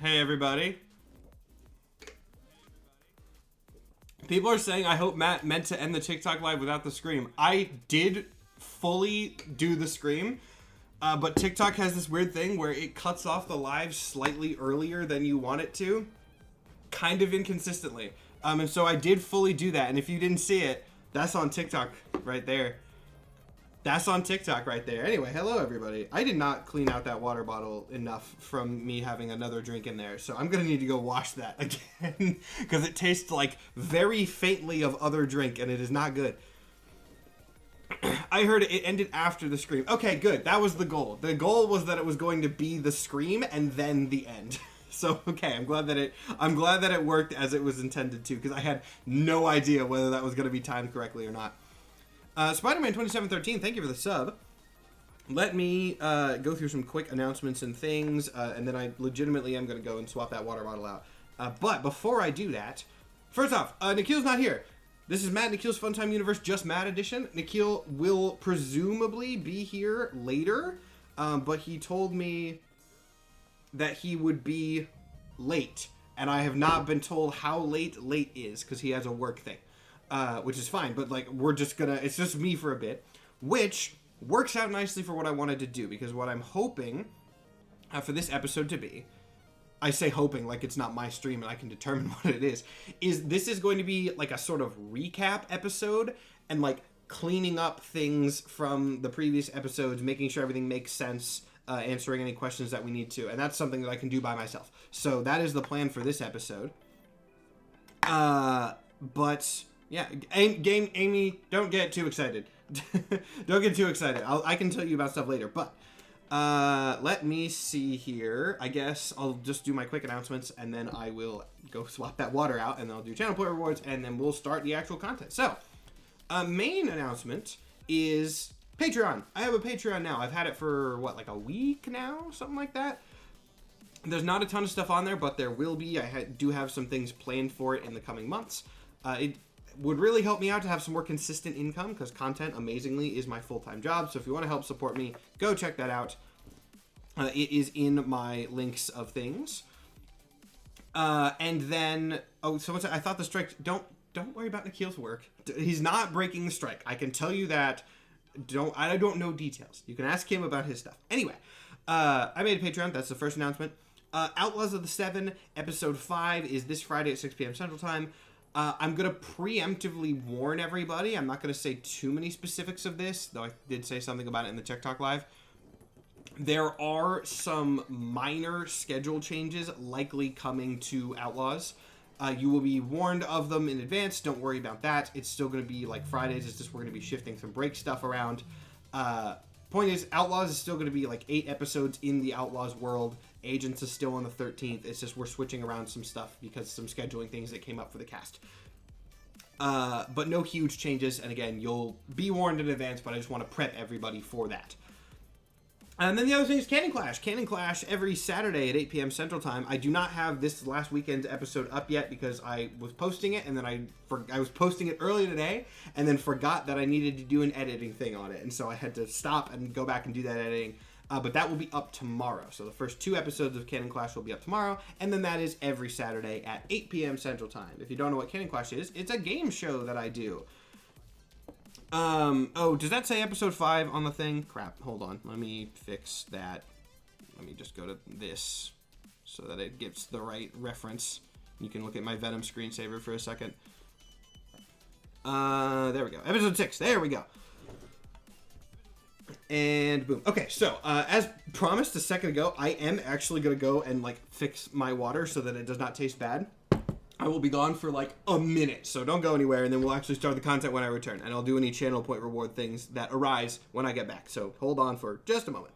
Hey everybody. People are saying I hope Matt meant to end the TikTok live without the scream. I did fully do the scream, but TikTok has this weird thing where it cuts off the live slightly earlier than you want it to, kind of inconsistently. And so I did fully do that, and if you didn't see it, that's on TikTok right there. That's on TikTok right there. Anyway, hello everybody. I did not clean out that water bottle enough from me having another drink in there, so I'm gonna need to go wash that again because it tastes like very faintly of other drink and it is not good. I heard it ended after the scream. Okay, good. That was the goal. The goal was that it was going to be the scream and then the end. So okay, I'm glad that it worked as it was intended to, because I had no idea whether that was going to be timed correctly or not. Spider-Man 2713, thank you for the sub. Let me go through some quick announcements and things, and then I legitimately am going to go and swap that water bottle out. But before I do that, first off, Nikhil's not here. This is Matt Nikhil's Fun Time Universe Just Matt edition. Nikhil will presumably be here later, but he told me that he would be late, and I have not been told how late is, because he has a work thing. Which is fine, but like it's just me for a bit, which works out nicely for what I wanted to do, because what I'm hoping for this episode to be, I say hoping like it's not my stream and I can determine what it is this is going to be like a sort of recap episode and like cleaning up things from the previous episodes, making sure everything makes sense, answering any questions that we need to, and that's something that I can do by myself. So that is the plan for this episode. But yeah, Amy, don't get too excited. Don't get too excited. I can tell you about stuff later, but let me see here. I guess I'll just do my quick announcements, and then I will go swap that water out, and then I'll do channel point rewards, and then we'll start the actual content. So, main announcement is Patreon. I have a Patreon now. I've had it for, what, like a week now? Something like that. There's not a ton of stuff on there, but there will be. I do have some things planned for it in the coming months. It would really help me out to have some more consistent income, because content, amazingly, is my full-time job. So if you want to help support me, go check that out. It is in my links of things. And then, someone said, I thought the strike, don't worry about Nikhil's work. He's not breaking the strike. I can tell you that. I don't know details. You can ask him about his stuff. Anyway, I made a Patreon. That's the first announcement. Outlaws of the Seven, episode 5 is this Friday at 6 p.m. Central Time. I'm going to preemptively warn everybody. I'm not going to say too many specifics of this, though I did say something about it in the TikTok live. There are some minor schedule changes likely coming to Outlaws. You will be warned of them in advance. Don't worry about that. It's still going to be like Fridays. It's just we're going to be shifting some break stuff around. Point is, Outlaws is still going to be like 8 episodes in the Outlaws world. Agents is still on the 13th. It's just we're switching around some stuff because some scheduling things that came up for the cast. But no huge changes. And again, you'll be warned in advance, but I just want to prep everybody for that. And then the other thing is Cannon Clash. Cannon Clash every Saturday at 8 p.m. Central Time. I do not have this last weekend's episode up yet because I was posting it, and then I was posting it earlier today, and then forgot that I needed to do an editing thing on it. And so I had to stop and go back and do that editing. But that will be up tomorrow. So the first 2 episodes of Cannon Clash will be up tomorrow, and then that is every Saturday at 8 p.m. Central Time. If you don't know what Cannon Clash is, it's a game show that I do. Oh, does that say episode 5 on the thing? Crap, hold on. Let me fix that. Let me just go to this so that it gets the right reference. You can look at my Venom screensaver for a second. There we go. Episode 6. There we go. And boom. Okay, so, as promised a second ago, I am actually going to go and, like, fix my water so that it does not taste bad. I will be gone for like a minute, so don't go anywhere, and then we'll actually start the content when I return, and I'll do any channel point reward things that arise when I get back, so hold on for just a moment.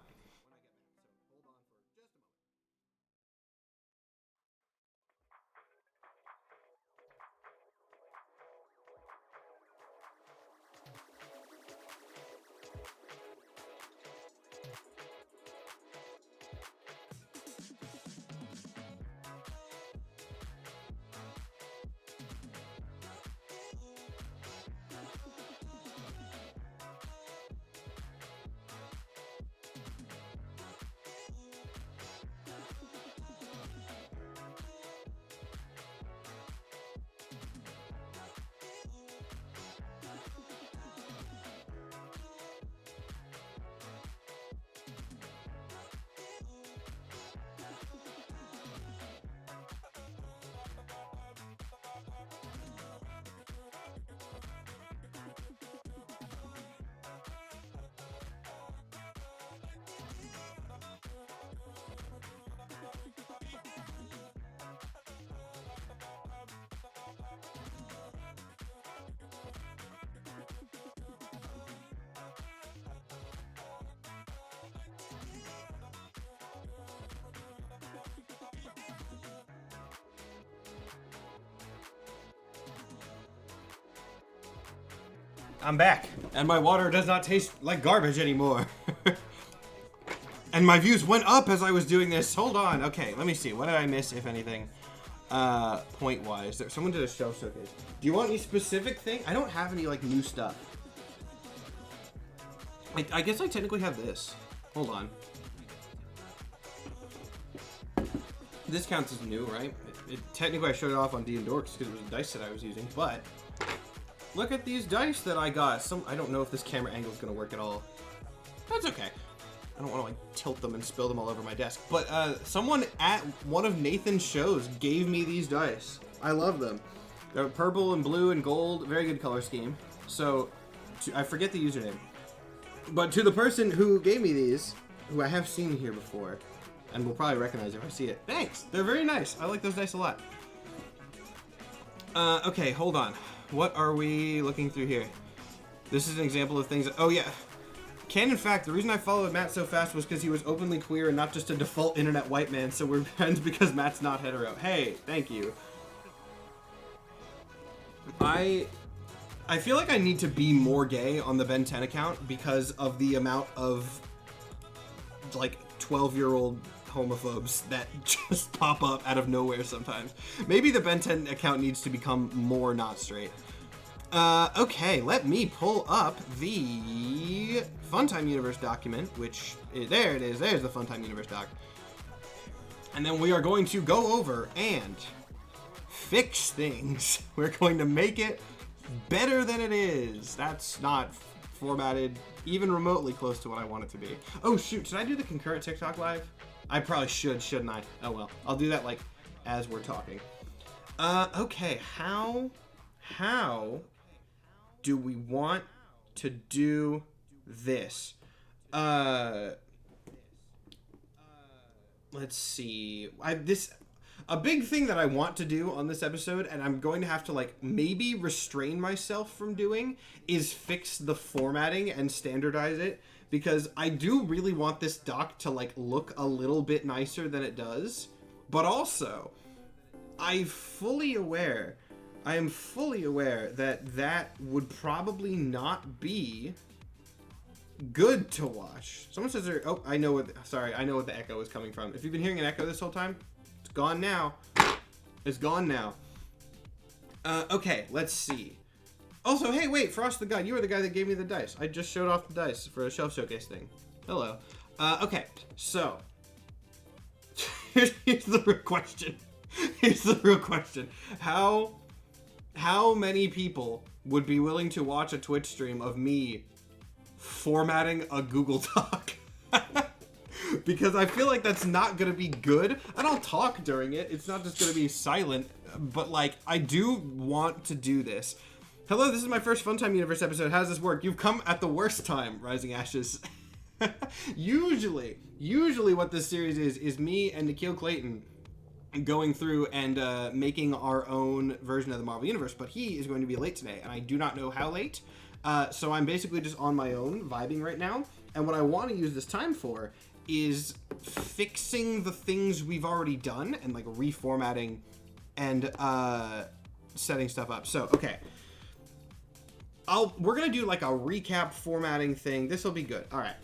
I'm back, and my water does not taste like garbage anymore. And my views went up as I was doing this. Hold on. Okay, let me see. What did I miss, if anything? Point-wise. Someone did a shelf showcase. Do you want any specific thing? I don't have any, like, new stuff. I guess I technically have this. Hold on. This counts as new, right? Technically, I showed it off on D and Dorks because it was a dice that I was using, but look at these dice that I got. I don't know if this camera angle is going to work at all. That's okay. I don't want to like tilt them and spill them all over my desk. But someone at one of Nathan's shows gave me these dice. I love them. They're purple and blue and gold. Very good color scheme. So, I forget the username. But to the person who gave me these, who I have seen here before, and will probably recognize if I see it. Thanks! They're very nice. I like those dice a lot. Okay, hold on. What are we looking through here? This is an example of things that, oh yeah. Canon fact, the reason I followed Matt so fast was because he was openly queer and not just a default internet white man, so we're friends because Matt's not hetero. Hey, thank you. I feel like I need to be more gay on the Ben 10 account because of the amount of, like, 12-year-old homophobes that just pop up out of nowhere sometimes. Maybe the Ben 10 account needs to become more not straight. Okay, let me pull up the Funtime Universe document, which, there it is, there's the Funtime Universe doc. And then we are going to go over and fix things. We're going to make it better than it is. That's not formatted even remotely close to what I want it to be. Oh shoot, should I do the concurrent TikTok live? I probably should, shouldn't I? Oh well, I'll do that like as we're talking. Okay, how do we want to do this? Let's see. A big thing that I want to do on this episode, and I'm going to have to like maybe restrain myself from doing, is fix the formatting and standardize it, because I do really want this doc to like look a little bit nicer than it does. But also, I am fully aware that that would probably not be good to watch. Someone says there, oh, I know what the echo is coming from. If you've been hearing an echo this whole time, it's gone now. It's gone now. Okay, let's see. Also, hey, wait, Frost the God, you were the guy that gave me the dice. I just showed off the dice for a shelf showcase thing. Hello. Okay, so here's the real question. Here's the real question. How many people would be willing to watch a Twitch stream of me formatting a Google Doc? Because I feel like that's not going to be good. And I'll talk during it. It's not just going to be silent. But, like, I do want to do this. Hello, this is my first Funtime Universe episode. How does this work? You've come at the worst time, Rising Ashes. Usually what this series is me and Nikhil Clayton going through and making our own version of the Marvel Universe. But he is going to be late today, and I do not know how late. So I'm basically just on my own, vibing right now. And what I want to use this time for is fixing the things we've already done and like reformatting and setting stuff up. So, okay. We're going to do like a recap formatting thing. This will be good. All right.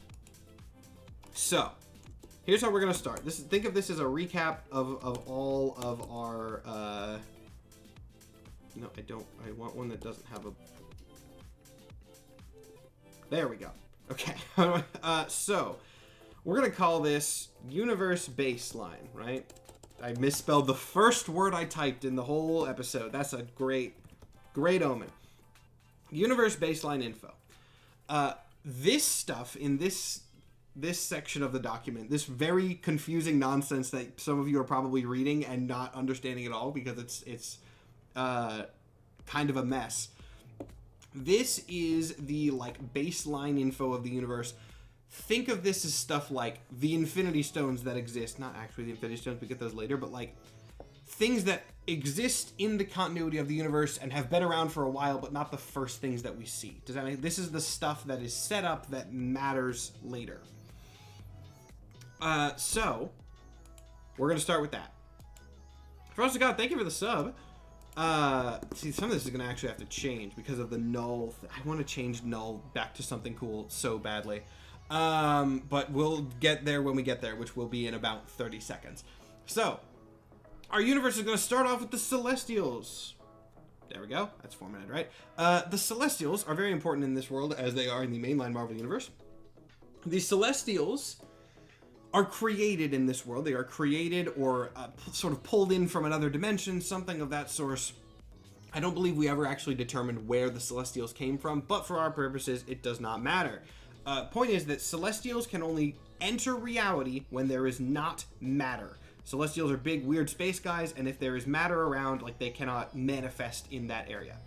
So, here's how we're going to start. Think of this as a recap of all of our... no, I don't. I want one that doesn't have a... There we go. Okay. So, we're going to call this Universe Baseline, right? I misspelled the first word I typed in the whole episode. That's a great omen. Universe Baseline info. This stuff in this section of the document, this very confusing nonsense that some of you are probably reading and not understanding at all because it's kind of a mess. This is the like baseline info of the universe. Think of this as stuff like the Infinity Stones that exist. Not actually the Infinity Stones, we get those later, but like things that exist in the continuity of the universe and have been around for a while, but not the first things that we see. Does that make? This is the stuff that is set up that matters later. So we're gonna start with that. First of God, thank you for the sub. See, some of this is going to actually have to change because of the null. I want to change null back to something cool so badly. But we'll get there when we get there, which will be in about 30 seconds. So, our universe is going to start off with the Celestials. There we go. That's formatted right. The Celestials are very important in this world, as they are in the mainline Marvel Universe. The Celestials are created in this world. They are created or sort of pulled in from another dimension, something of that source. I don't believe we ever actually determined where the Celestials came from, but for our purposes, it does not matter. Point is that Celestials can only enter reality when there is not matter. Celestials are big, weird space guys, and if there is matter around, like, they cannot manifest in that area.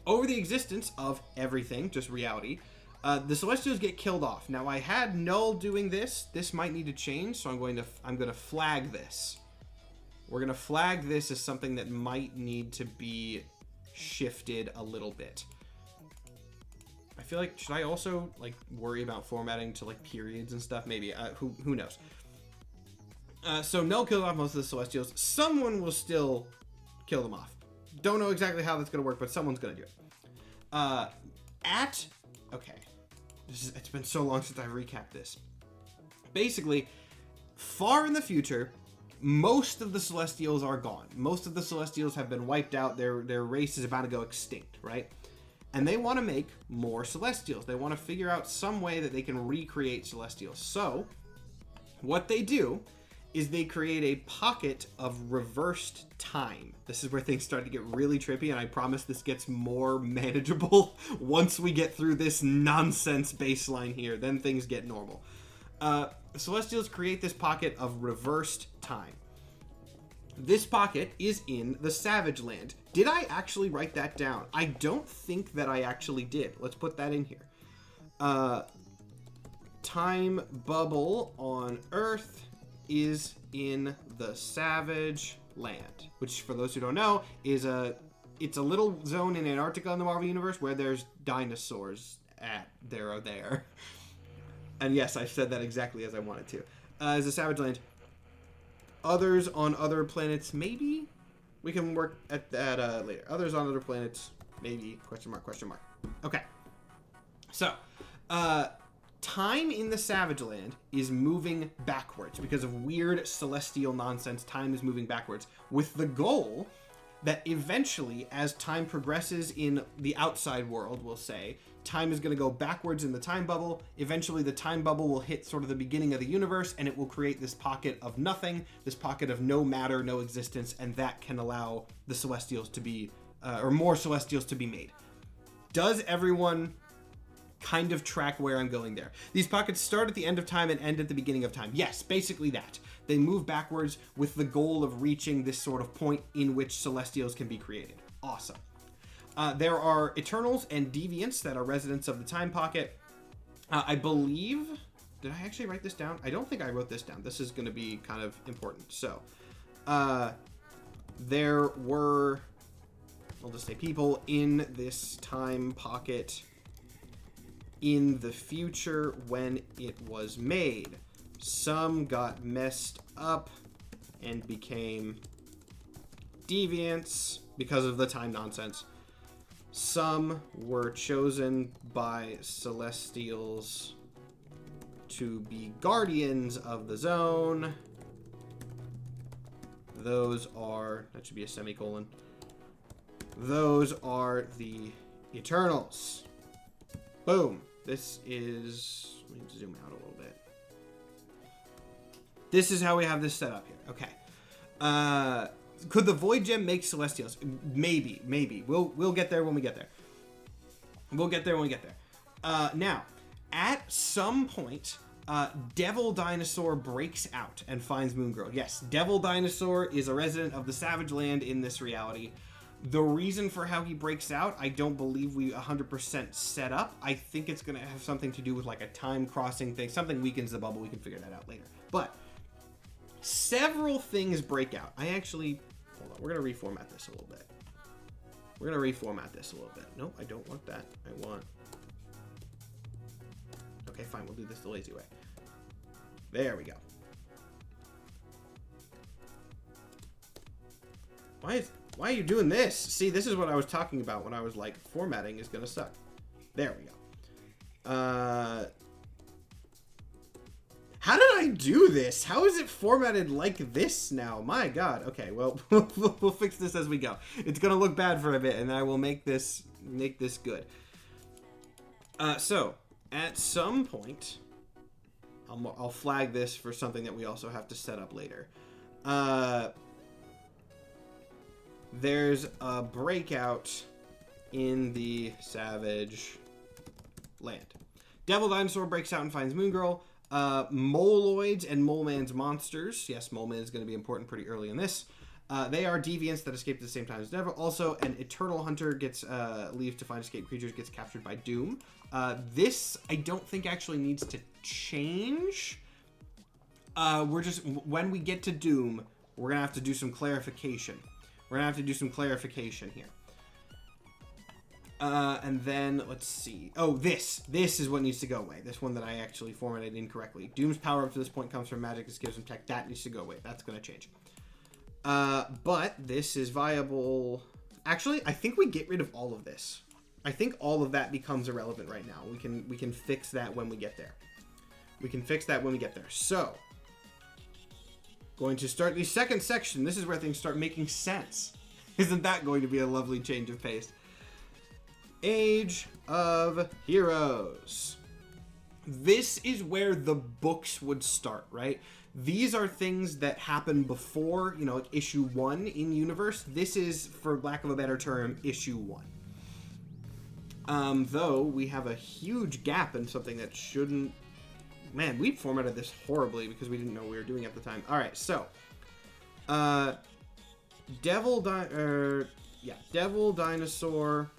Over the existence of everything, just reality, the Celestials get killed off. Now, I had null doing this. This might need to change, so I'm going to flag this. We're going to flag this as something that might need to be shifted a little bit. I feel like, should I also, like, worry about formatting to, like, periods and stuff? Maybe. Who knows? So null killed off most of the Celestials. Someone will still kill them off. Don't know exactly how that's going to work, but someone's going to do it. Okay. It's been so long since I recapped this. Basically, far in the future, most of the Celestials are gone. Most of the Celestials have been wiped out. Their race is about to go extinct, right? And they want to make more Celestials. They want to figure out some way that they can recreate Celestials. So, what they do is they create a pocket of reversed time. This is where things start to get really trippy, and I promise this gets more manageable once we get through this nonsense baseline here. Then things get normal. Celestials create this pocket of reversed time. This pocket is in the Savage Land. Did I actually write that down? I don't think that I actually did. Let's put that in here. Time bubble on Earth is in the Savage Land, which, for those who don't know, is it's a little zone in Antarctica in the Marvel Universe where there's dinosaurs there. And yes, I said that exactly as I wanted to. Is the Savage Land. Others on other planets, maybe? We can work at that later. Others on other planets, maybe, question mark, question mark. Okay. So, time in the Savage Land is moving backwards because of weird celestial nonsense. Time is moving backwards with the goal that eventually, as time progresses in the outside world, we'll say, time is going to go backwards in the time bubble. Eventually, the time bubble will hit sort of the beginning of the universe, and it will create this pocket of nothing, this pocket of no matter, no existence, and that can allow the Celestials to be, or more Celestials to be made. Does everyone kind of track where I'm going there? These pockets start at the end of time and end at the beginning of time. Yes, basically that. They move backwards with the goal of reaching this sort of point in which Celestials can be created. Awesome. There are Eternals and Deviants that are residents of the time pocket. I believe... Did I actually write this down? I don't think I wrote this down. This is going to be kind of important. So, there were... I'll just say people in this time pocket in the future when it was made. Some got messed up and became deviants because of the time nonsense. Some were chosen by Celestials to be guardians of the zone. Those are... That should be a semicolon. Those are the Eternals. Boom. This is... Let me zoom out a little bit. This is how we have this set up here. Okay. Could the Void Gem make Celestials? Maybe. We'll get there when we get there. Now, at some point, Devil Dinosaur breaks out and finds Moongirl. Yes, Devil Dinosaur is a resident of the Savage Land in this reality. The reason for how he breaks out, I don't believe we 100% set up. I think it's going to have something to do with like a time crossing thing. Something weakens the bubble. We can figure that out later. But several things break out. Hold on. We're going to reformat this a little bit. Nope, I don't want that. Okay, fine. We'll do this the lazy way. There we go. Why are you doing this? See, this is what I was talking about when I was like, formatting is gonna suck. There we go. How did I do this? How is it formatted like this now? My God. Okay, well, we'll fix this as we go. It's gonna look bad for a bit, and I will make this good. So at some point, I'll flag this for something that we also have to set up later. There's a breakout in the Savage Land. Devil Dinosaur breaks out and finds Moon Girl. Moloids and Mole Man's monsters. Yes, Mole Man is going to be important pretty early in this. They are deviants that escape at the same time as Devil. Also, an Eternal Hunter gets leaves to find escaped creatures, gets captured by Doom. This, I don't think actually needs to change. We're just, when we get to Doom, we're going to have to do some clarification. We're going to have to do some clarification here. And then, let's see. Oh, this is what needs to go away. This one that I actually formatted incorrectly. Doom's power up to this point comes from magic. This gives him tech. That needs to go away. That's going to change. But this is viable. Actually, I think we get rid of all of this. I think all of that becomes irrelevant right now. We can fix that when we get there. We can fix that when we get there. So, going to start the second section. This is where things start making sense. Isn't that going to be a lovely change of pace? Age of Heroes. This is where the books would start, right? These are things that happen before, you know, like issue 1 in universe. This is, for lack of a better term, issue 1. Though we have a huge gap in something that shouldn't. Man, we formatted this horribly because we didn't know what we were doing at the time. All right, so Devil Dinosaur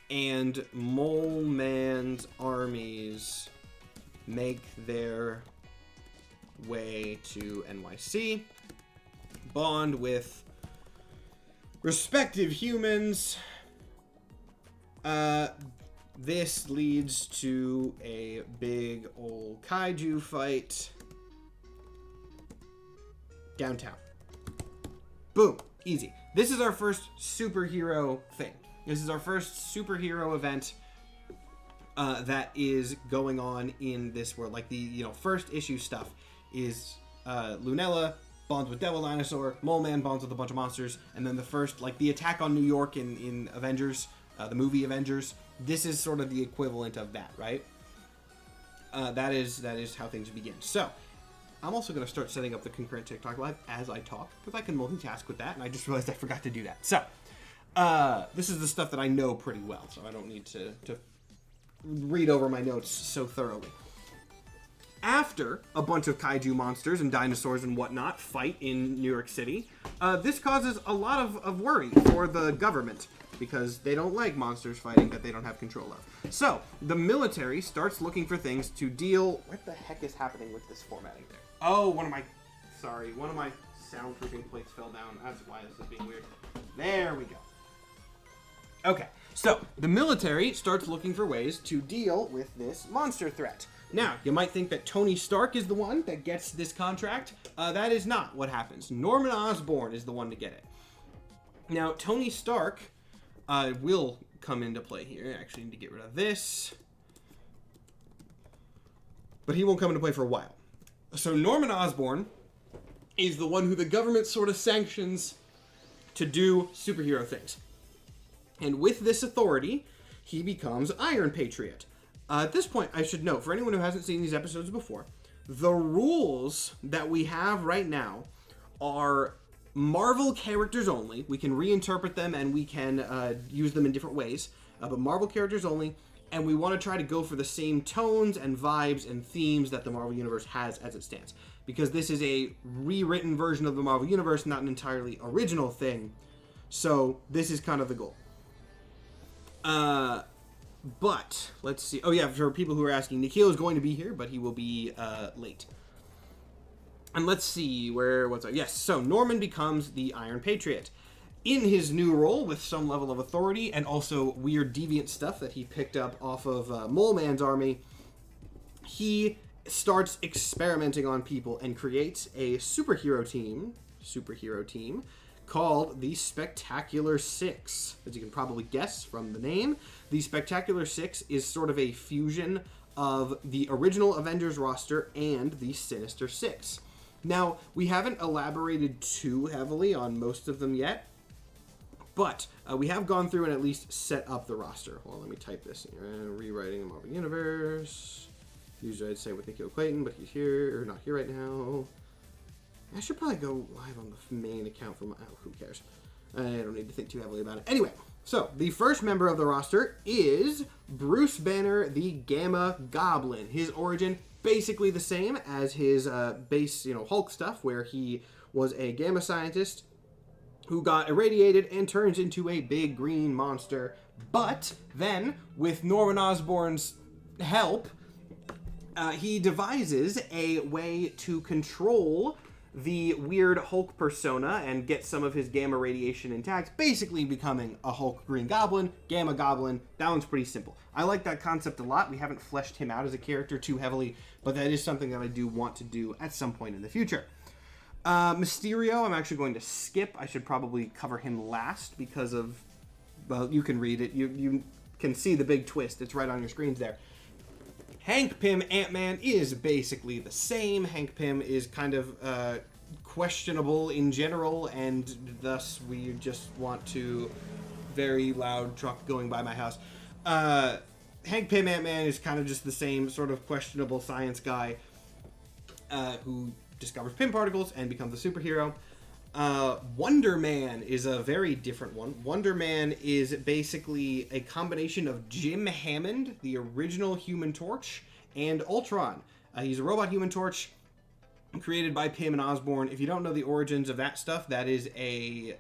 and Mole Man's armies make their way to NYC, bond with respective humans. This leads to a big old kaiju fight downtown. Boom, easy. This is our first superhero thing. This is our first superhero event that is going on in this world. Like the, you know, first issue stuff is Lunella bonds with Devil Dinosaur, Mole Man bonds with a bunch of monsters, and then the first, like the attack on New York in Avengers, the movie Avengers. This is sort of the equivalent of that, right? That is how things begin. So, I'm also going to start setting up the concurrent TikTok live as I talk, because I can multitask with that, and I just realized I forgot to do that. So, this is the stuff that I know pretty well, so I don't need to read over my notes so thoroughly. After a bunch of kaiju monsters and dinosaurs and whatnot fight in New York City, this causes a lot of worry for the government, because they don't like monsters fighting that they don't have control of. So, the military starts looking for things to deal... What the heck is happening with this formatting there? Oh, one of my soundproofing plates fell down. That's why this is being weird. There we go. Okay, so the military starts looking for ways to deal with this monster threat. Now, you might think that Tony Stark is the one that gets this contract. That is not what happens. Norman Osborn is the one to get it. Now, Tony Stark will come into play here. I actually need to get rid of this. But he won't come into play for a while. So Norman Osborn is the one who the government sort of sanctions to do superhero things. And with this authority, he becomes Iron Patriot. At this point, I should note, for anyone who hasn't seen these episodes before, the rules that we have right now are Marvel characters only. We can reinterpret them and we can use them in different ways, but Marvel characters only. And we want to try to go for the same tones and vibes and themes that the Marvel Universe has as it stands. Because this is a rewritten version of the Marvel Universe, not an entirely original thing. So this is kind of the goal. But let's see. Oh yeah, for people who are asking, Nikhil is going to be here, but he will be late. And let's see, what's up? Yes, so Norman becomes the Iron Patriot. In his new role, with some level of authority, and also weird deviant stuff that he picked up off of Mole Man's army, he starts experimenting on people and creates a superhero team called the Spectacular Six. As you can probably guess from the name, the Spectacular Six is sort of a fusion of the original Avengers roster and the Sinister Six. Now, we haven't elaborated too heavily on most of them yet, but we have gone through and at least set up the roster. Well, let me type this in. Rewriting the Marvel Universe. Usually I'd say with Nikhil Clayton, but he's here, or not here right now. I should probably go live on the main account for my... Oh, who cares? I don't need to think too heavily about it. Anyway, so the first member of the roster is Bruce Banner, the Gamma Goblin. His origin, basically the same as his base, Hulk stuff, where he was a gamma scientist who got irradiated and turns into a big green monster. But then, with Norman Osborn's help, he devises a way to control the weird Hulk persona and get some of his gamma radiation intact, basically becoming a Hulk Green Goblin, Gamma Goblin. That one's pretty simple. I like that concept a lot. We haven't fleshed him out as a character too heavily, but that is something that I do want to do at some point in the future. Mysterio, I'm actually going to skip. I should probably cover him last because of, well, you can read it. You can see the big twist. It's right on your screens there. Hank Pym Ant-Man is basically the same. Hank Pym is kind of questionable in general, and thus we just want to... Very loud truck going by my house. Hank Pym Ant-Man is kind of just the same sort of questionable science guy who discovers Pym particles and becomes a superhero. Wonder Man is a very different one. Wonder Man is basically a combination of Jim Hammond, the original Human Torch, and Ultron. He's a robot Human Torch created by Pym and Osborn. If you don't know the origins of that stuff, that is a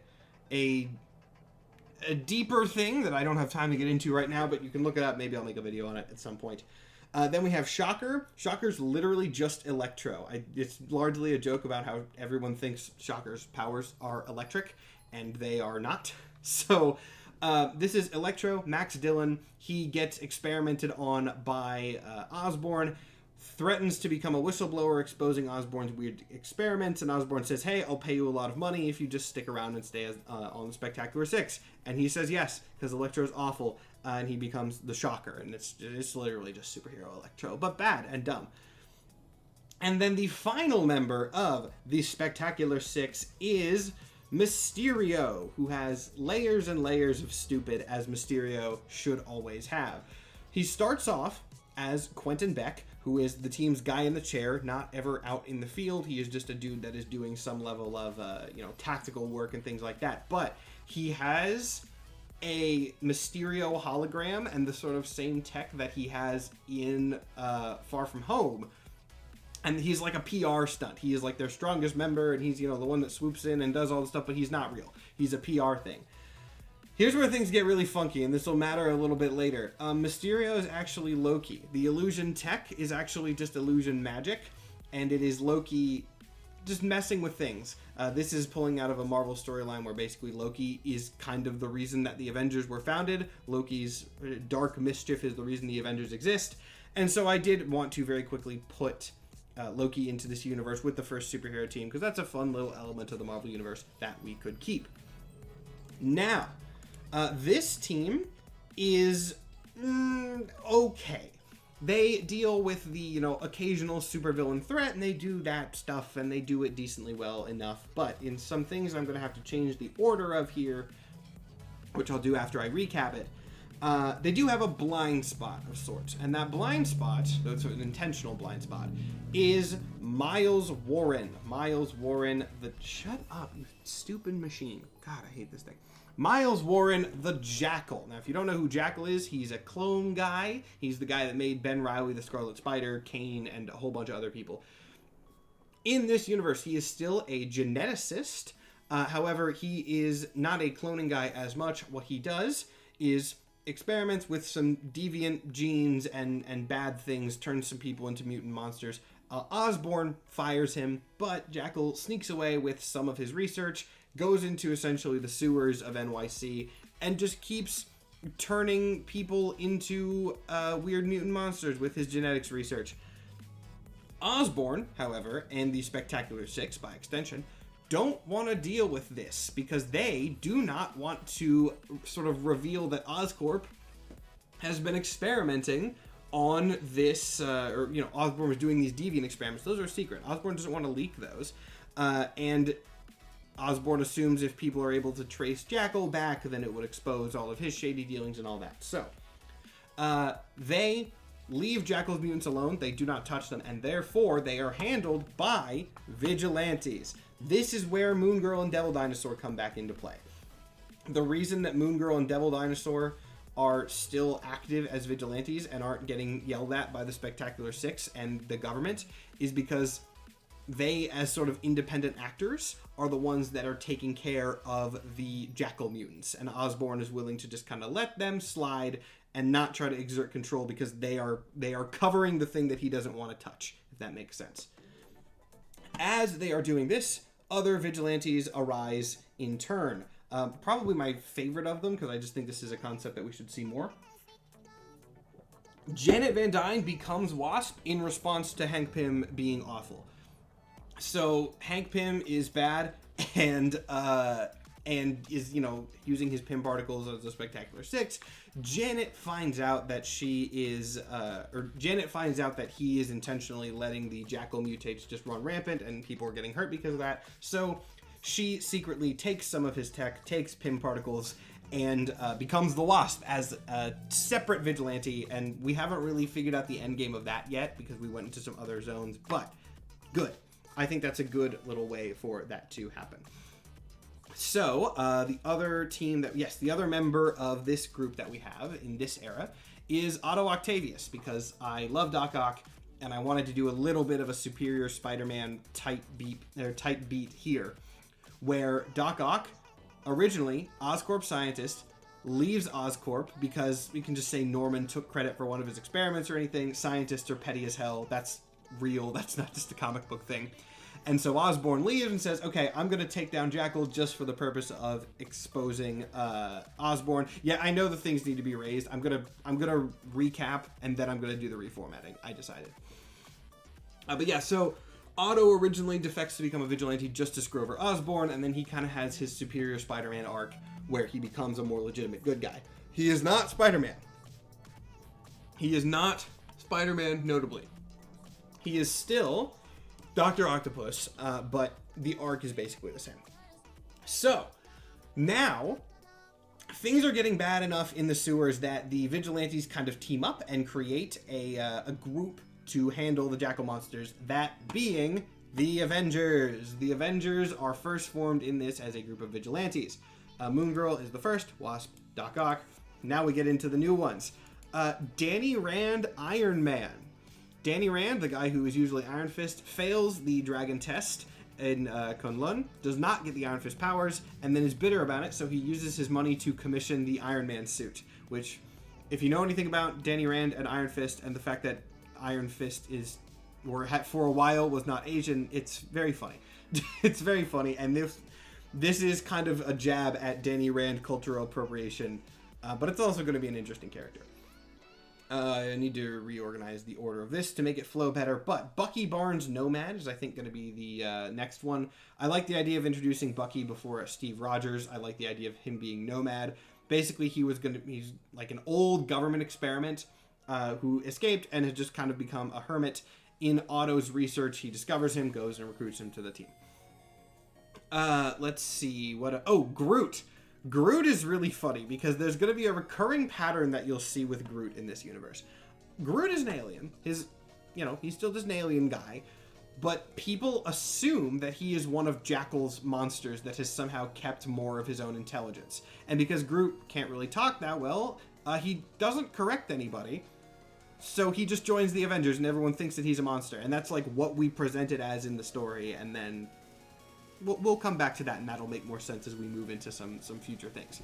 deeper thing that I don't have time to get into right now, but you can look it up. Maybe I'll make a video on it at some point. Then we have Shocker. Shocker's literally just Electro. It's largely a joke about how everyone thinks Shocker's powers are electric, and they are not. So this is Electro, Max Dillon. He gets experimented on by Osborn, threatens to become a whistleblower, exposing Osborn's weird experiments, and Osborn says, hey, I'll pay you a lot of money if you just stick around and stay on the Spectacular Six. And he says yes, because Electro's awful. And he becomes the Shocker, and it's literally just superhero Electro, but bad and dumb. And then the final member of the Spectacular Six is Mysterio, who has layers and layers of stupid, as Mysterio should always have. He starts off as Quentin Beck, who is the team's guy in the chair, not ever out in the field. He is just a dude that is doing some level of, tactical work and things like that. But he has a Mysterio hologram and the sort of same tech that he has in Far From Home. And he's like a PR stunt. He is like their strongest member, and he's, the one that swoops in and does all the stuff, but he's not real. He's a PR thing. Here's where things get really funky, and this will matter a little bit later. Mysterio is actually Loki. The illusion tech is actually just illusion magic, and it is Loki just messing with things. This is pulling out of a Marvel storyline where basically Loki is kind of the reason that the Avengers were founded. Loki's dark mischief is the reason the Avengers exist. And so I did want to very quickly put Loki into this universe with the first superhero team, because that's a fun little element of the Marvel Universe that we could keep. Now, this team is okay. They deal with the, occasional supervillain threat, and they do that stuff, and they do it decently well enough. But in some things I'm going to have to change the order of here, which I'll do after I recap it. They do have a blind spot of sorts, and that blind spot, though it's an intentional blind spot, is Miles Warren. Miles Warren, shut up, you stupid machine. God, I hate this thing. Miles Warren, the Jackal. Now, if you don't know who Jackal is, he's a clone guy. He's the guy that made Ben Reilly, the Scarlet Spider, Kane, and a whole bunch of other people. In this universe, he is still a geneticist. However, he is not a cloning guy as much. What he does is experiments with some deviant genes and bad things, turns some people into mutant monsters. Osborn fires him, but Jackal sneaks away with some of his research, goes into essentially the sewers of NYC, and just keeps turning people into weird mutant monsters with his genetics research. Osborn, however, and the Spectacular Six, by extension, don't want to deal with this because they do not want to sort of reveal that Oscorp has been experimenting on this, or, you know, Osborn was doing these deviant experiments. Those are secret. Osborn doesn't want to leak those. And Osborn assumes if people are able to trace Jackal back, then it would expose all of his shady dealings and all that. So, they leave Jackal's mutants alone. They do not touch them, and therefore they are handled by vigilantes. This is where Moon Girl and Devil Dinosaur come back into play. The reason that Moon Girl and Devil Dinosaur are still active as vigilantes and aren't getting yelled at by the Spectacular Six and the government is because they, as sort of independent actors, are the ones that are taking care of the Jackal mutants, and Osborn is willing to just kind of let them slide and not try to exert control because they are covering the thing that he doesn't want to touch, if that makes sense. As they are doing this, other vigilantes arise in turn. Probably my favorite of them, because I just think this is a concept that we should see more. Janet Van Dyne becomes Wasp in response to Hank Pym being awful. So Hank Pym is bad and is, you know, using his Pym particles as a Spectacular Six. Janet finds out that he is intentionally letting the Jackal mutates just run rampant, and people are getting hurt because of that. So she secretly takes some of his tech, takes Pym particles, and becomes the Wasp as a separate vigilante. And we haven't really figured out the end game of that yet because we went into some other zones, but good. I think that's a good little way for that to happen. So, the other member of this group that we have in this era is Otto Octavius, because I love Doc Ock, and I wanted to do a little bit of a Superior Spider-Man type beat here, where Doc Ock, originally Oscorp scientist, leaves Oscorp because we can just say Norman took credit for one of his experiments or anything. Scientists are petty as hell. That's real. That's not just a comic book thing. And so Osborn leaves and says, okay, I'm going to take down Jackal just for the purpose of exposing Osborn. Yeah, I know the things need to be raised. I'm going to recap, and then I'm going to do the reformatting, I decided. But yeah, so Otto originally defects to become a vigilante just to screw over Osborn, and then he kind of has his Superior Spider-Man arc where he becomes a more legitimate good guy. He is not Spider-Man. He is not Spider-Man, notably. He is still Dr. Octopus, but the arc is basically the same. So, now, things are getting bad enough in the sewers that the vigilantes kind of team up and create a group to handle the Jackal monsters, that being the Avengers. The Avengers are first formed in this as a group of vigilantes. Moon Girl is the first, Wasp, Doc Ock. Now we get into the new ones. Danny Rand, Iron Man. Danny Rand, the guy who is usually Iron Fist, fails the Dragon test in Kunlun, does not get the Iron Fist powers, and then is bitter about it, so he uses his money to commission the Iron Man suit, which, if you know anything about Danny Rand and Iron Fist, and the fact that Iron Fist for a while was not Asian, it's very funny. It's very funny, and this is kind of a jab at Danny Rand cultural appropriation, but it's also going to be an interesting character. I need to reorganize the order of this to make it flow better, but Bucky Barnes Nomad is, I think, going to be the next one. I like the idea of introducing Bucky before Steve Rogers. I like the idea of him being Nomad. Basically, he's like an old government experiment who escaped and has just kind of become a hermit. In Otto's research, he discovers him, goes and recruits him to the team. Let's see. Groot. Groot is really funny because there's going to be a recurring pattern that you'll see with Groot in this universe. Groot is an alien. He's still just an alien guy, but people assume that he is one of Jackal's monsters that has somehow kept more of his own intelligence. And because Groot can't really talk that well, he doesn't correct anybody. So he just joins the Avengers and everyone thinks that he's a monster. And that's like what we presented as in the story, and then we'll come back to that, and that'll make more sense as we move into some future things.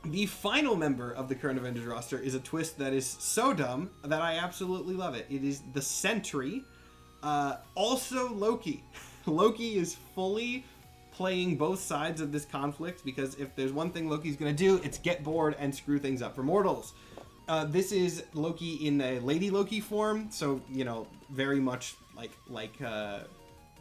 The final member of the current Avengers roster is a twist that is so dumb that I absolutely love it. It is the Sentry, also Loki. Loki is fully playing both sides of this conflict, because if there's one thing Loki's going to do, it's get bored and screw things up for mortals. This is Loki in a Lady Loki form, so, very much like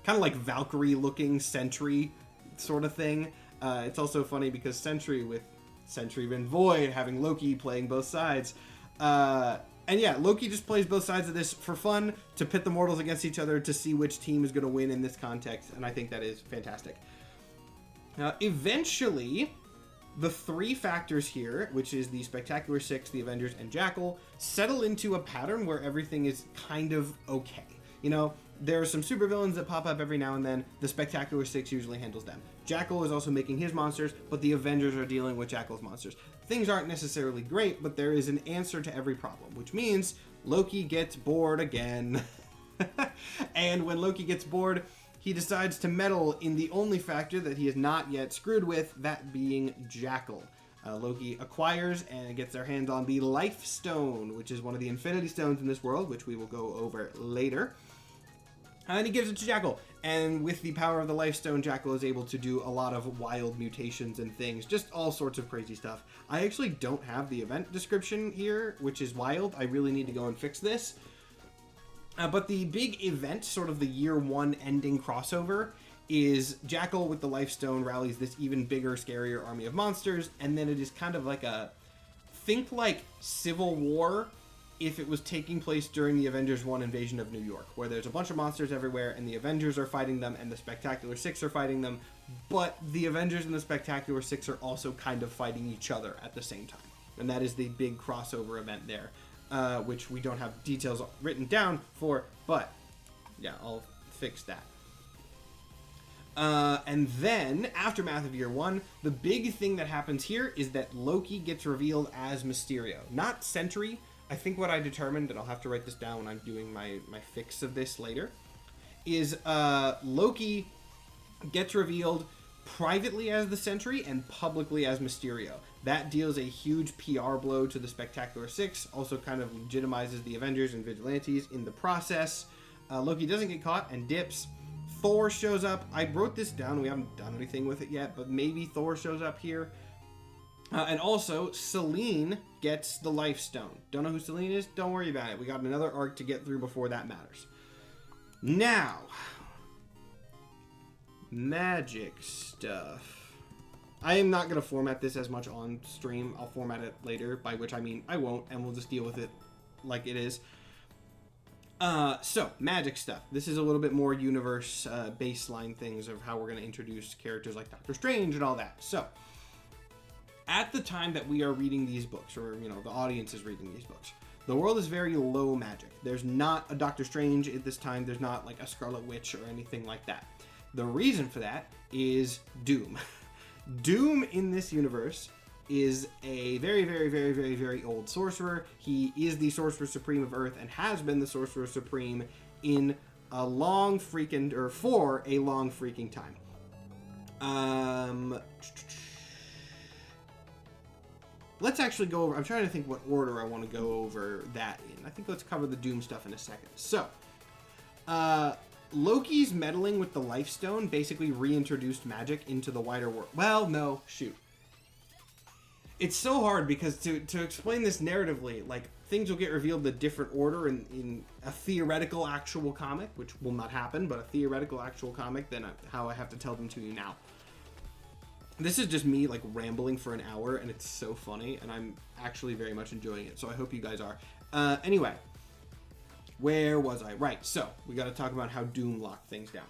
kind of like Valkyrie-looking Sentry sort of thing. It's also funny because Sentry with Sentry Been Void having Loki playing both sides. And yeah, Loki just plays both sides of this for fun, to pit the mortals against each other to see which team is going to win in this context, and I think that is fantastic. Eventually, the three factors here, which is the Spectacular Six, the Avengers, and Jackal, settle into a pattern where everything is kind of okay. You know, there are some supervillains that pop up every now and then. The Spectacular Six usually handles them. Jackal is also making his monsters, but the Avengers are dealing with Jackal's monsters. Things aren't necessarily great, but there is an answer to every problem, which means Loki gets bored again. And when Loki gets bored, he decides to meddle in the only factor that he is not yet screwed with, that being Jackal. Loki acquires and gets their hands on the Life Stone, which is one of the Infinity Stones in this world, which we will go over later. And he gives it to Jackal. And with the power of the Life Stone, Jackal is able to do a lot of wild mutations and things. Just all sorts of crazy stuff. I actually don't have the event description here, which is wild. I really need to go and fix this. But the big event, sort of the year one ending crossover, is Jackal with the Life Stone rallies this even bigger, scarier army of monsters. And then it is kind of like a... think like Civil War if it was taking place during the Avengers 1 invasion of New York, where there's a bunch of monsters everywhere and the Avengers are fighting them and the Spectacular Six are fighting them, but the Avengers and the Spectacular Six are also kind of fighting each other at the same time. And that is the big crossover event there, which we don't have details written down for, but yeah, I'll fix that. And then, aftermath of year one, the big thing that happens here is that Loki gets revealed as Mysterio. Not Sentry. I think what I determined, and I'll have to write this down when I'm doing my fix of this later, is Loki gets revealed privately as the Sentry and publicly as Mysterio. That deals a huge PR blow to the Spectacular Six, also kind of legitimizes the Avengers and Vigilantes in the process. Loki doesn't get caught and dips. Thor shows up. I wrote this down. We haven't done anything with it yet, but maybe Thor shows up here. And also, Selene gets the Life Stone. Don't know who Selene is? Don't worry about it. We got another arc to get through before that matters. Now, magic stuff. I am not going to format this as much on stream. I'll format it later, by which I mean I won't, and we'll just deal with it like it is. So, magic stuff. This is a little bit more universe baseline things of how we're going to introduce characters like Doctor Strange and all that. So, at the time that we are reading these books, or, you know, the audience is reading these books, the world is very low magic. There's not a Doctor Strange at this time. There's not, like, a Scarlet Witch or anything like that. The reason for that is Doom. Doom in this universe is a very, very, very, very, very old sorcerer. He is the Sorcerer Supreme of Earth and has been the Sorcerer Supreme in a long freaking, or for a long freaking time. Let's actually go over, I'm trying to think what order I want to go over that in. I think let's cover the Doom stuff in a second. So, Loki's meddling with the Life Stone basically reintroduced magic into the wider world. Well, no, shoot. It's so hard because to explain this narratively, like, things will get revealed in a different order in a theoretical actual comic, which will not happen, but a theoretical actual comic than how I have to tell them to you now. This is just me, like, rambling for an hour, and it's so funny, and I'm actually very much enjoying it, so I hope you guys are. Anyway, where was I? Right, so, we gotta talk about how Doom locked things down.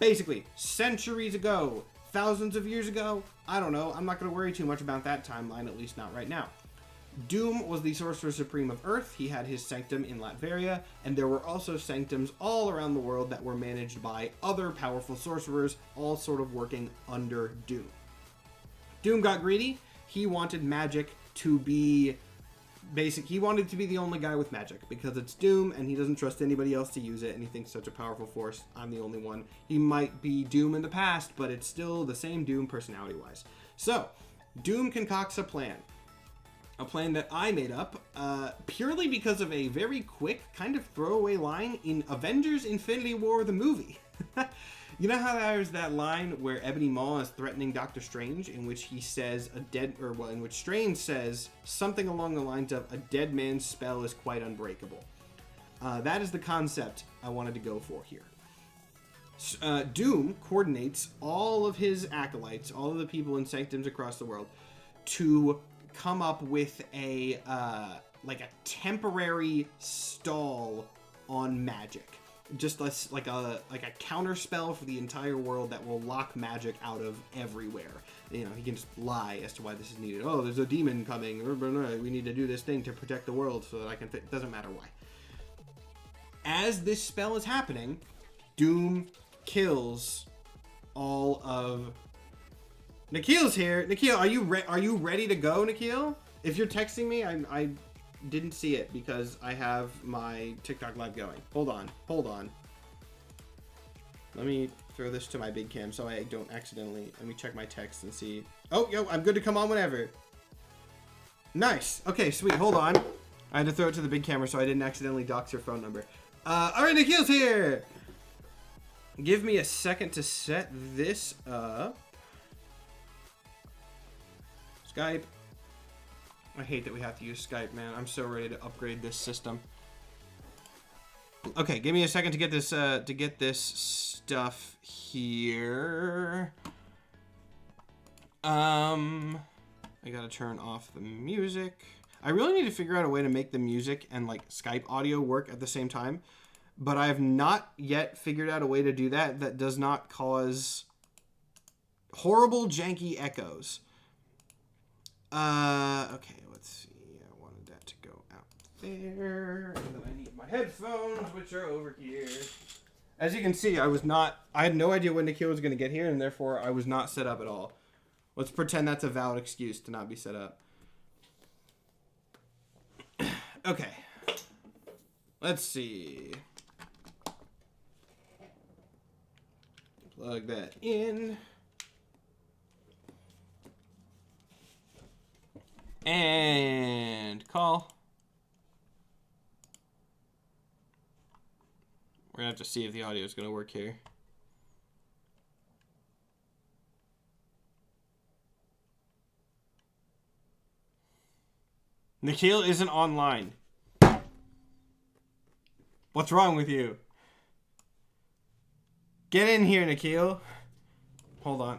Basically, centuries ago, thousands of years ago, I don't know, I'm not gonna worry too much about that timeline, at least not right now. Doom was the Sorcerer Supreme of Earth. He had his sanctum in Latveria, and there were also sanctums all around the world that were managed by other powerful sorcerers, all sort of working under Doom. Doom got greedy. He wanted magic to be basic. He wanted to be the only guy with magic because it's Doom and he doesn't trust anybody else to use it, and he thinks such a powerful force, I'm the only one. He might be Doom in the past, but it's still the same Doom personality-wise. So, Doom concocts a plan that I made up purely because of a very quick kind of throwaway line in Avengers Infinity War the movie. You know how there's that line where Ebony Maw is threatening Doctor Strange, in which he says in which Strange says something along the lines of, a dead man's spell is quite unbreakable. That is the concept I wanted to go for here. Doom coordinates all of his acolytes, all of the people in sanctums across the world, to come up with a like a temporary stall on magic, just like a counter spell for the entire world that will lock magic out of everywhere. You know, he can just lie as to why this is needed. Oh, there's a demon coming. We need to do this thing to protect the world so that I can fit. Doesn't matter why. As this spell is happening, Doom kills all of... Nikhil's here. Nikhil, are you ready to go, Nikhil? If you're texting me, I didn't see it because I have my TikTok live going. Hold on. Let me throw this to my big cam so I don't accidentally... Let me check my text and see... Oh, yo, I'm good to come on whenever. Nice. Okay, sweet. Hold on. I had to throw it to the big camera so I didn't accidentally dox your phone number. Alright, Nikhil's here! Give me a second to set this up. Skype. I hate that we have to use Skype, man. I'm so ready to upgrade this system. Okay, give me a second to get this stuff here. I gotta turn off the music. I really need to figure out a way to make the music and like Skype audio work at the same time, but I have not yet figured out a way to do that does not cause horrible janky echoes. Okay, let's see. I wanted that to go out there, and then I need my headphones, which are over here. As you can see, I had no idea when Nikhil was going to get here, and therefore I was not set up at all. Let's pretend that's a valid excuse to not be set up. Okay. Let's see. Plug that in. And call. We're gonna have to see if the audio is gonna work here. Nikhil isn't online. What's wrong with you? Get in here, Nikhil. Hold on.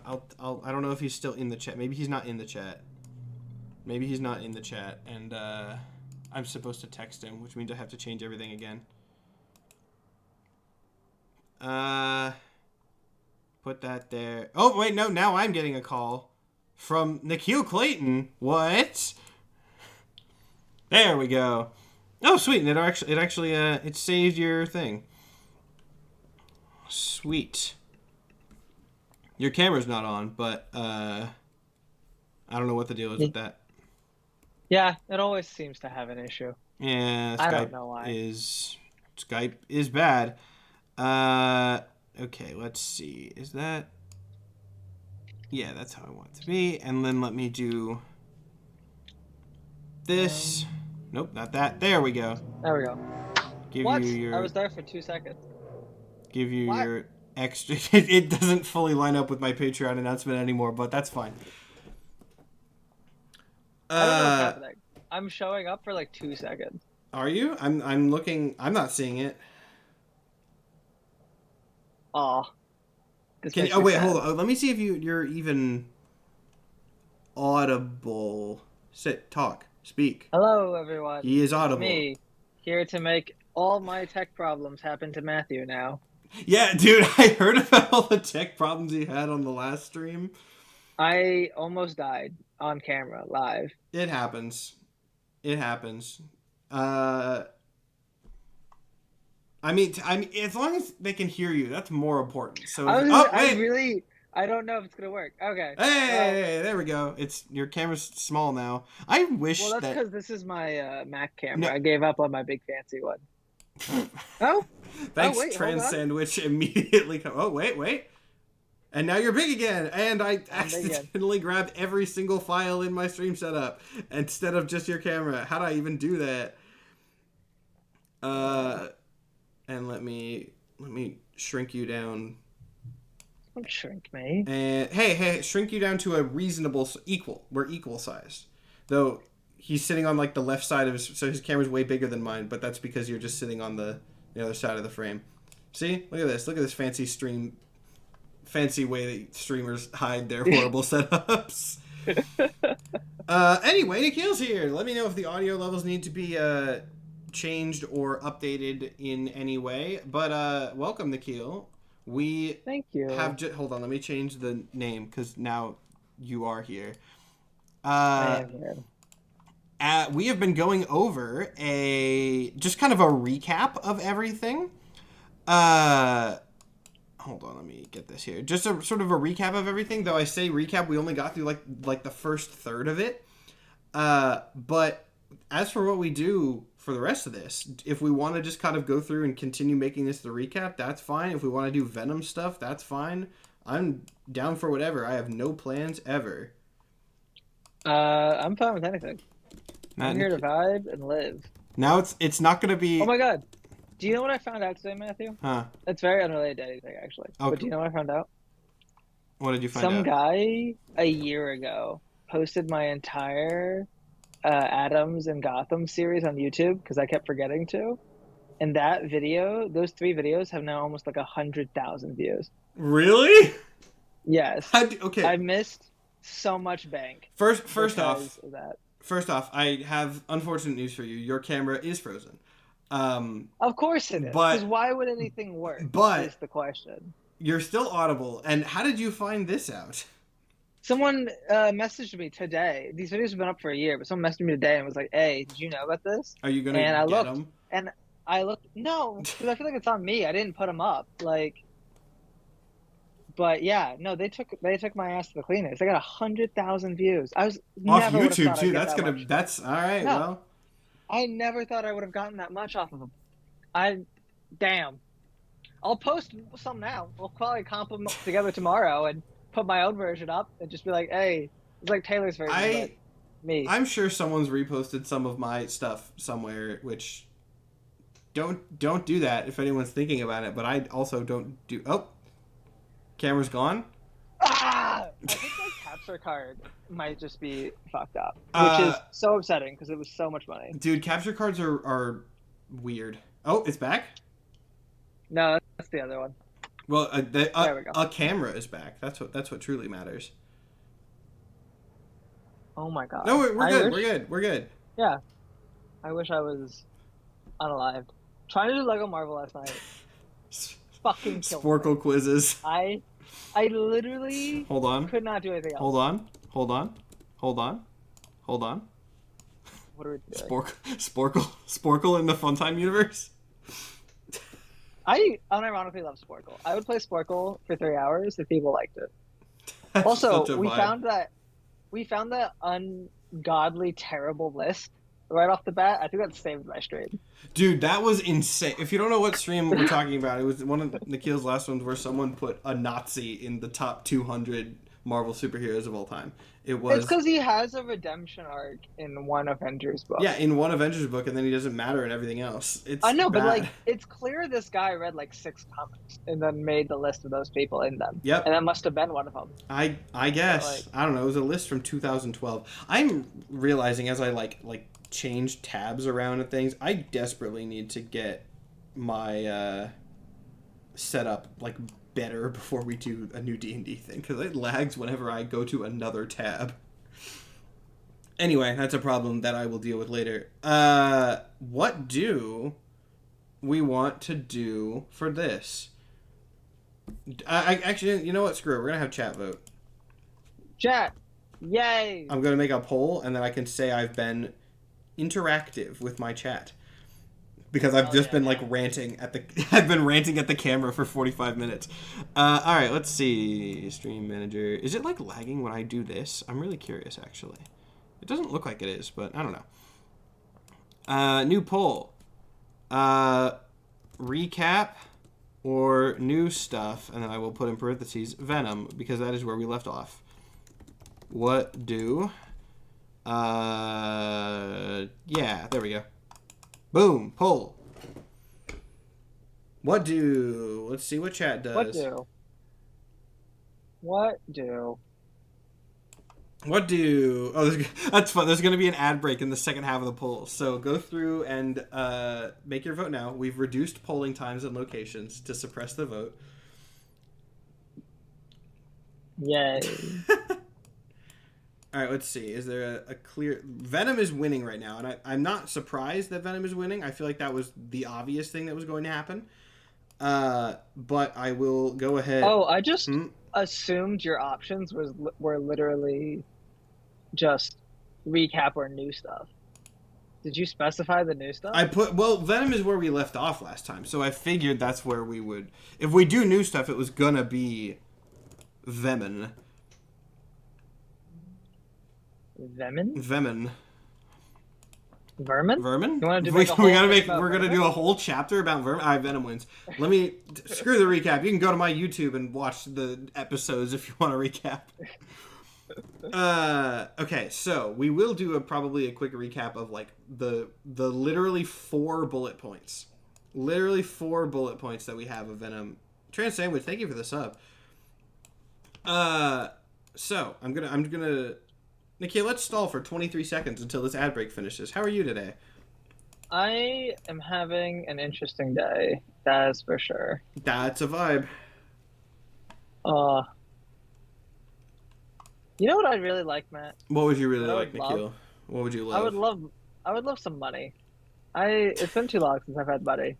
I don't know if he's still in the chat. Maybe he's not in the chat. Maybe he's not in the chat, and I'm supposed to text him, which means I have to change everything again. Put that there. Oh, wait, no, now I'm getting a call from Nikhil Clayton. What? There we go. Oh, sweet. It actually it saved your thing. Sweet. Your camera's not on, but I don't know what the deal is with that. Yeah, it always seems to have an issue. Yeah, I don't know why. Skype is bad. Okay, let's see. Is that... Yeah, that's how I want it to be. And then let me do this. Nope, not that. There we go. There we go. Give what? You your... I was there for 2 seconds. Give you what? Your extra... It doesn't fully line up with my Patreon announcement anymore, but that's fine. I don't know what's happening. I'm showing up for like 2 seconds. Are you? I'm looking. I'm not seeing it. Oh. Oh wait, hold on. Let me see if you're even audible. Sit, talk, speak. Hello, everyone. He is audible. Me, here to make all my tech problems happen to Matthew now. Yeah, dude, I heard about all the tech problems he had on the last stream. I almost died on camera, live. It happens. It happens. I mean, as long as they can hear you, that's more important. So, I don't know if it's gonna work. Okay. Hey, there we go. Your camera's small now. I wish. Well, that's because this is my Mac camera. No. I gave up on my big fancy one. Oh. Thanks, Trans Sandwich. Immediately. Oh wait. And now you're big again. And I accidentally grabbed every single file in my stream setup instead of just your camera. How did I even do that? And let me shrink you down. Don't shrink me. And hey, shrink you down to a reasonable equal. We're equal size. Though he's sitting on like the left side of so his camera's way bigger than mine, but that's because you're just sitting on the other side of the frame. See? Look at this. Look at this fancy way that streamers hide their horrible setups. Anyway, Nikhil's here. Let me know if the audio levels need to be changed or updated in any way. But welcome, Nikhil. Thank you. Hold on, let me change the name because now you are here. I am here. We have been going over just kind of a recap of everything. Hold on, let me get this here. Just a sort of a recap of everything. Though I say recap, we only got through like the first third of it. But as for what we do for the rest of this, if we want to just kind of go through and continue making this the recap, that's fine. If we want to do Venom stuff, that's fine. I'm down for whatever. I have no plans ever. I'm fine with anything. I'm here to vibe and live. Now it's not going to be... Oh my god. Do you know what I found out today, Matthew? Huh. It's very unrelated to anything, actually. Okay. But do you know what I found out? What did you find out? Some guy a year ago posted my entire Adams and Gotham series on YouTube because I kept forgetting to. And that video, those 3 videos have now almost like 100,000 views. Really? Yes. Okay. I missed so much bank. First off, I have unfortunate news for you. Your camera is frozen. Of course it is. Because why would anything work? But is the question. You're still audible. And how did you find this out? Someone messaged me today. These videos have been up for a year, but someone messaged me today and was like, "Hey, did you know about this?" Are you gonna get them? And I looked. No, because I feel like it's on me. I didn't put them up. But yeah, no, they took my ass to the cleaners. They got 100,000 views. I was off YouTube too. That's all right. No, well, I never thought I would have gotten that much off of them. Damn. I'll post some now. We'll probably comp them together tomorrow and put my own version up and just be like, hey, it's like Taylor's version, but me. I'm sure someone's reposted some of my stuff somewhere, which don't do that if anyone's thinking about it, but I also don't do... Oh, camera's gone? Ah! I think my capture card might just be fucked up, which is so upsetting because it was so much money. Dude, capture cards are weird. Oh, it's back? No, that's the other one. Well, there we go. A camera is back. That's what truly matters. Oh my god. No, we're good. Yeah. I wish I was unalived. Trying to do Lego Marvel last night. Fucking killed Sporkle me. quizzes. I literally Hold on. Could not do anything else. Hold on. What are we doing? Sporkle in the Funtime universe? I unironically love Sporkle. I would play Sporkle for 3 hours if people liked it. That's also, we found that ungodly terrible list right off the bat. I think that saved my stream. Dude, that was insane. If you don't know what stream we're talking about, it was one of Nikhil's last ones where someone put a Nazi in the top 200 Marvel superheroes of all time. It's because he has a redemption arc in one Avengers book. Yeah, in one Avengers book, and then he doesn't matter in everything else. I know, but it's clear this guy read 6 comics and then made the list of those people in them. Yep. And that must have been one of them. I guess. I don't know. It was a list from 2012. I'm realizing as I change tabs around and things, I desperately need to get my setup better before we do a new D&D thing, because it lags whenever I go to another tab. Anyway, that's a problem that I will deal with later. What do we want to do for this? I actually, you know what? Screw it. We're going to have chat vote. Chat! Yay! I'm going to make a poll, and then I can say I've been interactive with my chat. Because I've just been ranting at the camera for 45 minutes. All right, let's see. Stream manager. Is it lagging when I do this? I'm really curious, actually. It doesn't look like it is, but I don't know. New poll. Recap or new stuff, and then I will put in parentheses Venom, because that is where we left off. What do? Yeah, there we go. Boom, poll. What do? Let's see what chat does. What do? What do... Oh, that's fun. There's going to be an ad break in the second half of the poll. So go through and make your vote now. We've reduced polling times and locations to suppress the vote. Yay. All right, let's see. Is there a clear... Venom is winning right now, and I'm not surprised that Venom is winning. I feel like that was the obvious thing that was going to happen. But I will go ahead... Oh, I just assumed your options were literally just recap or new stuff. Did you specify the new stuff? Well, Venom is where we left off last time, so I figured that's where we would... If we do new stuff, it was gonna be Venom. Venom? Vermin? You want to do we're gonna do a whole chapter about vermin. All right, Venom wins. Let me screw the recap. You can go to my YouTube and watch the episodes if you want to recap. Okay, so we will do probably a quick recap of like the literally 4 bullet points. Literally 4 bullet points that we have of Venom. Trans Sandwich, thank you for the sub. So I'm gonna Nikhil, let's stall for 23 seconds until this ad break finishes. How are you today? I am having an interesting day. That is for sure. That's a vibe. You know what I'd really like, Matt? What would you really like, Nikhil? What would you love? I would love some money. It's been too long since I've had money.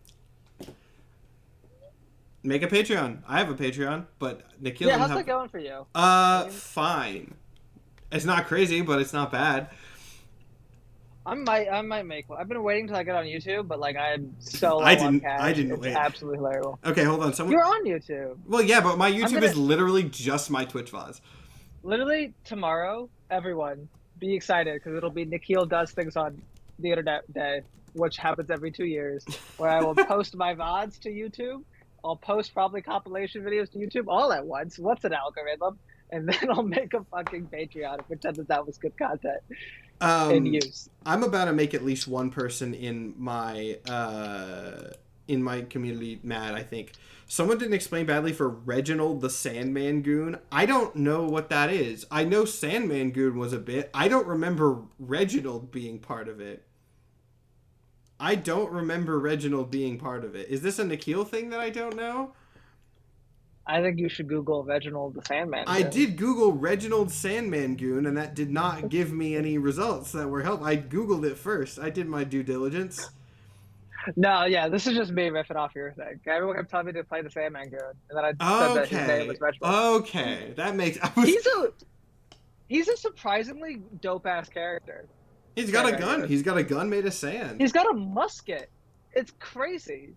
Make a Patreon. I have a Patreon, but Nikhil. Yeah, how's that going for you? Fine. It's not crazy, but it's not bad. I might make one. I've been waiting till I get on YouTube, but like I'm so low I on cash. I didn't it's wait. Absolutely hilarious. Okay, hold on. You're on YouTube. Well, yeah, but my YouTube is literally just my Twitch VODs. Literally tomorrow, everyone be excited because it'll be Nikhil does things on the internet day, which happens every 2 years, where I will post my VODs to YouTube. I'll post probably compilation videos to YouTube all at once. What's an algorithm? And then I'll make a fucking Patreon and pretend that was good content in use. I'm about to make at least one person in my community mad, I think. Someone didn't explain badly for Reginald the Sandman Goon. I don't know what that is. I know Sandman Goon was a bit. I don't remember Reginald being part of it. I don't remember Reginald being part of it. Is this a Nikhil thing that I don't know? I think you should Google Reginald the Sandman Goon. I did Google Reginald Sandman Goon, and that did not give me any results that were helpful. I Googled it first. I did my due diligence. No, yeah, this is just me riffing off your thing. Everyone kept telling me to play the Sandman Goon, and then I said that his name was Reginald. Okay, that makes... He's a surprisingly dope-ass character. He's got a gun. He's got a gun made of sand. He's got a musket. It's crazy.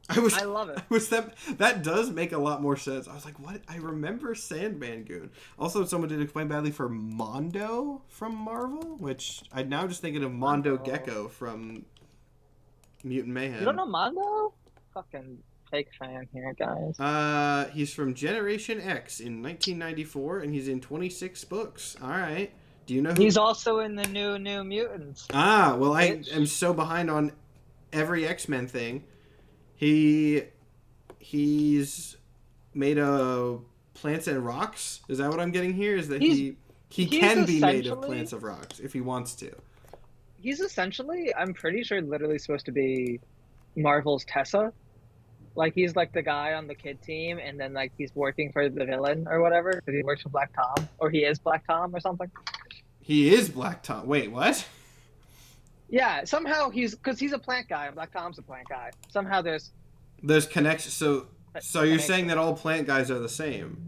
I love it. That does make a lot more sense. I was like, what? I remember Sandman Goon. Also, someone did explain badly for Mondo from Marvel, which I'm now just thinking of Mondo Gecko from Mutant Mayhem. You don't know Mondo? Fucking fake fan here, guys. He's from Generation X in 1994, and he's in 26 books. All right. Do you know who? He's also in the new Mutants. Well, I am so behind on every X-Men thing. He's made of plants and rocks. Is that what I'm getting here? Is that he can be made of plants and rocks if he wants to. He's essentially, I'm pretty sure, literally supposed to be Marvel's Tessa. Like, he's like the guy on the kid team, and then like he's working for the villain or whatever, because he works for Black Tom, or he is Black Tom or something. He is Black Tom. Wait, what? Yeah, somehow because he's a plant guy and Black Tom's a plant guy. Somehow there's connections. So you're saying that all plant guys are the same?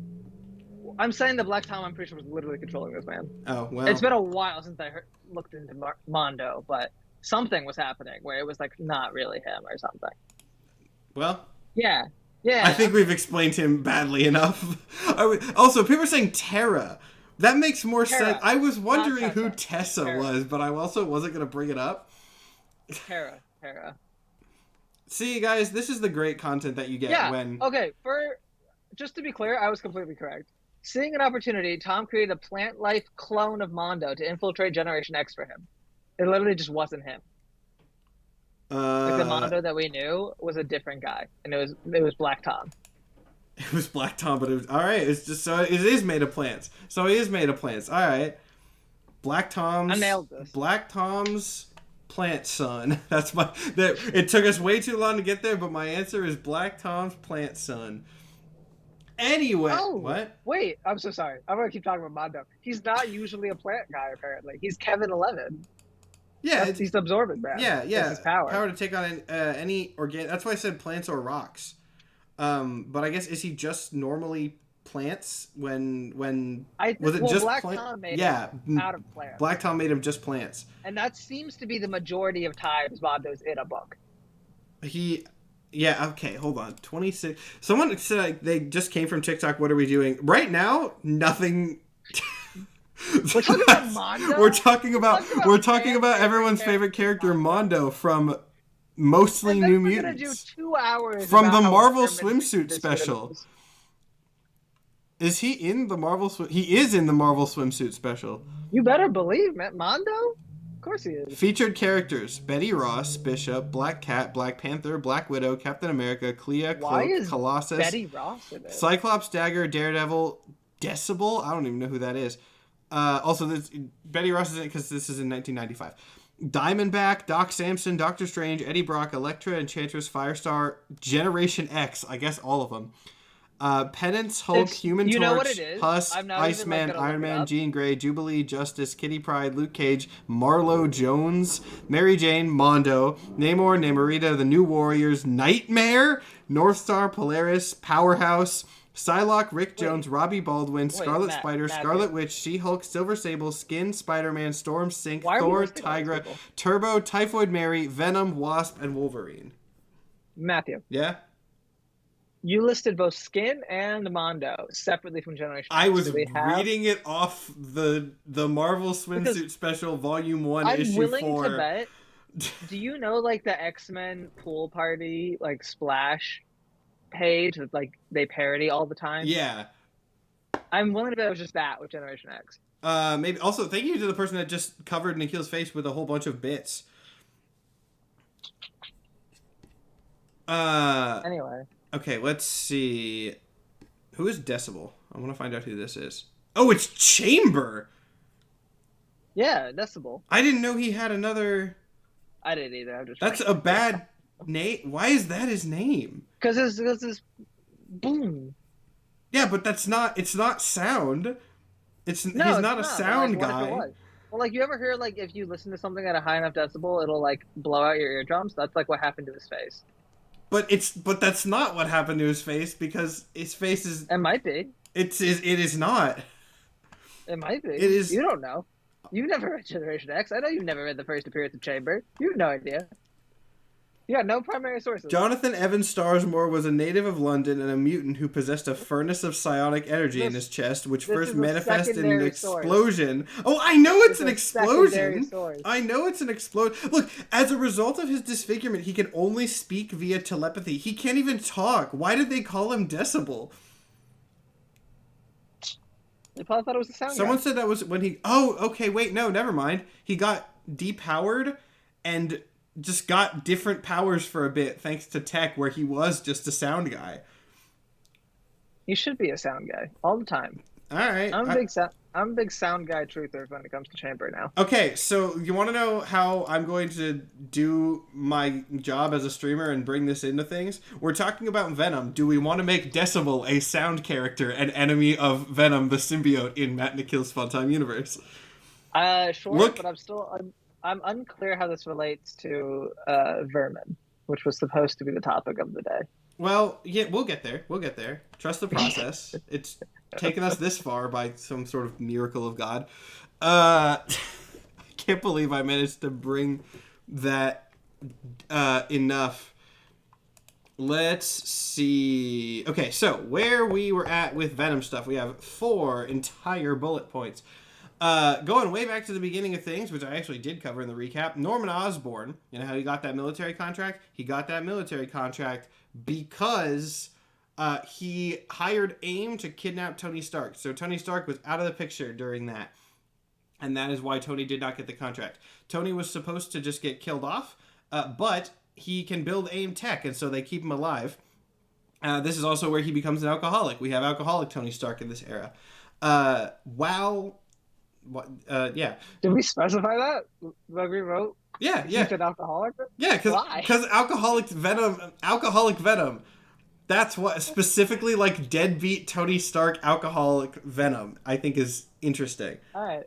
I'm saying that Black Tom, I'm pretty sure, was literally controlling this man. Oh, well. It's been a while since I looked into Mondo, but something was happening where it was like not really him or something. Well. Yeah. I think we've explained him badly enough. Also, people are saying Terra. That makes more sense. I was wondering who Tessa was, but I also wasn't going to bring it up. Terra. See, guys, this is the great content that you get when... Okay, just to be clear, I was completely correct. Seeing an opportunity, Tom created a plant life clone of Mondo to infiltrate Generation X for him. It literally just wasn't him. Like the Mondo that we knew was a different guy, and it was Black Tom. It was Black Tom, but it was all right. It's just so it is made of plants. So it is made of plants. All right. Black Tom's. I nailed this. Black Tom's plant son. That's my. It took us way too long to get there, but my answer is Black Tom's plant son. Anyway, what? Wait, I'm so sorry. I'm gonna keep talking about Mondo. He's not usually a plant guy. Apparently, he's Kevin 11. Yeah, he's absorbent, man. Yeah. That's his power to take on any organic. That's why I said plants or rocks. But I guess is he just normally plants when was it just Black Tom made him out of plants. Black Tom made him just plants. And that seems to be the majority of times Mondo's in a book. Yeah, okay, hold on. 26. Someone said they just came from TikTok. What are we doing? Right now, nothing. We're talking about Mondo? We're talking about everyone's favorite character, Mondo, from Mostly New Mutants. We're gonna do 2 hours from the Marvel swimsuit special. Is he in the Marvel He is in the Marvel swimsuit special. You better believe, man. Mondo? Of course he is. Featured characters: Betty Ross, Bishop, Black Cat, Black Panther, Black Widow, Captain America, Clea, Cloak, Colossus, Betty Ross in it? Cyclops, Dagger, Daredevil, Decibel. I don't even know who that is. Also, Betty Ross is in it because this is in 1995. Diamondback, Doc Samson, Doctor Strange, Eddie Brock, Elektra, Enchantress, Firestar, Generation X. I guess all of them. Penance, Hulk, Human Torch, Husk, Iceman, Iron Man, Jean Grey, Jubilee, Justice, Kitty Pryde, Luke Cage, Marlo Jones, Mary Jane, Mondo, Namor, Namorita, The New Warriors, Nightmare, Northstar, Polaris, Powerhouse, Psylocke, Rick Jones, Robbie Baldwin, Scarlet Spider, Scarlet Witch, She-Hulk, Silver Sable, Skin, Spider-Man, Storm, Sync, Thor, Tigra, Turbo, Typhoid Mary, Venom, Wasp, and Wolverine. Matthew. Yeah? You listed both Skin and Mondo separately from Generation X. I was reading it off the Marvel Swimsuit Special Volume 1, Issue 4. I'm willing to bet. Do you know, like, the X-Men pool party, like, splash page that, like, they parody all the time? Yeah. I'm willing to bet it was just that with Generation X. Maybe. Also, thank you to the person that just covered Nikhil's face with a whole bunch of bits. Anyway. Okay, let's see. Who is Decibel? I want to find out who this is. Oh, it's Chamber! Yeah, Decibel. I didn't know he had another... I didn't either. That's a bad name. Why is that his name? Because it's boom. Yeah, but it's not sound. He's not a sound guy. Well, like, you ever hear, like, if you listen to something at a high enough decibel, it'll, like, blow out your eardrums? That's, like, what happened to his face. But that's not what happened to his face, because his face is... It might be. It is not. It might be. It is... You don't know. You've never read Generation X. I know you've never read the first appearance of Chamber. You have no idea. You got no primary sources. Jonathan Evans Starsmore was a native of London and a mutant who possessed a furnace of psionic energy in his chest, which first manifested in an explosion. Oh, I know it's an explosion! I know it's an explosion. Look, as a result of his disfigurement, he can only speak via telepathy. He can't even talk. Why did they call him Decibel? They probably thought it was a sound Someone guy. said that was when he... Oh, okay, wait, no, never mind. He got depowered and... just got different powers for a bit thanks to tech where he was just a sound guy. He should be a sound guy all the time. All right. I'm a big sound guy truther when it comes to Chamber now. Okay, so you want to know how I'm going to do my job as a streamer and bring this into things? We're talking about Venom. Do we want to make Decibel a sound character, an enemy of Venom the symbiote in Matt Nikhil's Funtime universe? Sure, but I'm unclear how this relates to Vermin, which was supposed to be the topic of the day. Well, yeah, we'll get there. Trust the process. It's taken us this far by some sort of miracle of God. I can't believe I managed to bring that enough. Let's see. Okay, so where we were at with Venom stuff, we have 4 entire bullet points. Going way back to the beginning of things, which I actually did cover in the recap, Norman Osborn, you know how he got that military contract? He got that military contract because he hired AIM to kidnap Tony Stark. So Tony Stark was out of the picture during that. And that is why Tony did not get the contract. Tony was supposed to just get killed off, but he can build AIM tech, and so they keep him alive. This is also where he becomes an alcoholic. We have alcoholic Tony Stark in this era. Wow. Yeah. Did we specify that when we wrote? Yeah, He's yeah. an alcoholic. Yeah, Why? because alcoholic Venom, that's what specifically like deadbeat Tony Stark alcoholic Venom, I think is interesting. All right.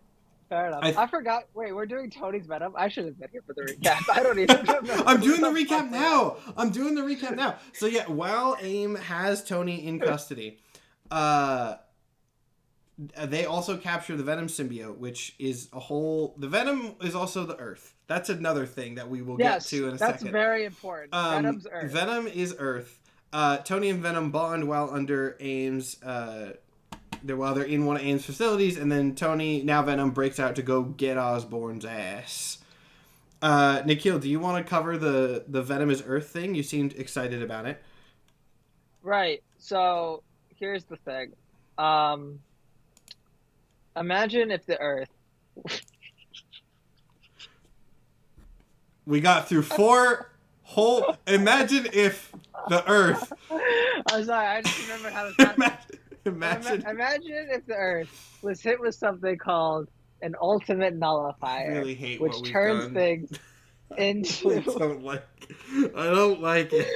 Fair enough. I forgot. Wait, we're doing Tony's Venom. I should have been here for the recap. I don't even remember. I'm doing the recap now. I'm doing the recap now. So yeah, while AIM has Tony in custody, they also capture the Venom symbiote, which is a whole. The Venom is also the Earth. That's another thing that we will get to in a second. That's very important. Venom's Earth. Venom is Earth. Tony and Venom bond while under AIM's. While they're in one of AIM's facilities, and then Tony, now Venom, breaks out to go get Osborn's ass. Nikhil, do you want to cover the Venom is Earth thing? You seemed excited about it. Right. So here's the thing. Imagine if the Earth. We got through 4 whole. Imagine if the Earth. I'm sorry. I just remembered how to start. Imagine if the Earth was hit with something called an ultimate nullifier, I really hate which what we've turns done. things into. I don't like it.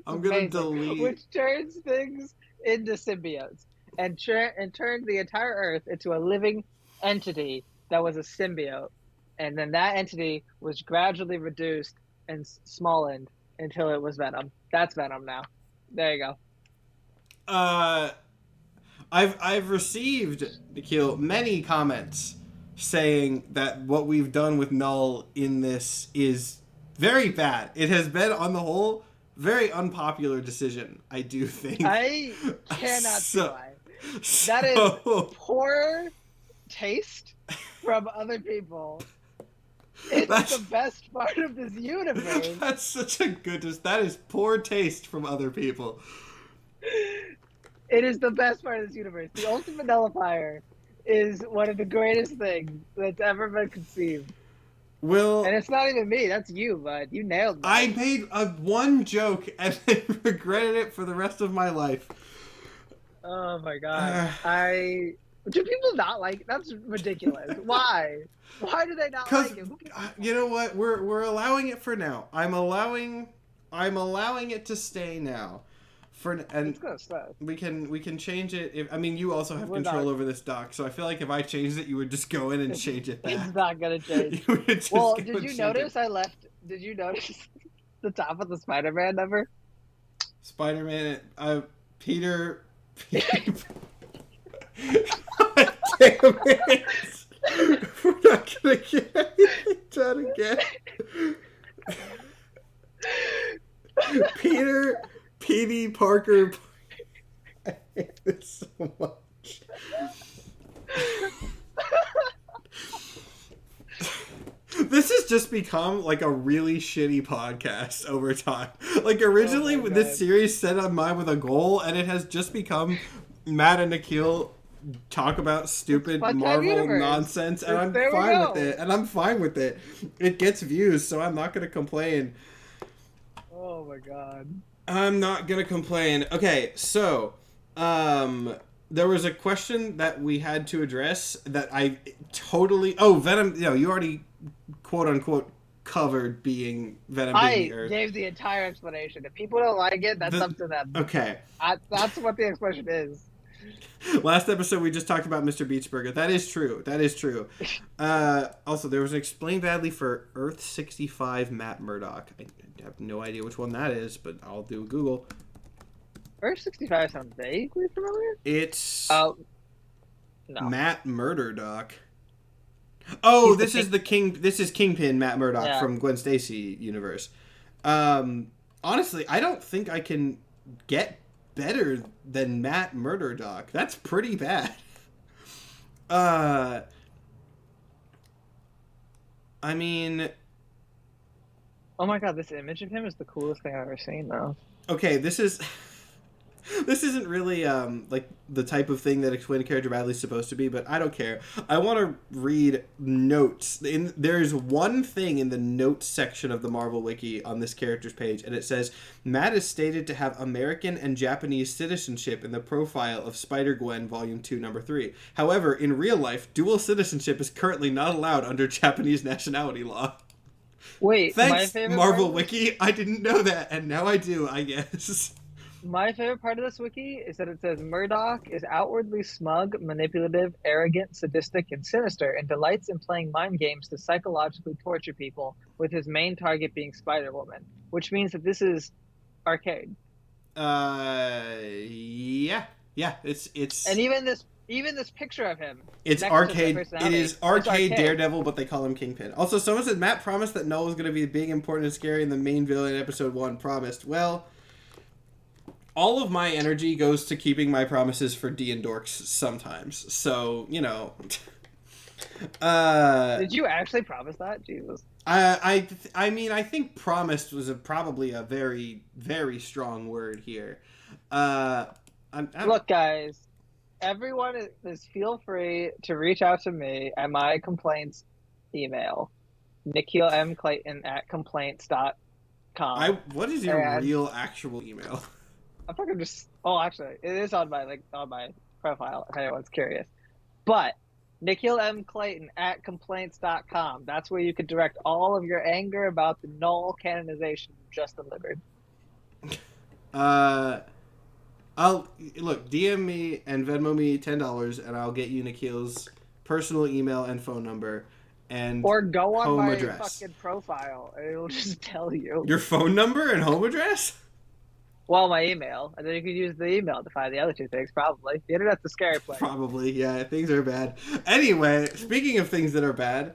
I'm gonna delete. Which turns things into symbiotes and turns the entire Earth into a living entity that was a symbiote, and then that entity was gradually reduced and smallened until it was Venom. That's Venom now. There you go. I've received, Nikhil, many comments saying that what we've done with Null in this is very bad. It has been, on the whole, very unpopular decision, I do think. I cannot see why. That is poor taste from other people. It's the best part of this universe. That's such a that is poor taste from other people. It is the best part of this universe. The ultimate nullifier is one of the greatest things that's ever been conceived. Well, and it's not even me. That's you, bud. You nailed it. I made one joke and then regretted it for the rest of my life. Oh my god. Do people not like? That's ridiculous. Why? Why do they not like it? You know what? We're allowing it for now. I'm allowing it to stay now. And we can change it. You also have control over this doc, so I feel like if I changed it, you would just go in and change it back. It's not gonna change. Well, did you notice Did you notice the top of the Spider-Man number? Spider-Man, Peter. God damn it! We're not gonna get anything done again. Peter. P.D. Parker. I hate this so much. This has just become like a really shitty podcast over time. Like originally this series set on mine with a goal, and it has just become Matt and Nikhil talk about stupid Marvel nonsense, and I'm fine with it. It gets views, so I'm not gonna complain. Oh my god. I'm not gonna complain. Okay, so there was a question that we had to address that I totally. Oh, Venom. You already quote unquote covered being Venom being the Earth. I gave the entire explanation. If people don't like it, that's up to them. Okay. That's what the explanation is. Last episode we just talked about Mr. Beachburger. That is true. Also, there was an Explain Badly for Earth 65 Matt Murdock. I have no idea which one that is, but I'll do a Google. Earth 65 sounds vaguely familiar. It's no. Matt Murdock. Oh, this is Kingpin Matt Murdock from Gwen Stacy universe. Honestly, I don't think I can get better than Matt Murdock. That's pretty bad. Oh my god, this image of him is the coolest thing I've ever seen, though. Okay, this is This isn't really like the type of thing that Explain a Character Badly is supposed to be, but I don't care. I want to read notes. There's one thing in the notes section of the Marvel Wiki on this character's page, and it says, Matt is stated to have American and Japanese citizenship in the profile of Spider-Gwen Volume 2, Number 3. However, in real life, dual citizenship is currently not allowed under Japanese nationality law. Wait, Thanks, Marvel Wiki. I didn't know that, and now I do, I guess. My favorite part of this wiki is that it says Murdoch is outwardly smug, manipulative, arrogant, sadistic, and sinister, and delights in playing mind games to psychologically torture people, with his main target being Spider-Woman, which means that this is arcade. Yeah, it's. And even this picture of him. It's arcade. It is arcade Daredevil, but they call him Kingpin. Also, someone said Matt promised that Null was going to be big, important, and scary, and the main villain in episode 1 promised. Well, all of my energy goes to keeping my promises for D and Dorks sometimes. So, you know. Did you actually promise that? Jesus. I mean, I think promised was probably a very, very strong word here. Look, guys. Everyone is feel free to reach out to me at my complaints email, nikhilclayton@complaints.com. What is your real actual email? I fucking just. Oh, actually, it is on my profile if anyone's curious. But nikhilclayton@complaints.com. That's where you could direct all of your anger about the null canonization you just delivered. I'll look, DM me and Venmo me $10, and I'll get you Nikhil's personal email and phone number and or go on home my address. Fucking profile. It'll just tell you your phone number and home address. Well, my email, and then you can use the email to find the other two things. Probably the internet's a scary place. Probably, yeah. Things are bad. Anyway, speaking of things that are bad,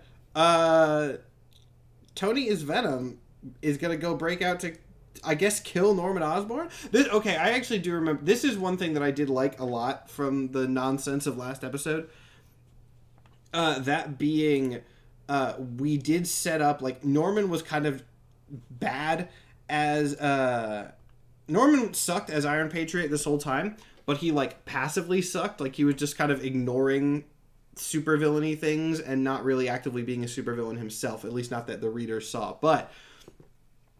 Tony is Venom is gonna go break out to, I guess, kill Norman Osborn. Okay, I actually do remember. This is one thing that I did like a lot from the nonsense of last episode. That being, we did set up, like, Norman was kind of bad as, Norman sucked as Iron Patriot this whole time, but he, like, passively sucked. Like, he was just kind of ignoring supervillainy things and not really actively being a supervillain himself, at least not that the readers saw. But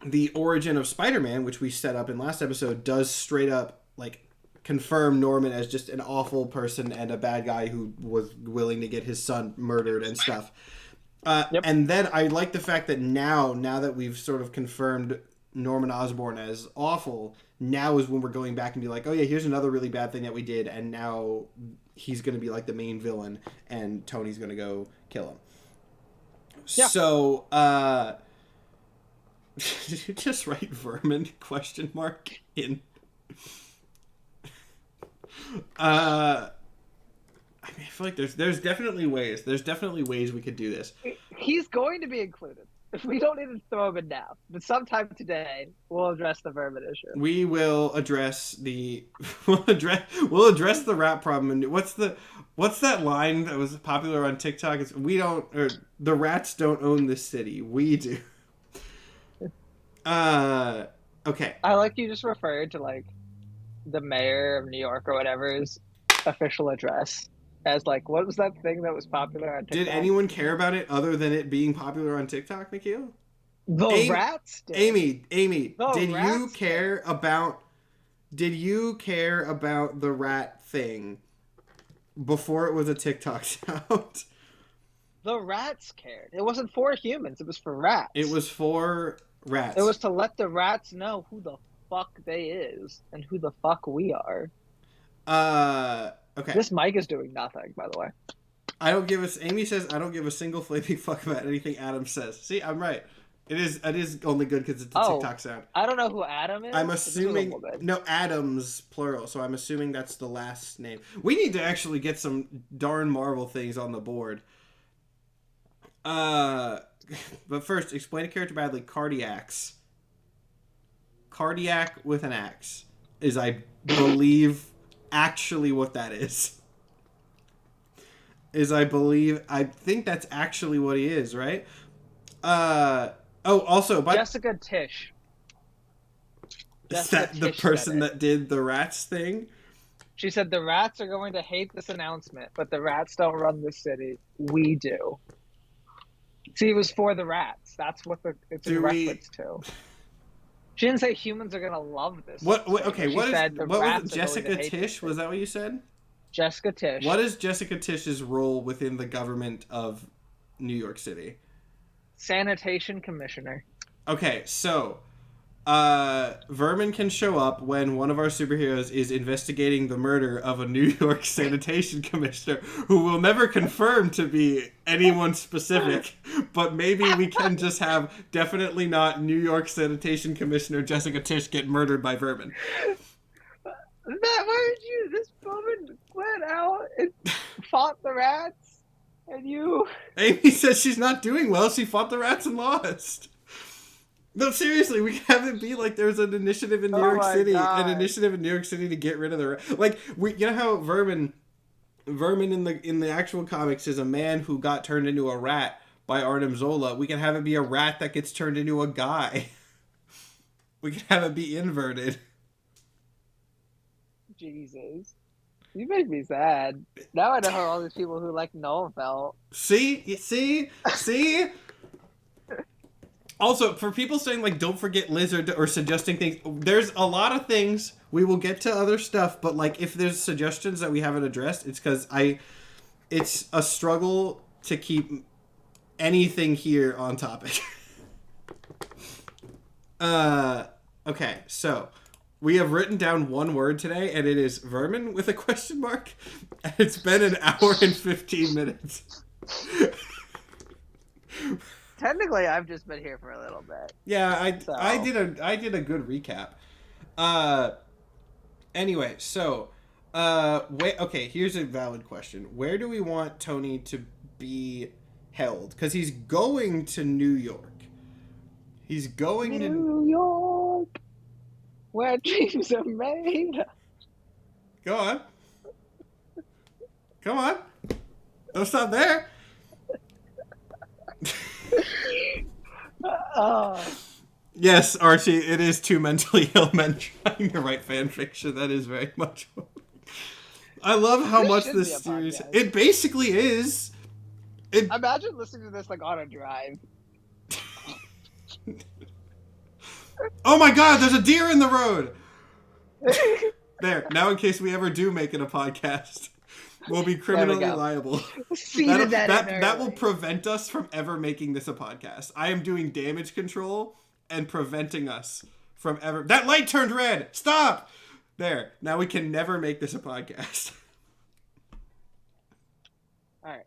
the origin of Spider-Man, which we set up in last episode, does straight up, like, confirm Norman as just an awful person and a bad guy who was willing to get his son murdered and stuff. Yep. And then I like the fact that now that we've sort of confirmed Norman Osborn as awful, now is when we're going back and be like, oh yeah, here's another really bad thing that we did, and now he's going to be like the main villain, and Tony's going to go kill him. Yeah. So, did you just write vermin ? In? I mean, I feel like there's definitely ways. There's definitely ways we could do this. He's going to be included. We don't need to throw him in now, but sometime today we'll address the vermin issue. We will address we'll address the rat problem. And what's that line that was popular on TikTok? It's the rats don't own this city. We do. Okay. I like you just referred to, like, the mayor of New York or whatever's official address as, like, what was that thing that was popular on TikTok? Did anyone care about it other than it being popular on TikTok, Nikhil? The rats did. Amy, did you care about the rat thing before it was a TikTok sound? The rats cared. It wasn't for humans. It was for rats. It was for rats. It was to let the rats know who the fuck they is and who the fuck we are. Okay. This mic is doing nothing, by the way. Amy says, I don't give a single flaming fuck about anything Adam says. See, I'm right. It is only good because it's a TikTok sound. I don't know who Adam is. I'm assuming, no, Adams, plural, so I'm assuming that's the last name. We need to actually get some darn Marvel things on the board. But first, explain a character badly. Cardiacs. Cardiac with an axe is, I believe, actually what that is. I think that's actually what he is, right? Also, Jessica Tisch. Is Jessica that the Tisch person said it. that did the rats thing? She said the rats are going to hate this announcement, but the rats don't run the city. We do. See, it was for the rats. That's what it's in Do we? reference to. She didn't say humans are gonna love this thing, Okay, but she said the what was it? rats are going to Jessica hate this Tisch? thing. Was that what you said? Jessica Tisch. What is Jessica Tisch's role within the government of New York City? Sanitation commissioner. Okay, so Vermin can show up when one of our superheroes is investigating the murder of a New York sanitation commissioner who will never confirm to be anyone specific, but maybe we can just have definitely not New York sanitation commissioner Jessica Tisch get murdered by Vermin. Why did you? This woman went out and fought the rats, and you. Amy says she's not doing well. She fought the rats and lost. No, seriously, we can have it be like there's an initiative in New York City, God. an initiative in New York City to get rid of the like you know how Vermin in the actual comics is a man who got turned into a rat by Arnim Zola. We can have it be a rat that gets turned into a guy. We can have it be inverted. Jesus, you make me sad. Now I know how all these people who like Noah felt. See. Also, for people saying, like, don't forget Lizard or suggesting things, there's a lot of things. We will get to other stuff, but, like, if there's suggestions that we haven't addressed, it's because it's a struggle to keep anything here on topic. Okay, so we have written down one word today, and it is vermin with a question mark. And it's been an hour and 15 minutes. Technically, I've just been here for a little bit. Yeah, I did a good recap. Anyway, so okay, here's a valid question. Where do we want Tony to be held? Because he's going to New York. He's going to New York, where dreams are made. Go on. Come on. Don't stop there. Yes, Archie, it is two mentally ill men trying to write fan fiction. That is very much. I love how much this series. Podcast. It basically is. Imagine listening to this like on a drive. Oh my God! There's a deer in the road. There. Now, in case we ever do make it a podcast, we'll be criminally liable. That will prevent us from ever making this a podcast. I am doing damage control and preventing us from ever. That light turned red. Stop. There. Now we can never make this a podcast. All right.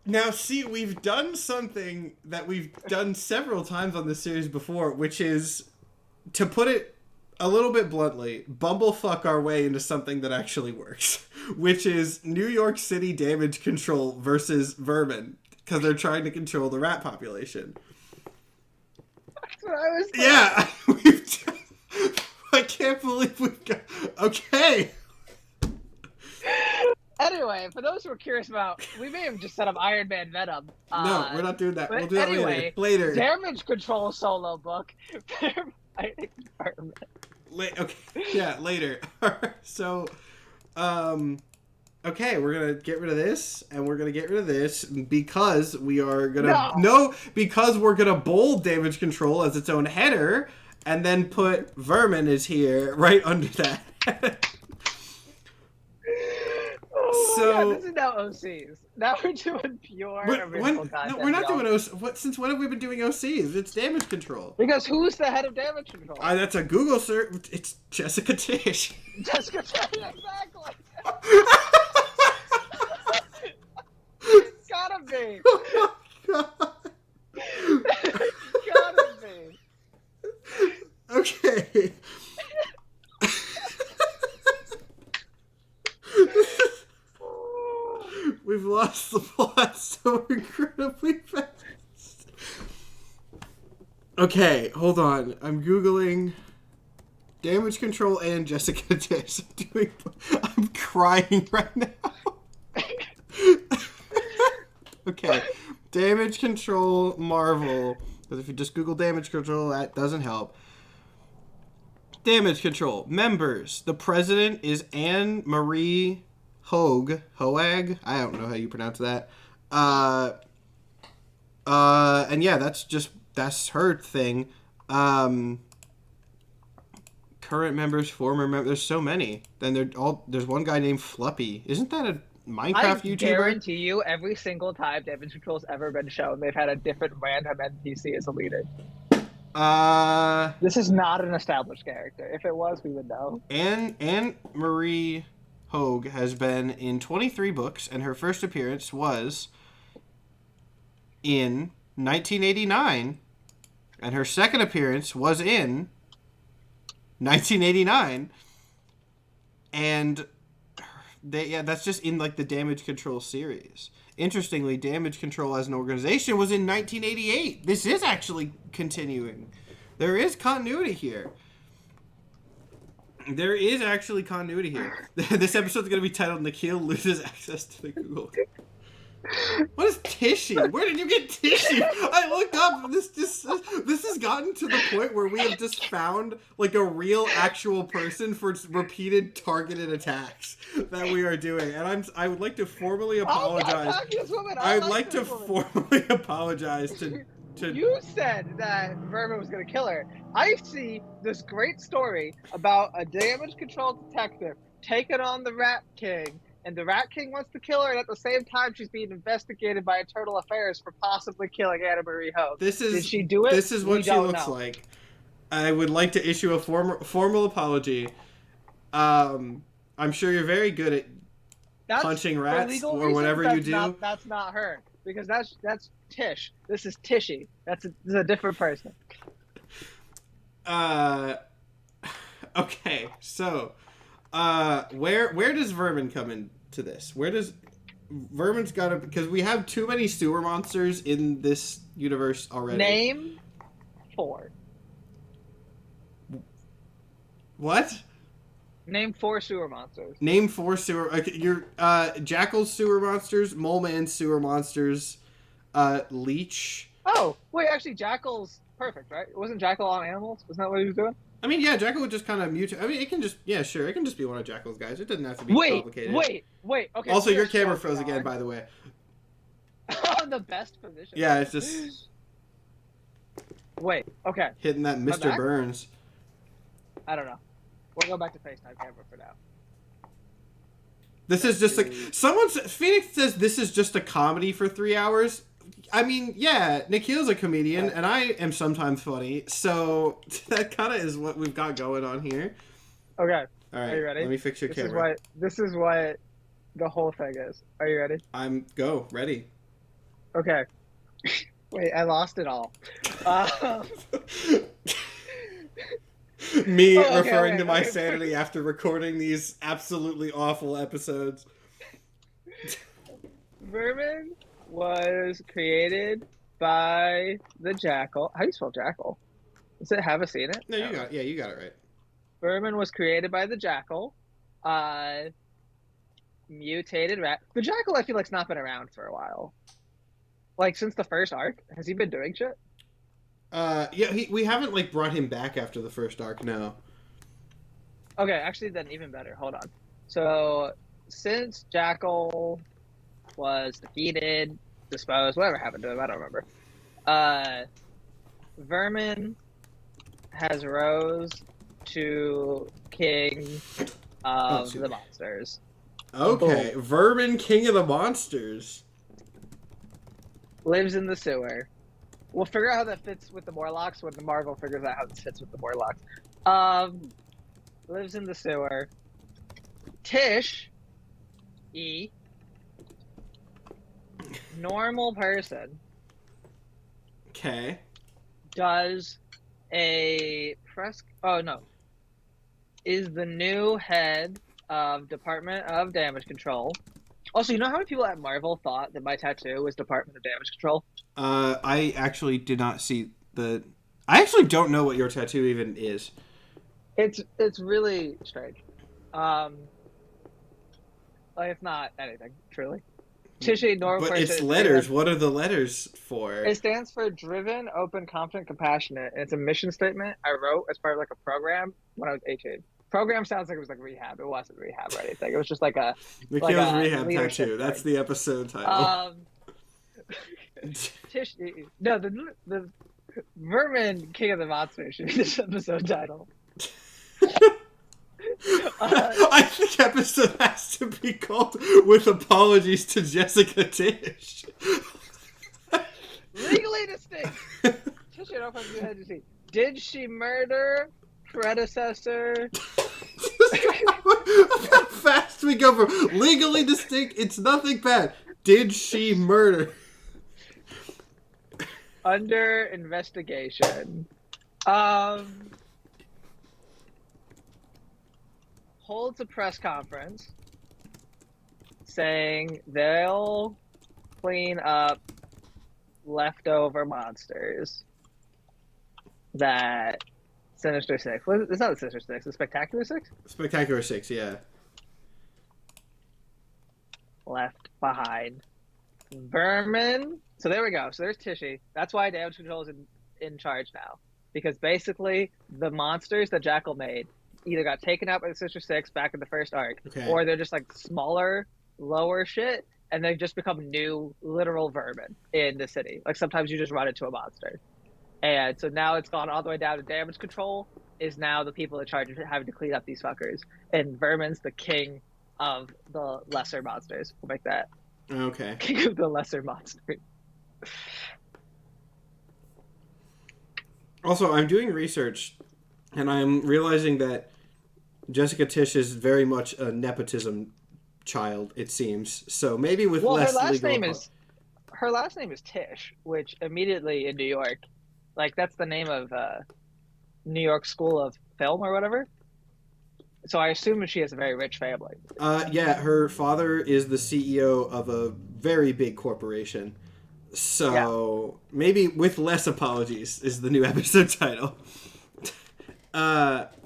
Now, see, we've done something that we've done several times on this series before, which is, to put it a little bit bluntly, bumblefuck our way into something that actually works, which is New York City damage control versus vermin, because they're trying to control the rat population. That's what I was saying. Yeah, I can't believe we've got... Okay. Anyway, for those who are curious about, we may have just set up Iron Man Venom. No, we're not doing that. We'll do that later. Damage control solo book. Okay, yeah, later. So, okay, we're gonna get rid of this, and we're gonna get rid of this because we are gonna because we're gonna bold damage control as its own header, and then put vermin is here right under that. God, this is now OCs. Now we're doing pure original content. No, we're not doing OCs. Since when have we been doing OCs? It's damage control. Because who's the head of damage control? That's a Google search. It's Jessica Tisch. Jessica Tisch, exactly. It's gotta be. Oh my God. It's gotta be. Okay. We've lost the plot so incredibly fast. Okay, hold on. I'm Googling damage control and Jessica Tisch. I'm crying right now. Okay. Damage control Marvel. Because if you just Google damage control, that doesn't help. Damage control. Members. The president is Anne Marie Hoag. Hoag? I don't know how you pronounce that. And yeah, that's her thing. Current members, former members, there's so many. Then there's one guy named Fluppy. Isn't that a Minecraft YouTuber? I guarantee you, every single time damage control's ever been shown, they've had a different random NPC as a leader. This is not an established character. If it was, we would know. Anne Marie Hoag has been in 23 books, and her first appearance was in 1989, and her second appearance was in 1989, and that's just in like the damage control series. Interestingly, damage control as an organization was in 1988. This is actually continuing. There is continuity here. There is actually continuity here. This episode's going to be titled Nikhil loses access to the Google. What is Tishy? Where did you get Tishy? I looked up. This has gotten to the point where we have just found like a real actual person for repeated targeted attacks that we are doing, and I would like to formally apologize. I would like to formally apologize to. You said that Vermin was gonna kill her. I see this great story about a damage control detective taking on the Rat King. And the Rat King wants to kill her, and at the same time, she's being investigated by Internal Affairs for possibly killing Anna Marie Hoag. Did she do it? This is what she looks like. I would like to issue a formal apology. I'm sure you're very good at punching rats or whatever you do. That's not her, because that's Tisch. This is Tishy. This is a different person. Okay, so where does Vermin come into this? Where does Vermin's got to, because we have too many sewer monsters in this universe already. Name 4. What? Name 4 sewer monsters. Name 4 sewer. Okay, you're Jackal's sewer monsters, Mole Man's sewer monsters, Leech. Oh wait, actually, Jackal's perfect, right? Wasn't Jackal on animals? Wasn't that what he was doing? I mean, yeah, Jackal would just kind of mutate. I mean, it can just, yeah, sure, it can just be one of Jackal's guys. It doesn't have to be complicated. Wait, okay. Also, your camera froze again, by the way. The best position. Yeah, it's just... Wait, okay. Hitting that Mr. Burns. I don't know. We'll go back to FaceTime camera for now. This is just like... Phoenix says this is just a comedy for 3 hours. I mean, yeah, Nikhil's a comedian, and I am sometimes funny, so that kind of is what we've got going on here. Okay. All right. Are you ready? Let me fix your camera. This is what the whole thing is. Are you ready? Ready. Okay. Wait, I lost it all. Me referring to my sanity after recording these absolutely awful episodes. Vermin was created by the Jackal. How do you spell Jackal? Does it have a C in it? No, you got it right. Vermin was created by the Jackal. Mutated rat. The Jackal, I feel like, has not been around for a while. Like, since the first arc. Has he been doing shit? Yeah, we haven't, like, brought him back after the first arc, no. Okay, actually, then even better. Hold on. So, since Jackal was defeated, disposed, whatever happened to him, I don't remember. Vermin has rose to king of the monsters. Okay, boom. Vermin, king of the monsters. Lives in the sewer. We'll figure out how that fits with the Morlocks when the Marvel figures out how this fits with the Morlocks. Lives in the sewer. Tisch. E. Normal person. Okay. Does a press... Oh, no. Is the new head of Department of Damage Control. Also, you know how many people at Marvel thought that my tattoo was Department of Damage Control? I actually did not see the... I actually don't know what your tattoo even is. It's really strange. Like, it's not anything, truly. Tishy normal But person it's is letters. driven. What are the letters for? It stands for driven, open, confident, compassionate. And it's a mission statement I wrote as part of like a program when I was 18. Program sounds like it was like rehab. It wasn't rehab or anything. It was just like Nikhil's a rehab leadership tattoo. That's thing. the episode title. Tish, no, the Vermin King of the Monsters should be this episode title. I think episode has to be called "With Apologies to Jessica Tisch." Legally distinct. Tish, I don't know if you had to see. Did she murder predecessor? How fast we go from legally distinct, it's nothing bad. Did she murder? Under investigation. Holds a press conference saying they'll clean up leftover monsters that Sinister Six. It's not the Sinister Six. The Spectacular Six. Spectacular Six, yeah. Left behind. Vermin. So there we go. So there's Tishy. That's why damage control is in charge now, because basically the monsters that Jackal made either got taken out by the Sinister Six back in the first arc, Okay. or they're just like smaller, lower shit, and they've just become new literal vermin in the city. Like sometimes you just run into a monster. And so now it's gone all the way down to damage control is now the people in charge of having to clean up these fuckers. And Vermin's the king of the lesser monsters. We'll make that. Okay. King of the lesser monsters. Also, I'm doing research, and I'm realizing that Jessica Tisch is very much a nepotism child, it seems. So maybe with less legal... Her last name is Tisch, which immediately in New York, like that's the name of New York School of Film or whatever. So I assume she has a very rich family. Yeah, her father is the CEO of a very big corporation. So maybe with less apologies is the new episode title.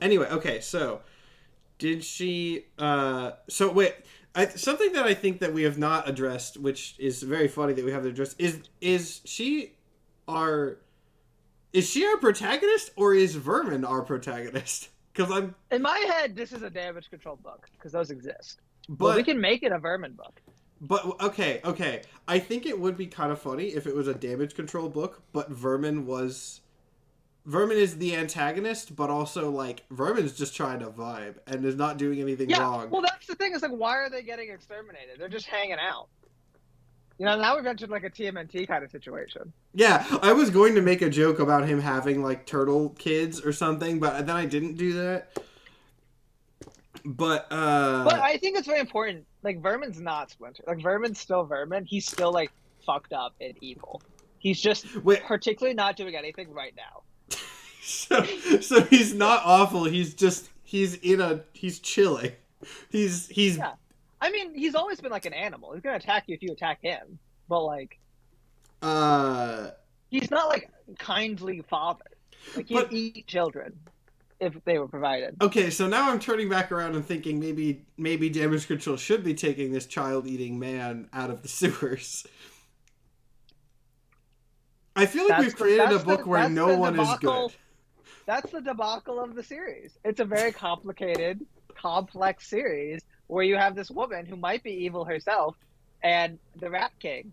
Anyway, okay, so did she... so wait... something that I think that we have not addressed, which is very funny that we haven't addressed, is she our protagonist, or is Vermin our protagonist? Because I'm in my head, this is a damage control book because those exist. But we can make it a Vermin book. But okay. I think it would be kind of funny if it was a damage control book, but Vermin is the antagonist, but also like Vermin's just trying to vibe and is not doing anything wrong. Well, that's the thing. Is like, why are they getting exterminated? They're just hanging out. You know, now we've entered like a TMNT kind of situation. Yeah, I was going to make a joke about him having like turtle kids or something, but then I didn't do that. But I think it's very important. Like Vermin's not Splinter. Like Vermin's still Vermin. He's still like fucked up and evil. He's just particularly not doing anything right now. So he's not awful. He's chilling. He's yeah. I mean, he's always been like an animal. He's gonna attack you if you attack him. But like, he's not like kindly father. Like he'd eat children if they were provided. Okay, so now I'm turning back around and thinking maybe damage control should be taking this child-eating man out of the sewers. I feel like we've created a book where no one is good. That's the debacle of the series. It's a very complicated, complex series where you have this woman who might be evil herself and the Rat King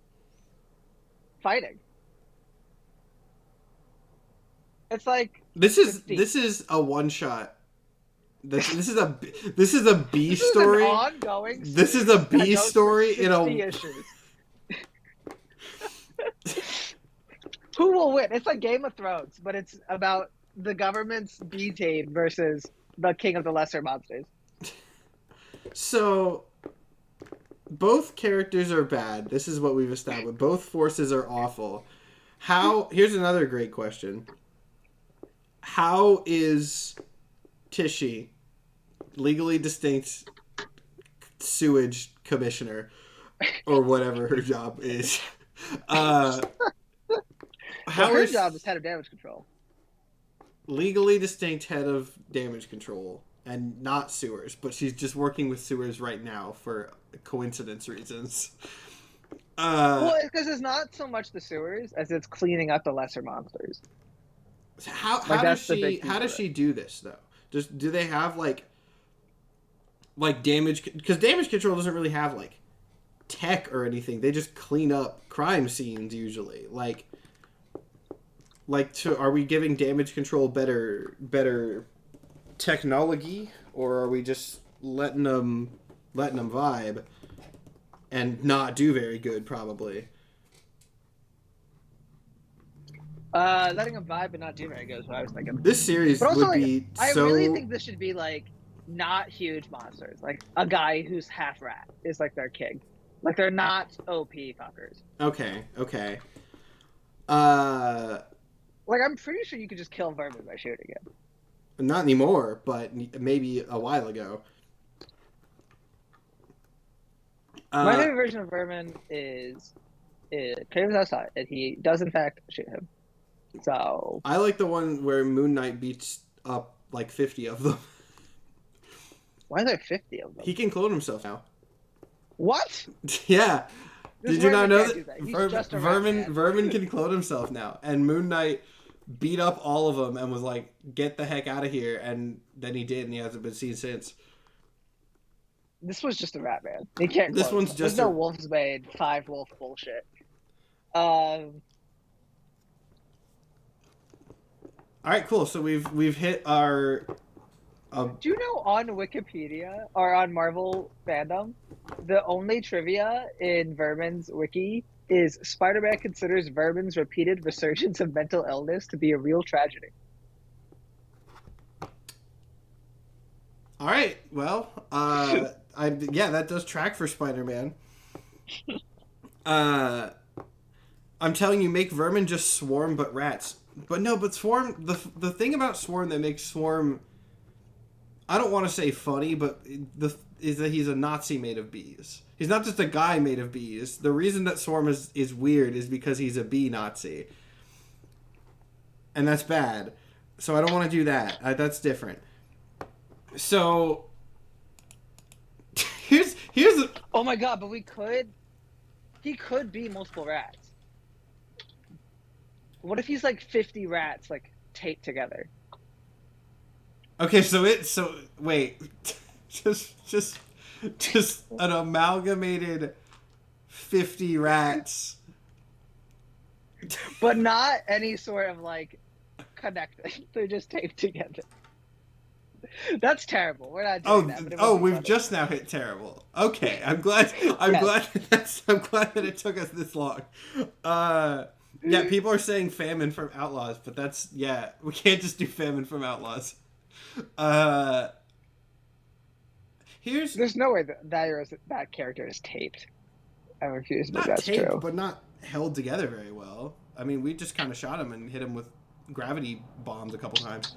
fighting. It's like this is a one shot. This is a B story. Is an ongoing. This is a B story in a. Issues. Who will win? It's like Game of Thrones, but it's about the government's B team versus the king of the lesser monsters. So, both characters are bad. This is what we've established. Both forces are awful. Here's another great question. How is Tishy legally distinct sewage commissioner, or whatever her job is? Her job is head of damage control. Legally distinct head of damage control, and not sewers, but she's just working with sewers right now for coincidence reasons. Well, because it's not so much the sewers as it's cleaning up the lesser monsters. How Like does that's the big piece of she do this though? Do they have like damage? Because damage control doesn't really have like tech or anything. They just clean up crime scenes usually. Are we giving damage control better technology, or are we just letting them vibe and not do very good probably? Letting them vibe and not do very good is what I was thinking. This series But also, would like, be I so. really think this should be like not huge monsters. Like a guy who's half rat is like their king. Like they're not OP fuckers. Okay. Like I'm pretty sure you could just kill vermin by shooting it. Not anymore, but maybe a while ago. My favorite version of vermin is Kraven's outside, and he does in fact shoot him. So I like the one where Moon Knight beats up like 50 of them. why are there 50 of them? He can clone himself now. What? Yeah. This Did you not know can't that? do that. He's just a rat man. Vermin can clone himself now, and Moon Knight beat up all of them and was like, "Get the heck out of here!" And then he did, and he hasn't been seen since. This was just a rat man. He can't. This clone one's himself. just There's no wolf's made 5 wolf bullshit. All right, cool. So we've hit our. Do you know on Wikipedia or on Marvel fandom, the only trivia in Vermin's wiki is Spider-Man considers Vermin's repeated resurgence of mental illness to be a real tragedy. All right. Well, that does track for Spider-Man. I'm telling you, make Vermin just Swarm but rats. But Swarm. The thing about Swarm that makes Swarm, I don't want to say funny, but is that he's a Nazi made of bees. He's not just a guy made of bees. The reason that Swarm is weird is because he's a bee Nazi. And that's bad. So I don't want to do that. That's different. So here's Oh my god, but he could be multiple rats. What if he's like 50 rats like taped together? Okay, so wait. just an amalgamated 50 rats. But not any sort of like connected. They're just taped together. That's terrible. We're not doing that. But we've just now hit terrible. Okay, I'm glad that it took us this long. Yeah, people are saying famine from Outlaws, but we can't just do famine from Outlaws. There's no way that character is taped. I refuse to believe that's taped, true. But not held together very well. I mean, we just kind of shot him and hit him with gravity bombs a couple times.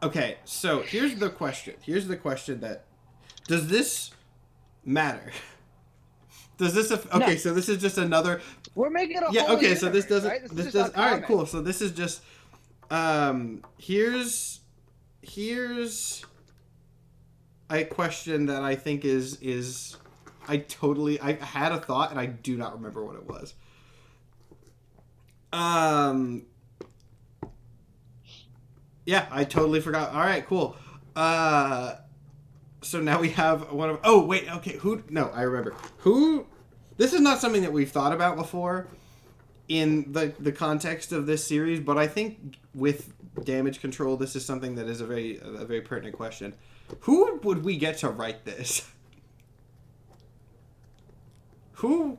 Okay, so here's the question. That does this matter? Does this okay? No. So this is just another. We're making a whole okay. Universe, So this doesn't. Right? This does. All right, cool. So this is just. Here's a question that I think is. I had a thought and I do not remember what it was. Yeah, I totally forgot. All right, cool. So now we have one of. Oh wait, okay. I remember. This is not something that we've thought about before, in the context of this series, but I think with damage control, this is something that is a very pertinent question. Who would we get to write this? Who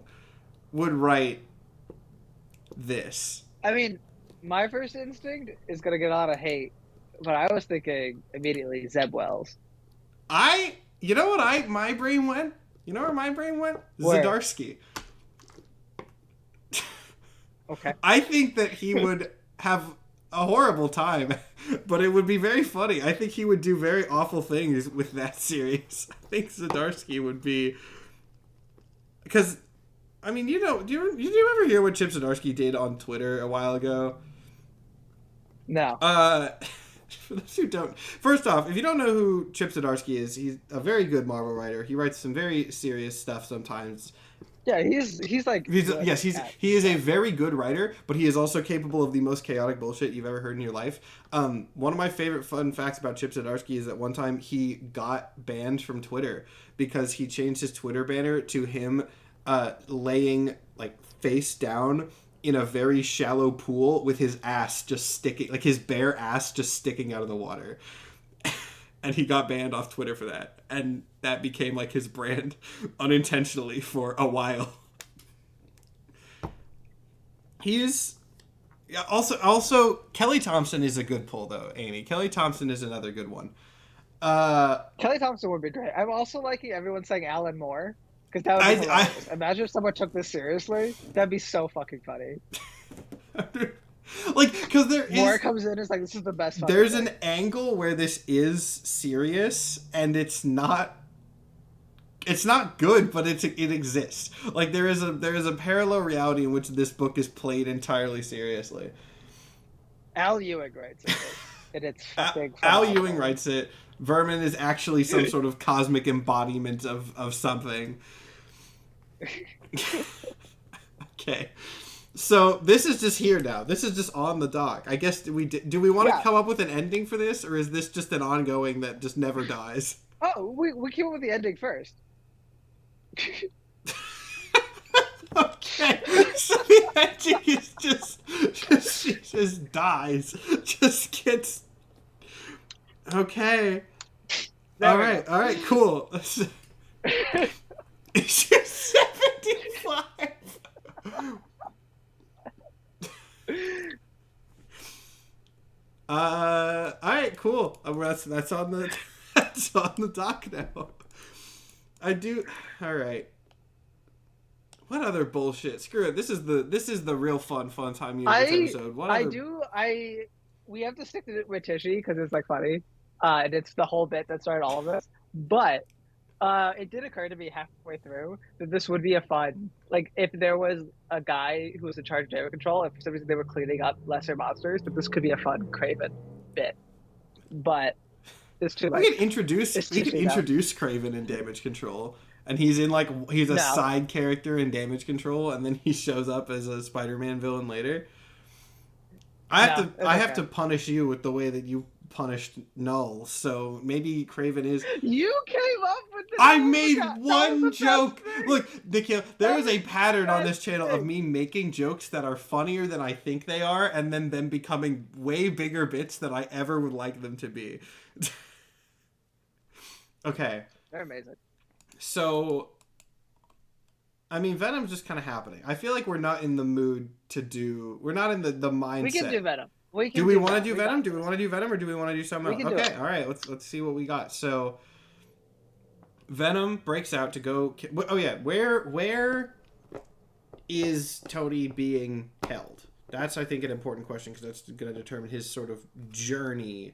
would write this? I mean, my first instinct is gonna get a lot of hate, but I was thinking immediately Zeb Wells. You know what my brain went? You know where my brain went? Where? Zdarsky. Okay. I think that he would have a horrible time, but it would be very funny. I think he would do very awful things with that series. I think Zdarsky would be, because, I mean, do you ever hear what Chip Zdarsky did on Twitter a while ago? No. For those who don't, first off, if you don't know who Chip Zdarsky is, he's a very good Marvel writer. He writes some very serious stuff sometimes. Yeah, he's like Yes, he is a very good writer, but he is also capable of the most chaotic bullshit you've ever heard in your life. One of my favorite fun facts about Chip Zdarsky is that one time he got banned from Twitter because he changed his Twitter banner to him laying like face down in a very shallow pool with his ass just sticking, like his bare ass just sticking out of the water. And he got banned off Twitter for that. And that became like his brand unintentionally for a while. He's also Kelly Thompson is a good pull though, Amy. Kelly Thompson is another good one. Kelly Thompson would be great. I'm also liking everyone saying Alan Moore because that would be hilarious. Imagine if someone took this seriously. That'd be so fucking funny. Like, because Moore comes in and is like, this is the best. There's an angle where this is serious, and it's not good, but it exists. Like there is a parallel reality in which this book is played entirely seriously. Al Ewing writes it, and it's fucking Al Ewing writes it. Vermin is actually some sort of cosmic embodiment of something. Okay. So this is just here now. This is just on the dock. I guess do we want to come up with an ending for this, or is this just an ongoing that just never dies? Oh, we came up with the ending first. Okay, so the ending is she just dies, just gets. Okay. All right, cool. Issue 75. All right, cool. That's on the that's on the dock now. I do. All right. What other bullshit? Screw it. This is the real fun time universe episode. We have to stick to it with Tishy because it's like funny, and it's the whole bit that started all of this. But it did occur to me halfway through that this would be a fun, like if there was a guy who was in charge of damage control, if for some reason they were cleaning up lesser monsters, that this could be a fun Craven bit. But it's too late. We can introduce Craven in damage control. And he's a side character in damage control, and then he shows up as a Spider-Man villain later. I have to punish you with the way that you punished Null, so maybe Craven is. You came up with this. I made one joke. Look, Nikhil, there is a pattern on this channel of me making jokes that are funnier than I think they are, and then them becoming way bigger bits than I ever would like them to be. Okay. They're amazing. So, I mean, Venom's just kind of happening. I feel like we're not in the mood to do. We're not in the mindset. We can do Venom. Do we want to do Venom? Do we want to do Venom, or do we want to do something else? Okay, all right. Let's see what we got. So, Venom breaks out to go. Oh yeah, where is Tony being held? That's, I think, an important question because that's going to determine his sort of journey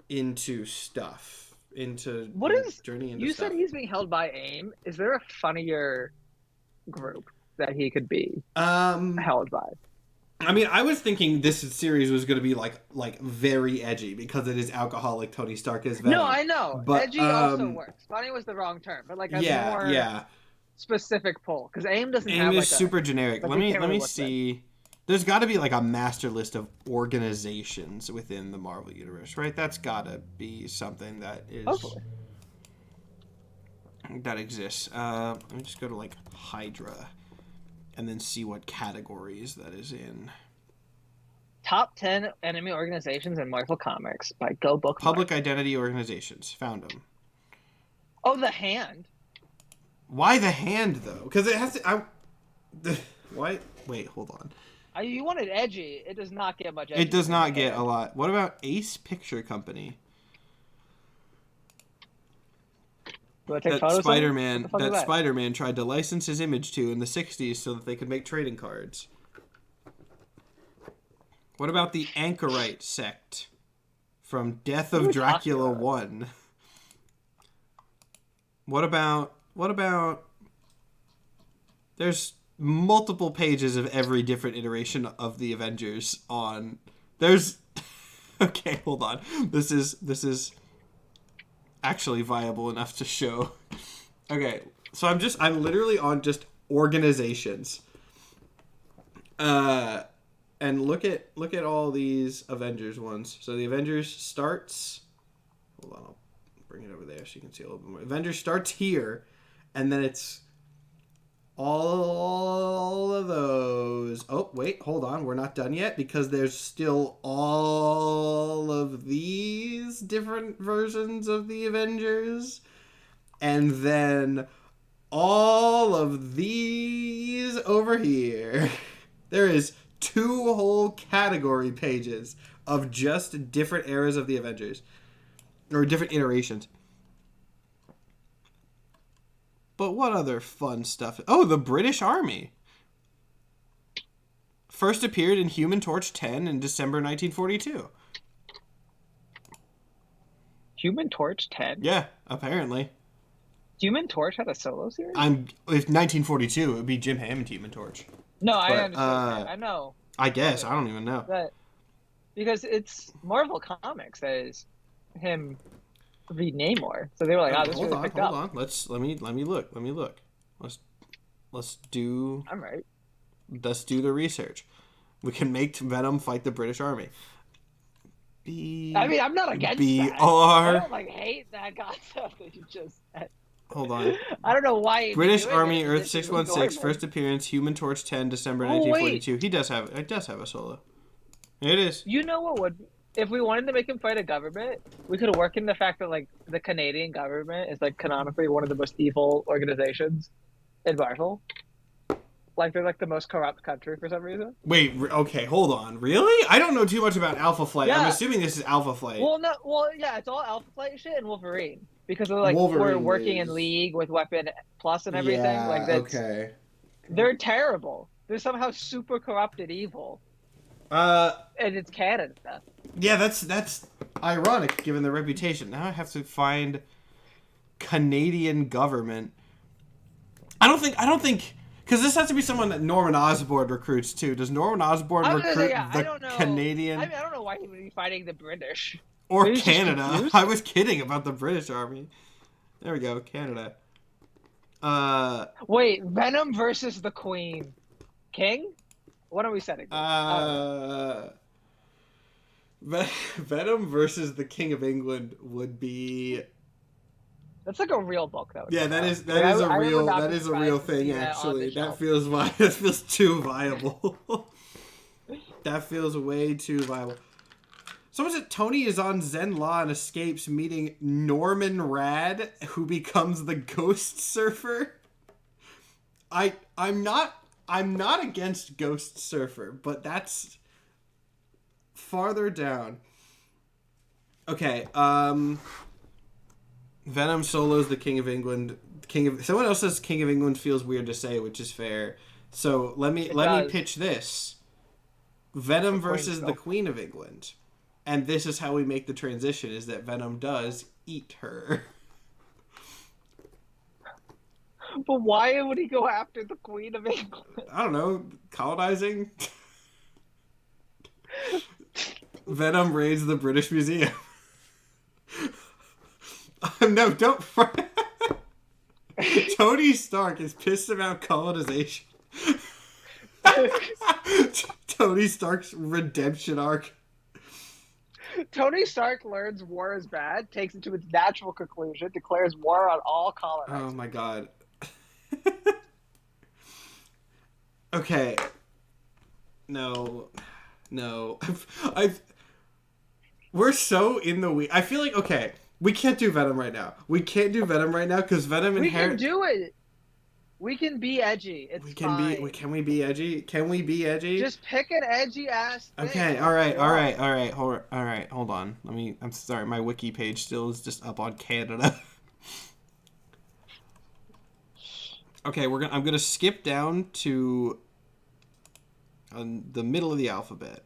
into stuff. You said he's being held by AIM. Is there a funnier group that he could be held by? I mean, I was thinking this series was going to be like very edgy because it is alcoholic Tony Stark as Venom. No, I know. But, edgy also works. Funny was the wrong term, but like a more specific pull because AIM doesn't have AIM is super generic. Let me see. There's got to be like a master list of organizations within the Marvel Universe, right? That's got to be something that is... Hopefully. That exists. Let me just go to like Hydra and then see what categories that is in. Top 10 enemy organizations in Marvel Comics by Go Book. Public Identity Organizations. Found them. Oh, the Hand. Why the Hand, though? Because it has to... Why? Wait, hold on. You wanted edgy. It does not get much edgy. It does not get a lot. What about Ace Picture Company? That Spider-Man tried to license his image to in the 60s so that they could make trading cards. What about the Anchorite sect from Death of Dracula 1? What about there's multiple pages of every different iteration of the Avengers on there's Okay, hold on. This is actually viable enough to show. Okay, so I'm literally on just organizations. And look at all these Avengers ones. So the Avengers starts. Hold on, I'll bring it over there so you can see a little bit more. Avengers starts here, and then it's all of those. Oh wait, hold on, we're not done yet because there's still all of these different versions of the Avengers, and then all of these over here. There is 2 whole category pages of just different eras of the Avengers. Or different iterations. But what other fun stuff? Oh, the British Army. First appeared in Human Torch 10 in December 1942. Human Torch 10? Yeah, apparently. Human Torch had a solo series? If 1942, it would be Jim Hammond Human Torch. No, I understand. I know. I guess. I don't even know. But because it's Marvel Comics that is him read Namor. So they were like, this really picked up. Hold on. Let me look. Let's do I'm right. Let's do the research. We can make Venom fight the British Army. I mean, I'm not against that. I don't hate that concept that you just said. Hold on. I don't know why. British Army Earth 616 first appearance Human Torch 10 December 1942. He does have a solo. It is. You know what would if we wanted to make him fight a government, we could work in the fact that like the Canadian government is like canonically one of the most evil organizations in Marvel. Like they're like the most corrupt country for some reason. Wait, okay, hold on. Really? I don't know too much about Alpha Flight. Yeah. I'm assuming this is Alpha Flight. Well, yeah, it's all Alpha Flight shit and Wolverine because of like we're working in league with Weapon Plus and everything. Yeah, like that's okay. They're terrible. They're somehow super corrupted evil. And it's Canada. Yeah, that's ironic given their reputation. Now I have to find Canadian government. I don't think because this has to be someone that Norman Osborn recruits too. Does Norman Osborn recruit the Canadian? I mean, I don't know why he would be fighting the British or Canada. I was kidding about the British Army. There we go, Canada. Wait, Venom versus the Queen, King. What are we setting? Venom versus the King of England would be. That's like a real book, though. Yeah, that is a real thing. Actually, that feels too viable. That feels way too viable. Someone said Tony is on Zen Law and escapes meeting Norman Rad, who becomes the Ghost Surfer. I'm not against Ghost Surfer, but that's farther down. Okay, Venom solos the King of England. Someone else says King of England feels weird to say, which is fair. So let me pitch this: Venom versus the Queen of England, and this is how we make the transition: is that Venom does eat her. But why would he go after the Queen of England? I don't know, colonizing. Venom raids the British Museum. No, don't. Tony Stark is pissed about colonization. Tony Stark's redemption arc. Tony Stark learns war is bad, takes it to its natural conclusion, declares war on all colonizers. Oh my god. Okay. No. We're so in the weeds. I feel like, okay, we can't do Venom right now. We can't do Venom right now because Venom inherits. We can do it. We can be edgy. It's fine. Can we be edgy? Can we be edgy? Just pick an edgy ass thing. Okay, all right. Hold on. I'm sorry, my wiki page still is just up on Canada. Okay, I'm gonna skip down to the middle of the alphabet.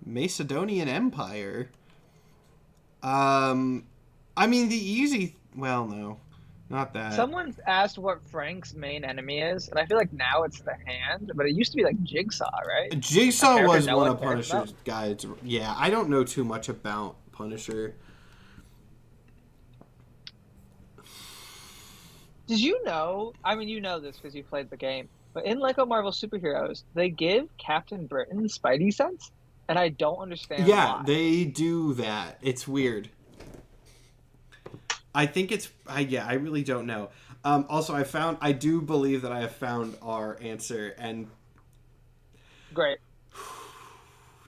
Macedonian Empire. I mean the easy. Well, no. Not that. Someone asked what Frank's main enemy is, and I feel like now it's the hand, but it used to be like Jigsaw, right? A Jigsaw character was no one one of cares about. Punisher's guides. Yeah, I don't know too much about Punisher. Did you know? I mean, you know this because you played the game, but in Lego Marvel Superheroes, they give Captain Britain Spidey sense, and I don't understand Yeah, why. they do that. It's weird. I think it's. Yeah, I really don't know. Also, I do believe that I have found our answer. And Great.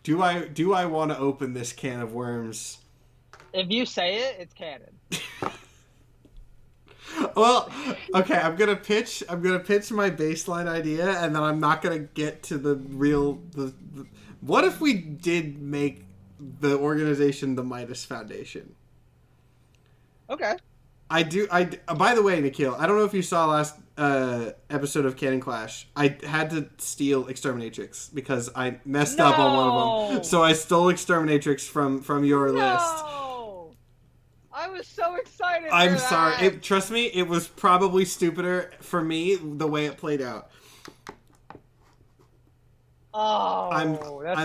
do I want to open this can of worms? If you say it, it's canon. Well, okay, I'm gonna pitch my baseline idea, and then I'm not gonna get to the real. What if we did make the organization the Midas Foundation? Okay. I do. By the way, Nikhil, I don't know if you saw last episode of Canon Clash. I had to steal Exterminatrix because I messed up on one of them. No. So I stole Exterminatrix from your list. No. I was so excited I'm for sorry. that. Trust me, it was probably stupider for me the way it played out. Oh, I'm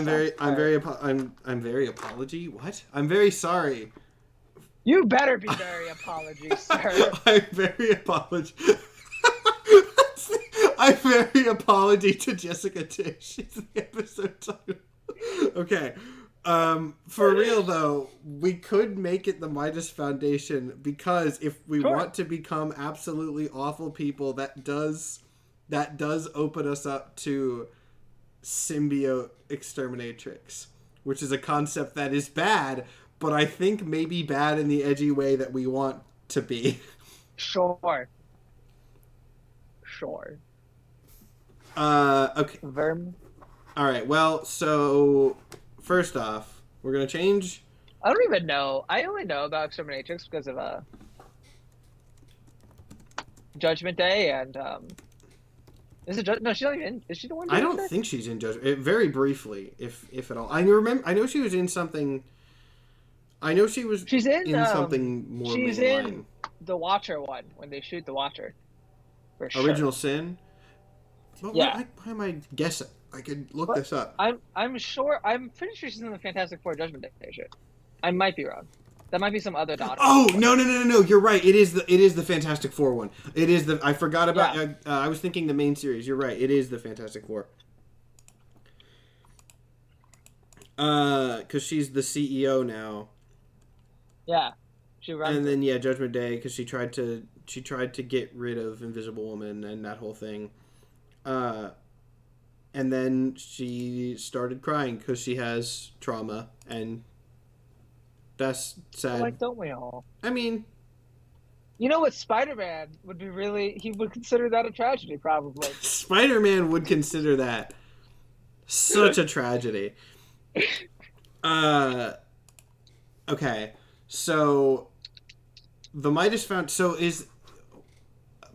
very apology. What? I'm very sorry. You better be very apology, sir. I'm very apology. I'm very apology to Jessica Tisch. It's the episode title. Okay. For real though, we could make it the Midas Foundation because if we want to become absolutely awful people, that does open us up to symbiote exterminatrix, which is a concept that is bad, but I think maybe bad in the edgy way that we want to be. Sure. Okay. Verm. All right. Well, so first off, we're gonna change. I don't even know. I only know about Exterminatrix because of Judgment Day and is it no? She's not even in. Is she the one? I don't think she's in Judgment. Very briefly, if at all. I remember. I know she was in something. I know she was. She's in something more. She's mainline. in the Watcher one when they shoot the Watcher. For sure. Original Sin. Well, Yeah. why am I guessing? I could look this up. I'm sure. I'm pretty sure she's in the Fantastic Four Judgment Day shit. I might be wrong. That might be some other daughter. Oh no! You're right. It is the Fantastic Four one. It is the. I forgot about. Yeah. I was thinking the main series. You're right. It is the Fantastic Four. Because she's the CEO now. Yeah, she runs. And then Judgment Day because she tried to get rid of Invisible Woman and that whole thing. And then she started crying because she has trauma, and that's sad. Like, don't we all? I mean, you know what? Spider-Man would be really. He would consider that a tragedy, probably. Spider-Man would consider that such a tragedy. Okay, so the Midas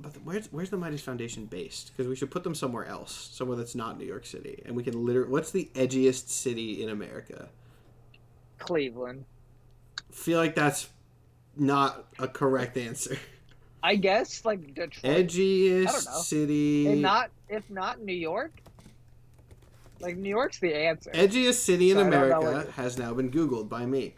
but where's the Midas Foundation based? Because we should put them somewhere else, somewhere that's not New York City, and we can literally. What's the edgiest city in America? Cleveland. Feel like that's not a correct answer. I guess like Detroit. Edgiest city. And if not New York. Like New York's the answer. Edgiest city in America has now been Googled by me.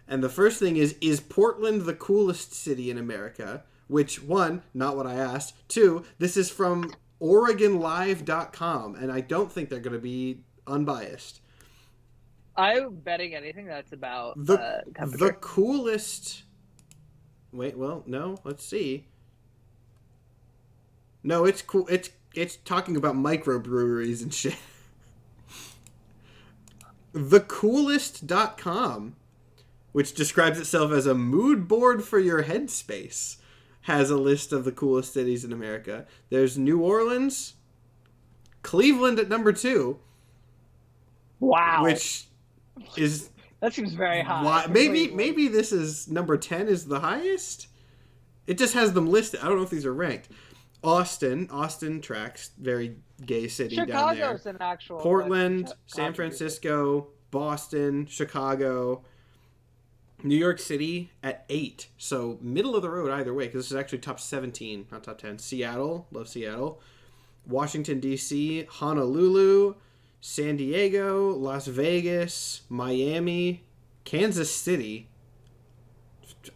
And the first thing is Portland the coolest city in America? Which, one, not what I asked. Two, this is from OregonLive.com, and I don't think they're going to be unbiased. I'm betting anything that's about the coolest. Wait, well, no, let's see. No, it's cool. It's talking about microbreweries and shit. Thecoolest.com, which describes itself as a mood board for your headspace, has a list of the coolest cities in America. There's New Orleans, Cleveland at number 2. Wow. Which is... That seems very high. Maybe this is number 10 is the highest? It just has them listed. I don't know if these are ranked. Austin tracks, very gay city down there. Chicago's an actual... Portland, San Francisco, Boston, Chicago. New York City at 8. So middle of the road either way, because this is actually top 17, not top 10. Seattle, love Seattle. Washington, D.C., Honolulu, San Diego, Las Vegas, Miami, Kansas City.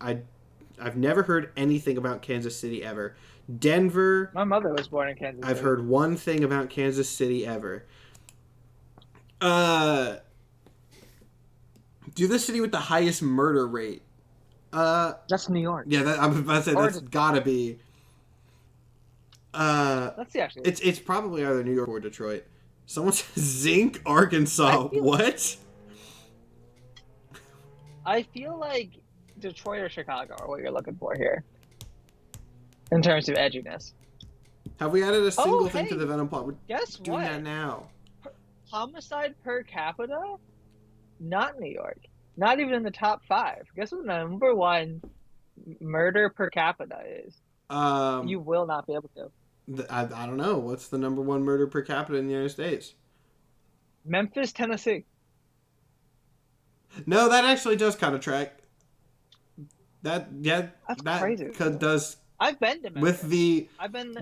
I've never heard anything about Kansas City ever. Denver. My mother was born in Kansas City. I've heard one thing about Kansas City ever. Do the city with the highest murder rate. That's New York. Yeah, I'm about to say that's gotta be. Let's see. Actually, it's probably either New York or Detroit. Someone says Zinc, Arkansas. What? I feel like Detroit or Chicago are what you're looking for here, in terms of edginess. Have we added a single thing to the Venom plot? We're Guess doing what? that now. Homicide per capita, not New York. Not even in the top 5. Guess what the number 1 murder per capita is? You will not be able to. I don't know. What's the number 1 murder per capita in the United States? Memphis, Tennessee. No, that actually does kind of track. That's crazy. Does. I've been to Memphis.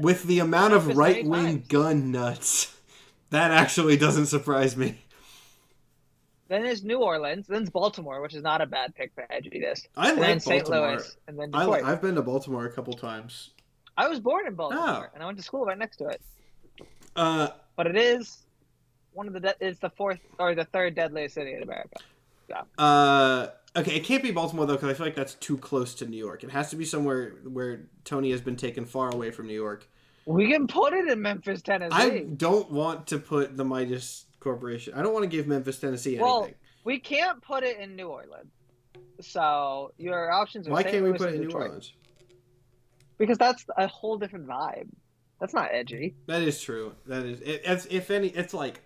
With the amount of right-wing gun nuts, that actually doesn't surprise me. Then there's New Orleans. Then there's Baltimore, which is not a bad pick for edginess. I like then St. Louis, and then Detroit. I've been to Baltimore a couple times. I was born in Baltimore, and I went to school right next to it. But it is it's the 4th or the 3rd deadliest city in America. Yeah. Okay, it can't be Baltimore though, because I feel like that's too close to New York. It has to be somewhere where Tony has been taken far away from New York. We can put it in Memphis, Tennessee. I don't want to put the Midas Corporation. I don't want to give Memphis, Tennessee anything. Well, we can't put it in New Orleans. So your options are. Why can't we put it in New Orleans? Because that's a whole different vibe. That's not edgy. That is true. That is. If any, it's like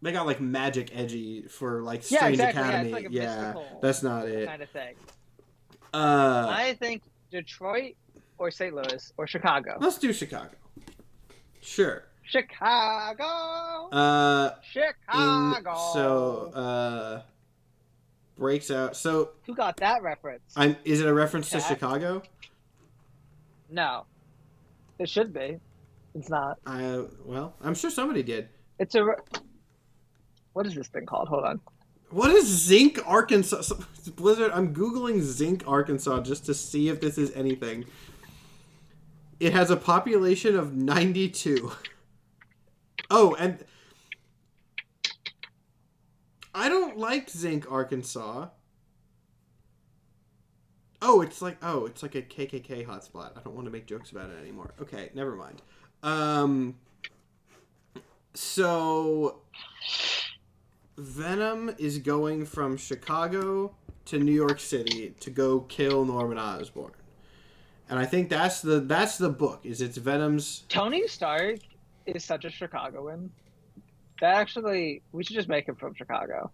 they got like magic edgy for like Strange Academy. Yeah, it's like a that's not it. Kind of thing. I think Detroit or St. Louis or Chicago. Let's do Chicago. Sure. Chicago. Breaks out. So who got that reference? Is it a reference to Chicago? No, it should be. It's not. Well, I'm sure somebody did. It's what is this thing called? Hold on. What is Zinc, Arkansas? Blizzard, I'm Googling Zinc, Arkansas just to see if this is anything. It has a population of 92. Oh, and I don't like Zinc, Arkansas. It's like a KKK hotspot. I don't want to make jokes about it anymore. Okay, never mind. So Venom is going from Chicago to New York City to go kill Norman Osborn. And I think that's the book. It's Venom's. Tony Stark is such a Chicagoan. That actually, we should just make him from Chicago.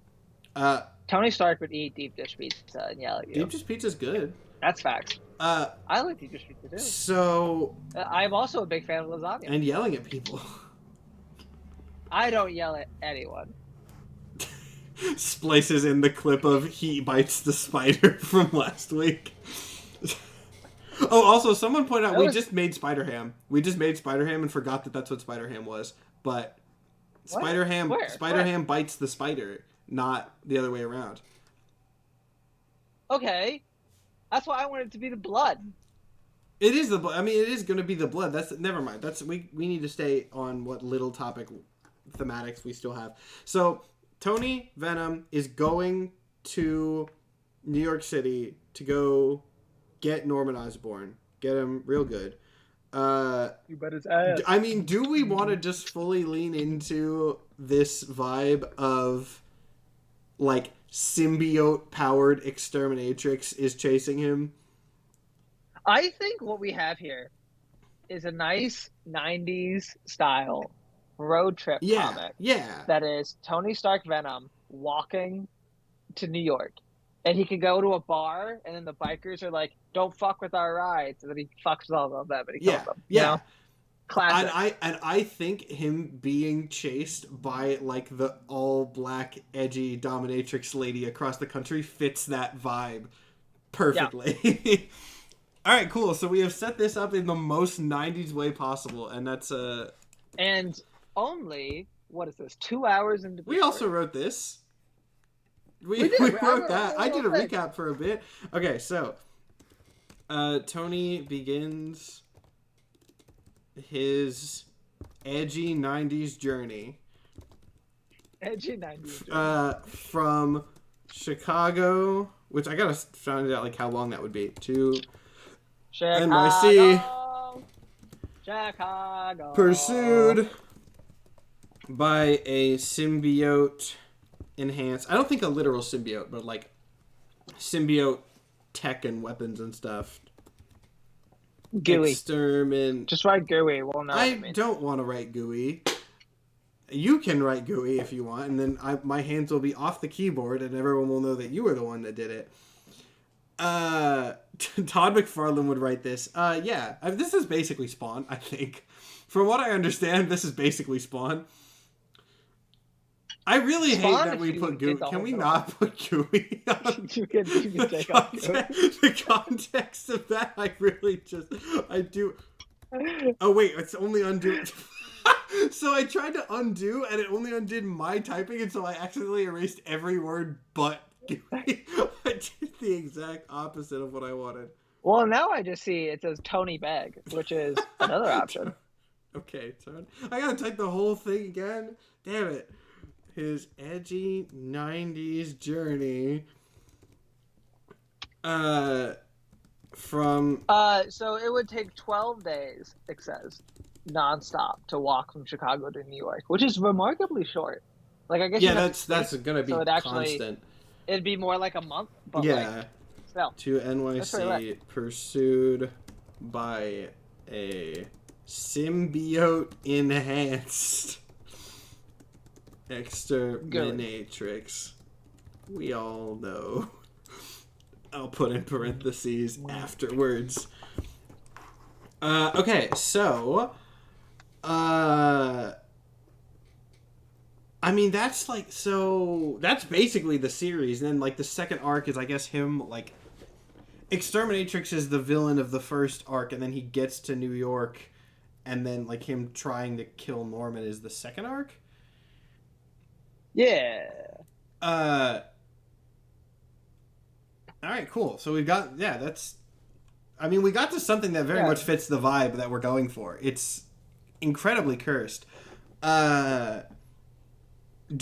Tony Stark would eat deep dish pizza and yell at you. Deep dish pizza's good. That's facts. I like deep dish pizza too. So I'm also a big fan of lasagna. And yelling at people. I don't yell at anyone. Splices in the clip of he bites the spider from last week. Oh, also, someone pointed out we just made Spider Ham. We just made Spider Ham and forgot that that's what Spider Ham was. But Spider Ham bites the spider, not the other way around. Okay, that's why I wanted it to be the blood. It is the blood. I mean, it is going to be the blood. Never mind. We need to stay on what little topic thematics we still have. So Tony Venom is going to New York City to go get Norman Osborn. Get him real good. You bet his ass. I mean, do we want to just fully lean into this vibe of like symbiote powered exterminatrix is chasing him? I think what we have here is a nice 90s style road trip comic. Yeah. That is Tony Stark Venom walking to New York. And he can go to a bar, and then the bikers are like, don't fuck with our rides. And then he fucks with all of them, and he kills them. Yeah. You know? Classic. And I think him being chased by like the all black edgy dominatrix lady across the country fits that vibe perfectly. All right, cool. So we have set this up in the most 90s way possible, and that's And only, what is this, 2 hours into the we story? also wrote this. We did. We I wrote wrote that. the I did a whole thing. recap for a bit. Okay, so Tony begins his edgy 90s journey Edgy 90s. from Chicago, which I gotta find out like how long that would be, to NYC, Chicago. pursued by a symbiote enhanced. I don't think a literal symbiote, but like symbiote tech and weapons and stuff. Gooey. Just write gooey. We'll know. I don't want to write gooey. You can write gooey if you want, and then my hands will be off the keyboard, and everyone will know that you were the one that did it. Todd McFarlane would write this. Yeah, this is basically Spawn, I think. From what I understand, this is basically Spawn. I really hate that we put gooey. Can we not put gooey on? you can take off gooey. The context of that, I do. Oh wait, it's only undo. So I tried to undo, and it only undid my typing, and so I accidentally erased every word but gooey. I did the exact opposite of what I wanted. Well, now I just see it says Tony Bag, which is another option. Okay, so I gotta type the whole thing again. Damn it. His edgy 90s journey from so it would take 12 days, it says, nonstop to walk from Chicago to New York, which is remarkably short. Like, I guess that's gonna be constant. It'd be more like a month, but still. To NYC, pursued by a symbiote enhanced exterminatrix. We all know. I'll put in parentheses afterwards. Okay, so I mean that's basically the series, and then like the second arc is I guess him like Exterminatrix is the villain of the first arc, and then he gets to New York, and then like him trying to kill Norman is the second arc. Yeah. All right, cool. So we've got we got to something that very much fits the vibe that we're going for. It's incredibly cursed. Do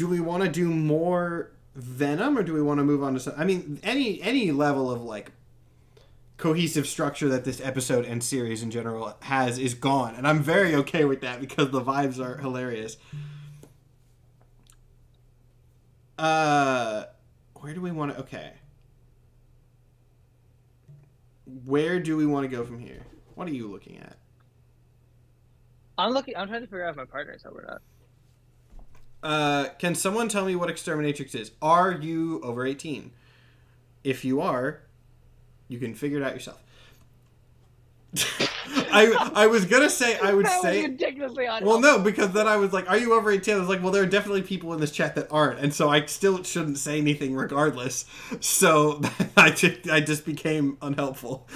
we want to do more Venom, or do we want to move on to some? I mean, any level of like cohesive structure that this episode and series in general has is gone, and I'm very okay with that because the vibes are hilarious. Where do we want to? Okay. Where do we want to go from here? What are you looking at? I'm trying to figure out if my partner's over or not. Can someone tell me what Exterminatrix is? Are you over 18? If you are, you can figure it out yourself. I was gonna say I would say ridiculously unhelpful. Well, no, because then I was like, "Are you over 18?" I was like, "Well, there are definitely people in this chat that aren't," and so I still shouldn't say anything regardless. So I just became unhelpful.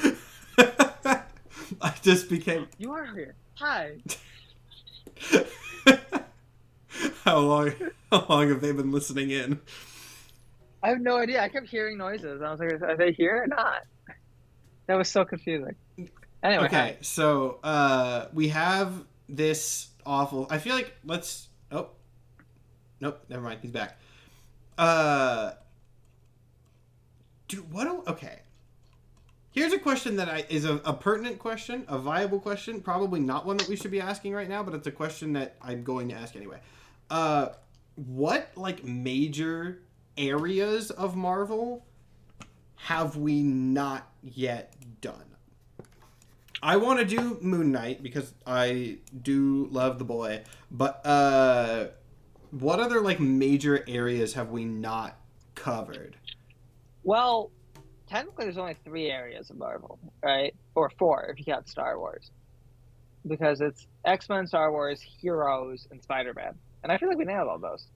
I just became. You are here. Hi. How long have they been listening in? I have no idea. I kept hearing noises. I was like, "Are they here or not?" That was so confusing. Anyway. Okay, so we have this awful. I feel like let's. Oh, nope. Never mind. He's back. Okay. Here's a question that is a pertinent question, a viable question. Probably not one that we should be asking right now, but it's a question that I'm going to ask anyway. What like major areas of Marvel have we not yet done? I want to do Moon Knight because I do love the boy, but what other like major areas have we not covered? Well, technically there's only 3 areas of Marvel, right? Or 4 if you count Star Wars. because it's X-Men, Star Wars, Heroes, and Spider-Man. And I feel like we nailed all those.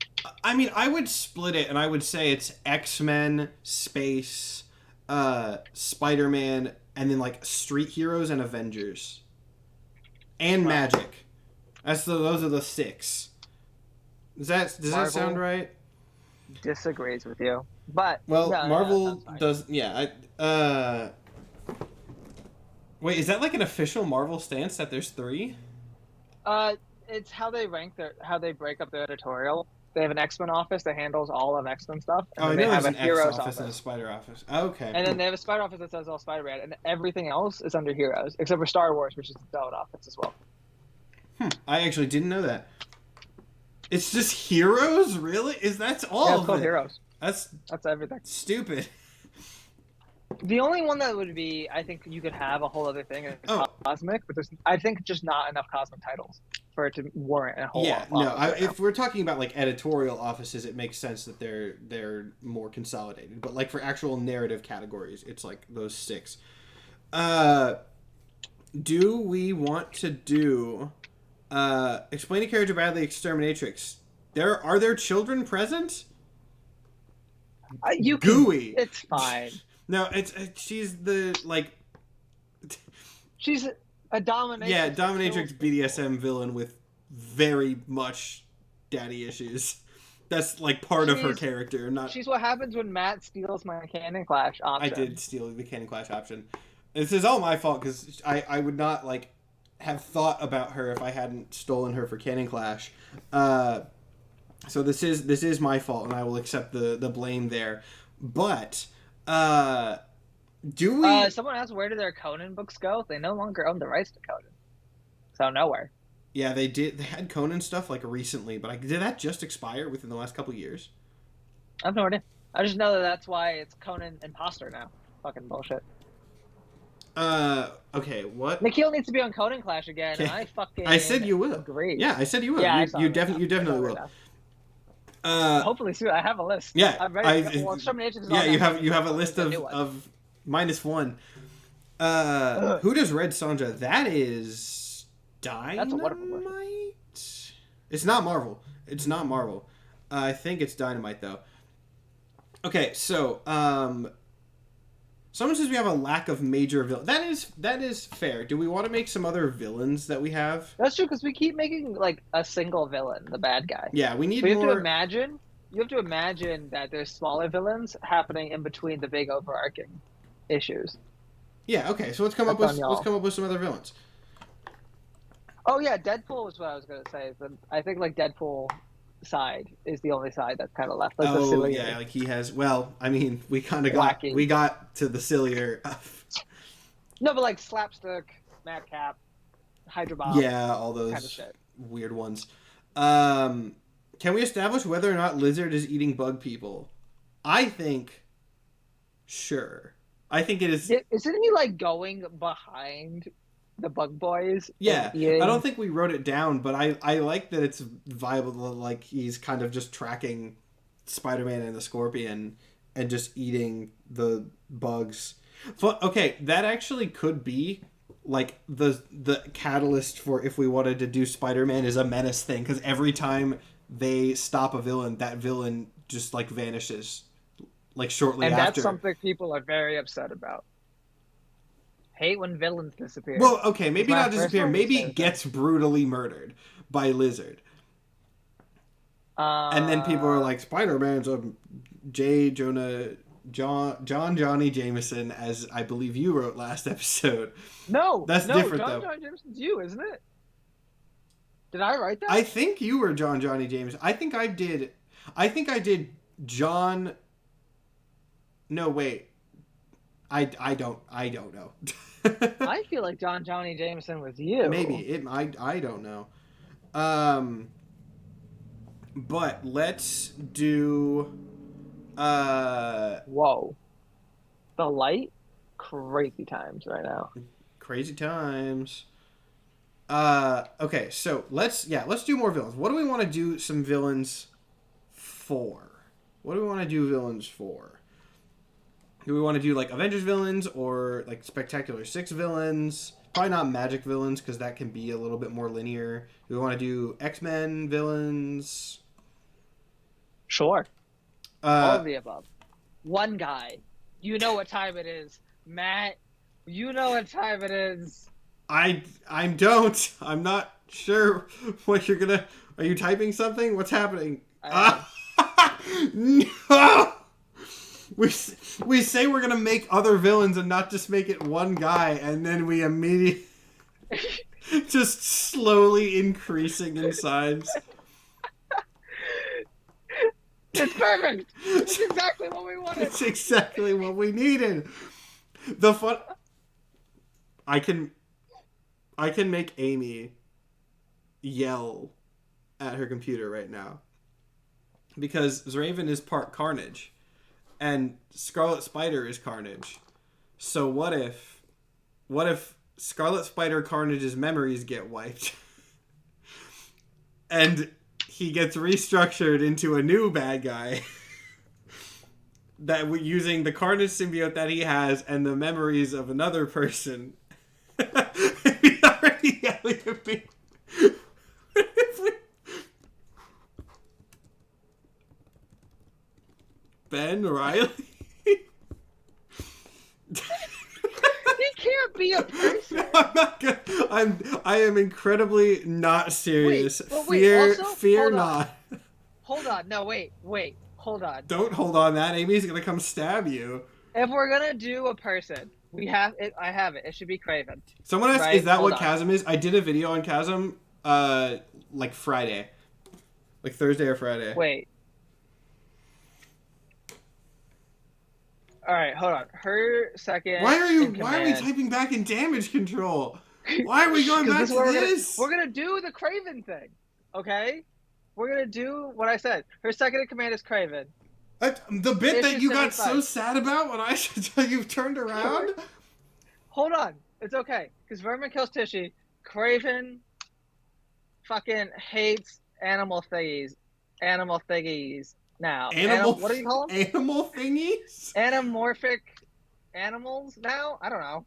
I mean, I would split it, and I would say it's X-Men, space, Spider-Man, and then like Street Heroes and Avengers, and Magic. Those are the 6. Does that sound right? Disagrees with you, but well, no, Marvel does. Yeah, wait, is that like an official Marvel stance that there's 3? It's how they how they break up their editorial. They have an X-Men office that handles all of X-Men stuff, and then I know they have there's a an X Heroes office and a Spider office. Okay. And then they have a Spider office that does all Spider-Man, and everything else is under Heroes, except for Star Wars, which is its own office as well. I actually didn't know that. It's just Heroes, really? That's all Yeah, of it's called it? Heroes. That's everything. Stupid. The only one that would be, I think you could have a whole other thing is Cosmic, but there's, I think, just not enough Cosmic titles for it to warrant a whole. Yeah, no. If we're talking about like editorial offices, it makes sense that they're more consolidated. But like for actual narrative categories, it's like those 6. Do we want to do explain a character badly, Exterminatrix? Are there children present? Gooey. It's fine. No, she's the like. She's a dominatrix. Yeah, dominatrix BDSM villain with very much daddy issues. That's like part of her character. She's what happens when Matt steals my Cannon Clash option. I did steal the Cannon Clash option. This is all my fault because I would not like have thought about her if I hadn't stolen her for Cannon Clash. So this is my fault, and I will accept the blame there. But do we? Someone asked, where did their Conan books go? They no longer own the rights to Conan, so nowhere. Yeah, they did. They had Conan stuff like recently, but did that just expire within the last couple of years? I have no idea. I just know that's why it's Conan Imposter now. Fucking bullshit. Okay, what? Nikhil needs to be on Conan Clash again, and I said you will. Agree. Yeah, I said you will. Yeah, you definitely will. Hopefully soon. I have a list. Yeah, I'm ready. You have a list of -1. Who does Red Sonja? That is Dynamite. That's a wonderful question. It's not Marvel. I think it's Dynamite though. Okay, so someone says we have a lack of major villains. That is fair. Do we want to make some other villains that we have? That's true, because we keep making like a single villain, the bad guy. Yeah, we need more. You have to imagine that there's smaller villains happening in between the big overarching issues. Yeah. Okay. So let's come up with some other villains. Oh yeah, Deadpool was what I was gonna say. But I think like Deadpool side is the only side that's kind of left. Like the sillier. Yeah, like he has. Well, I mean, we got to the sillier. No, but like Slapstick, Madcap, Hydra Bob. Yeah, all those kind of shit. Weird ones. Can we establish whether or not Lizard is eating bug people? I think. Sure. I think it is. Isn't he like going behind the bug boys? Yeah, I don't think we wrote it down, but I like that it's viable. Like he's kind of just tracking Spider-Man and the Scorpion and just eating the bugs. Okay, that actually could be like the catalyst for if we wanted to do Spider-Man as a menace thing, because every time they stop a villain, that villain just like vanishes like shortly after. And that's something people are very upset about. Hate when villains disappear. Well, okay, maybe not disappear. Maybe gets brutally murdered by Lizard. And then people are like, Spider-Man's a John Johnny Jameson, as I believe you wrote last episode. No, that's different John though. Johnny Jameson's you, isn't it? Did I write that? I think you were John Johnny Jameson. I think I did John. No, wait. I don't know. I feel like John Johnny Jameson was you. Maybe I don't know. But let's do. Whoa, the light, crazy times right now. Crazy times. Okay, so let's do more villains. What do we want to do some villains for? What do we want to do villains for? Do we want to do like Avengers villains or like Spectacular 6 villains? Probably not magic villains, because that can be a little bit more linear. Do we want to do X-Men villains? Sure. All Uh, of the above. One guy. You know what time it is, Matt. You know what time it is. I don't. I'm not sure what you're gonna. Are you typing something? What's happening? No. We say we're gonna make other villains and not just make it one guy, and then we immediately just slowly increasing in size. It's perfect. It's exactly what we wanted. It's exactly what we needed. The fun. I can make Amy yell at her computer right now because Zraven is part Carnage and Scarlet Spider is Carnage. So what if Scarlet Spider Carnage's memories get wiped and he gets restructured into a new bad guy that using the Carnage symbiote that he has and the memories of another person. He's already yelling at me. Ben Riley? He can't be a person. No, I'm not gonna, I am incredibly not serious. Wait, Fear not. Hold on. No, wait. Hold on. Don't hold on that. Amy's gonna come stab you. If we're gonna do a person, we have it. I have it. It should be Craven. Someone asked, right? is that Hold what on. Chasm is? I did a video on Chasm, like Friday. Like Thursday or Friday. Wait. All right, hold on. Her second. Why are we typing back in damage control? Why are we going back to this? We're gonna do the Craven thing, okay? We're gonna do what I said. Her second in command is Craven. The bit that you got 75. so sad about when I said you've turned around? Hold on. It's okay. Because Vermin kills Tishy. Craven fucking hates animal thingies. Animal thingies now. What do you call them? Animal thingies? Anamorphic animals now? I don't know.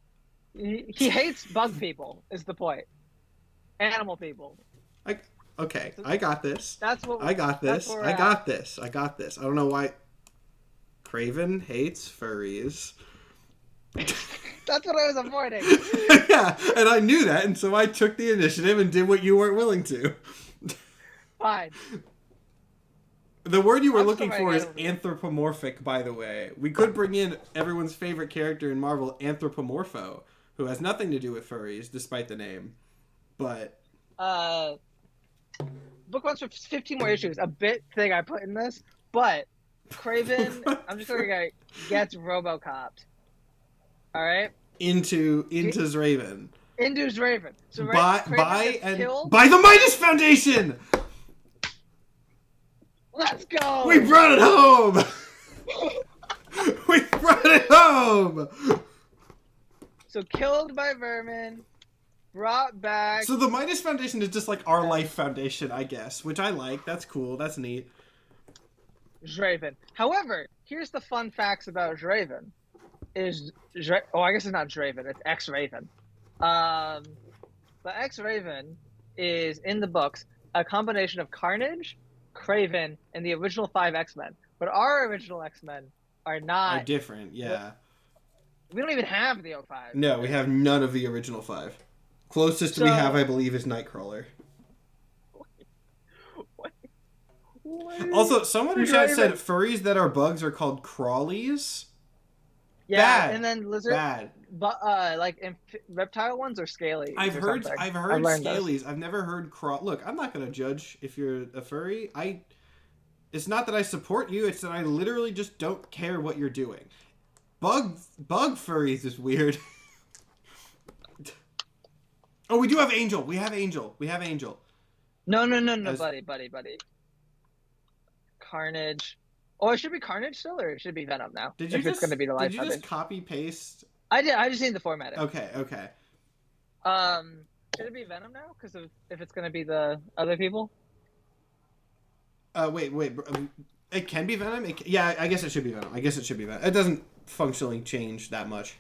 He hates bug people, is the point. Animal people. Okay, I got this. That's what I got this. I got this. I got this. I don't know why Craven hates furries. That's what I was avoiding. Yeah, and I knew that, and so I took the initiative and did what you weren't willing to. Fine. The word you were looking for is anthropomorphic, by the way. We could bring in everyone's favorite character in Marvel, Anthropomorpho, who has nothing to do with furries, despite the name. But... book runs for 15 more issues. A bit thing I put in this, but Craven, I'm just gonna gets RoboCopped. All right. Into Zraven. Into Zraven. So by killed. the Midas Foundation. Let's go. We brought it home. We brought it home. So killed by Vermin. Brought back. So the Midas Foundation is just like our life foundation, I guess, which I like. That's cool. That's neat. Zraven. However, here's the fun facts about Zraven. I guess it's not Zraven. It's X-Raven. The X-Raven is, in the books, a combination of Carnage, Craven, and the original 5 X-Men. But our original X-Men are not... Are different, yeah. We don't even have the 05. No, we have none of the original 5. Closest we have, I believe, is Nightcrawler. What? Also, someone in chat said furries that are bugs are called crawlies. Yeah, bad. And then lizard. Bad. But reptile ones are scaly. I've heard scalies. Those. I've never heard crawl. Look, I'm not gonna judge if you're a furry. It's not that I support you. It's that I literally just don't care what you're doing. Bug furries is weird. Oh, we do have Angel. We have Angel. No, buddy. Carnage. Oh, it should be Carnage still, or it should be Venom now? It's going to be the life. Did you just copy paste? I did. I just need the formatting. Okay. Should it be Venom now? Because if it's going to be the other people. Wait. It can be Venom. Yeah, I guess it should be Venom. It doesn't functionally change that much.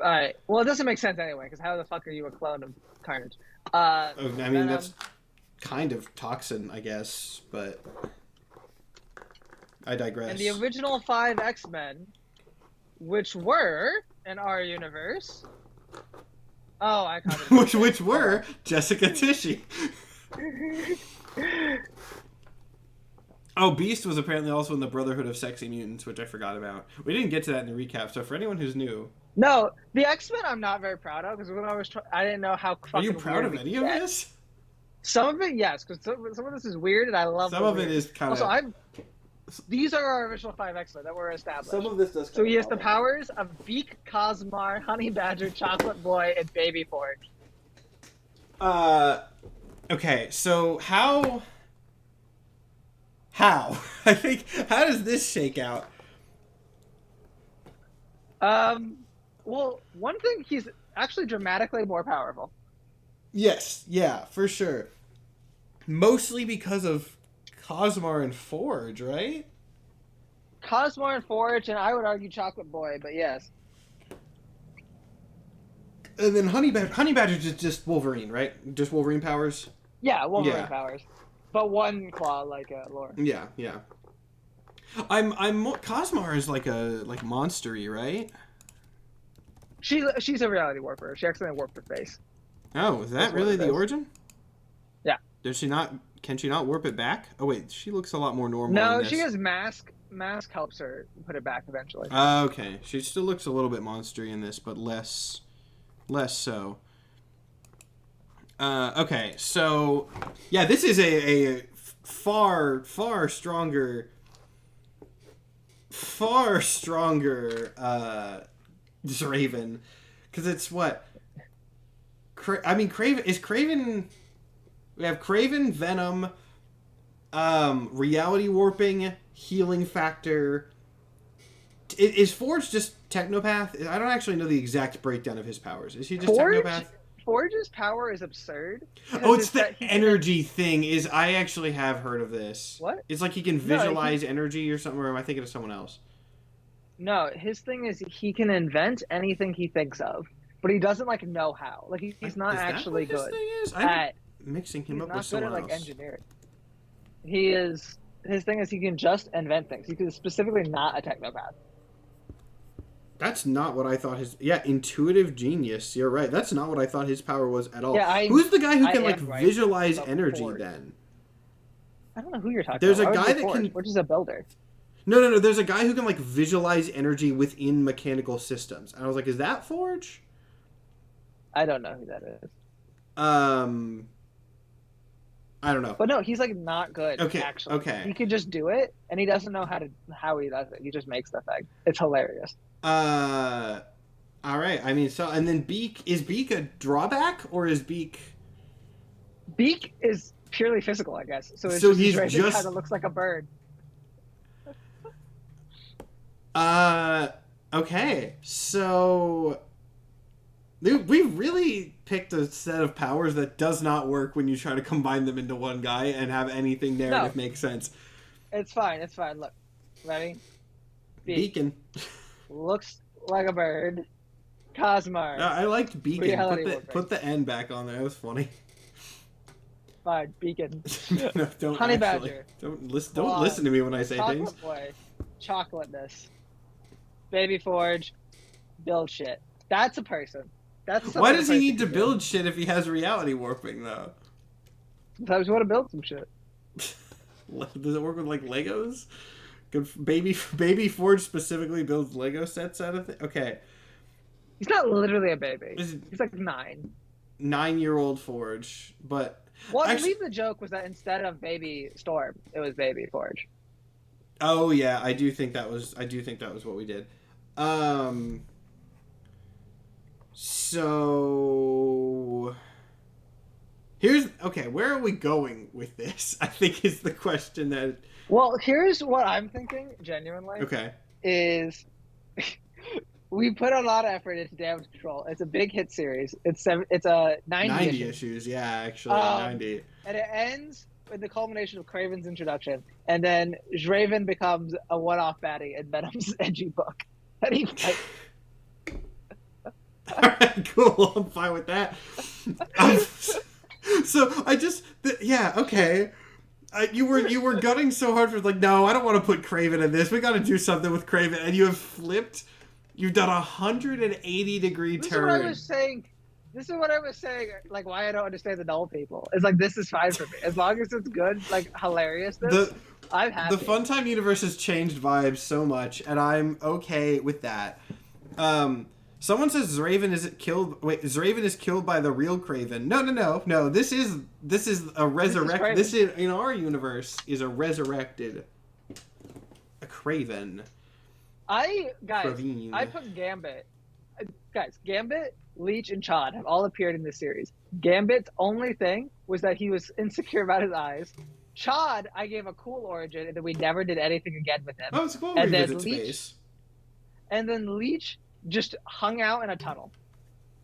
Alright. Well, it doesn't make sense anyway, because how the fuck are you a clone of Carnage? I mean, Venom. that's kind of Toxin, I guess, but I digress. And the original 5 X-Men, which were, in our universe... Oh, I caught it. which were Jessica Tishy. Oh, Beast was apparently also in the Brotherhood of Sexy Mutants, which I forgot about. We didn't get to that in the recap, so for anyone who's new... No, the X-Men I'm not very proud of, because when I was I didn't know how fucking Are you proud of any of this? Some of it, yes, because some of this is weird, and I love some of it is kind of... Also, these are our original 5 X-Men that were established. Some of this does So he has the powers of Beak, Cosmar, Honey Badger, Chocolate Boy, and Baby Forge. Okay, so how... I think, how does this shake out? Well, one thing, he's actually dramatically more powerful. Yes, yeah, for sure. Mostly because of Cosmar and Forge, right? Cosmar and Forge, and I would argue Chocolate Boy, but yes. And then Honey Badger's just Wolverine, right? Just Wolverine powers? Yeah, Wolverine powers. But one claw, like Lore. Yeah, yeah. Cosmar is like monstery, right? She's a reality warper. She accidentally warped her face. Oh, is that really the origin? Yeah. Does she not? Can she not warp it back? Oh wait, she looks a lot more normal. No, she has mask. Mask helps her put it back eventually. Okay, she still looks a little bit monstery in this, but less so. Okay, so yeah, this is a far stronger Draven, because it's what? Craven. We have Craven, Venom, reality warping, healing factor. Is Forge just Technopath? I don't actually know the exact breakdown of his powers. Is he just Technopath? Forge's power is absurd. Oh, it's the energy thing. I actually have heard of this. What? It's like he can visualize energy or something, or am I thinking of someone else? No, his thing is he can invent anything he thinks of, but he doesn't know how. He's not actually good. Thing is? I'm mixing him up with someone else. He's not good at engineering. His thing is he can just invent things. He's specifically not a technopath. That's not what I thought his... Yeah, intuitive genius. You're right. That's not what I thought his power was at all. Yeah, who's the guy who can, visualize energy, then? I don't know who you're talking about. There's a guy that can... Which is a builder. No. There's a guy who can, visualize energy within mechanical systems. And I was like, is that Forge? I don't know who that is. I don't know. But no, he's, not good, actually. Okay. He can just do it, and he doesn't know how he does it. He just makes the thing. It's hilarious. All right. I mean, and then Beak, is Beak a drawback, or is Beak... Beak is purely physical, I guess. So he's just kind of looks like a bird. Okay. So we've really picked a set of powers that does not work when you try to combine them into one guy and have anything narrative make sense. It's fine. Look. Ready? Beacon. Looks like a bird. Cosmar. I liked Beacon. Put the N back on there. That was funny. Fine, Beacon. No, don't. Honey Badger. Don't listen to me when I say Chocolate things. Boy. Chocolateness. Baby Forge. Build shit. That's a person. Why does he need to build shit if he has reality warping, though? Sometimes you want to build some shit. Does it work with Legos? Baby Forge specifically builds Lego sets out of it? Okay. He's not literally a baby. He's 9. 9-year-old Forge, but... Well, I believe the joke was that instead of Baby Storm, it was Baby Forge. Oh yeah, I do think that was what we did. So where are we going with this? I think is the question that... Well, here's what I'm thinking, genuinely. Okay. Is we put a lot of effort into Damage Control. It's a big hit series. It's a 90 issues. Yeah, actually, 90. And it ends with the culmination of Kraven's introduction, and then Draven becomes a one-off baddie in Venom's edgy book that he fights. Alright, cool. I'm fine with that. So I just, yeah, okay. You were gunning so hard for like, no, I don't want to put Craven in this. We got to do something with Craven, and you have flipped. You've done 180-degree turn. This is what I was saying. This is what I was saying. Like, why I don't understand the null people. It's like, this is fine for me as long as it's good, like hilarious. I'm happy. The Funtime universe has changed vibes so much, and I'm okay with that. Someone says Zraven is killed. Wait, Zraven is killed by the real Craven. No. This is a resurrect. This is in our universe is a resurrected a Craven. I Cravine. put Gambit. Guys, Gambit, Leech, and Chad have all appeared in this series. Gambit's only thing was that he was insecure about his eyes. Chad, I gave a cool origin, and then we never did anything again with him. Oh, it's cool. And then Leech, Leech just hung out in a tunnel.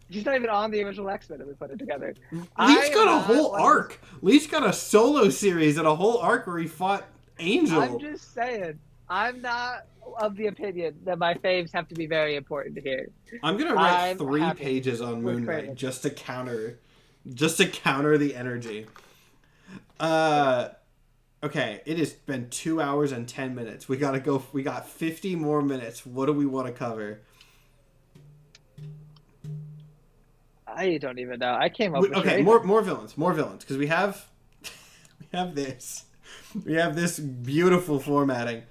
He's not even on the original X-Men that we put it together. Leech got a whole arc. Leech got a solo series and a whole arc where he fought Angel. I'm just saying. I'm not of the opinion that my faves have to be very important here. I'm gonna write 3 pages on Moonlight just to counter the energy. Okay, it has been 2 hours and 10 minutes. We gotta go. We got 50 more minutes. What do we want to cover? I don't even know. I came up with more villains, because we have this beautiful formatting.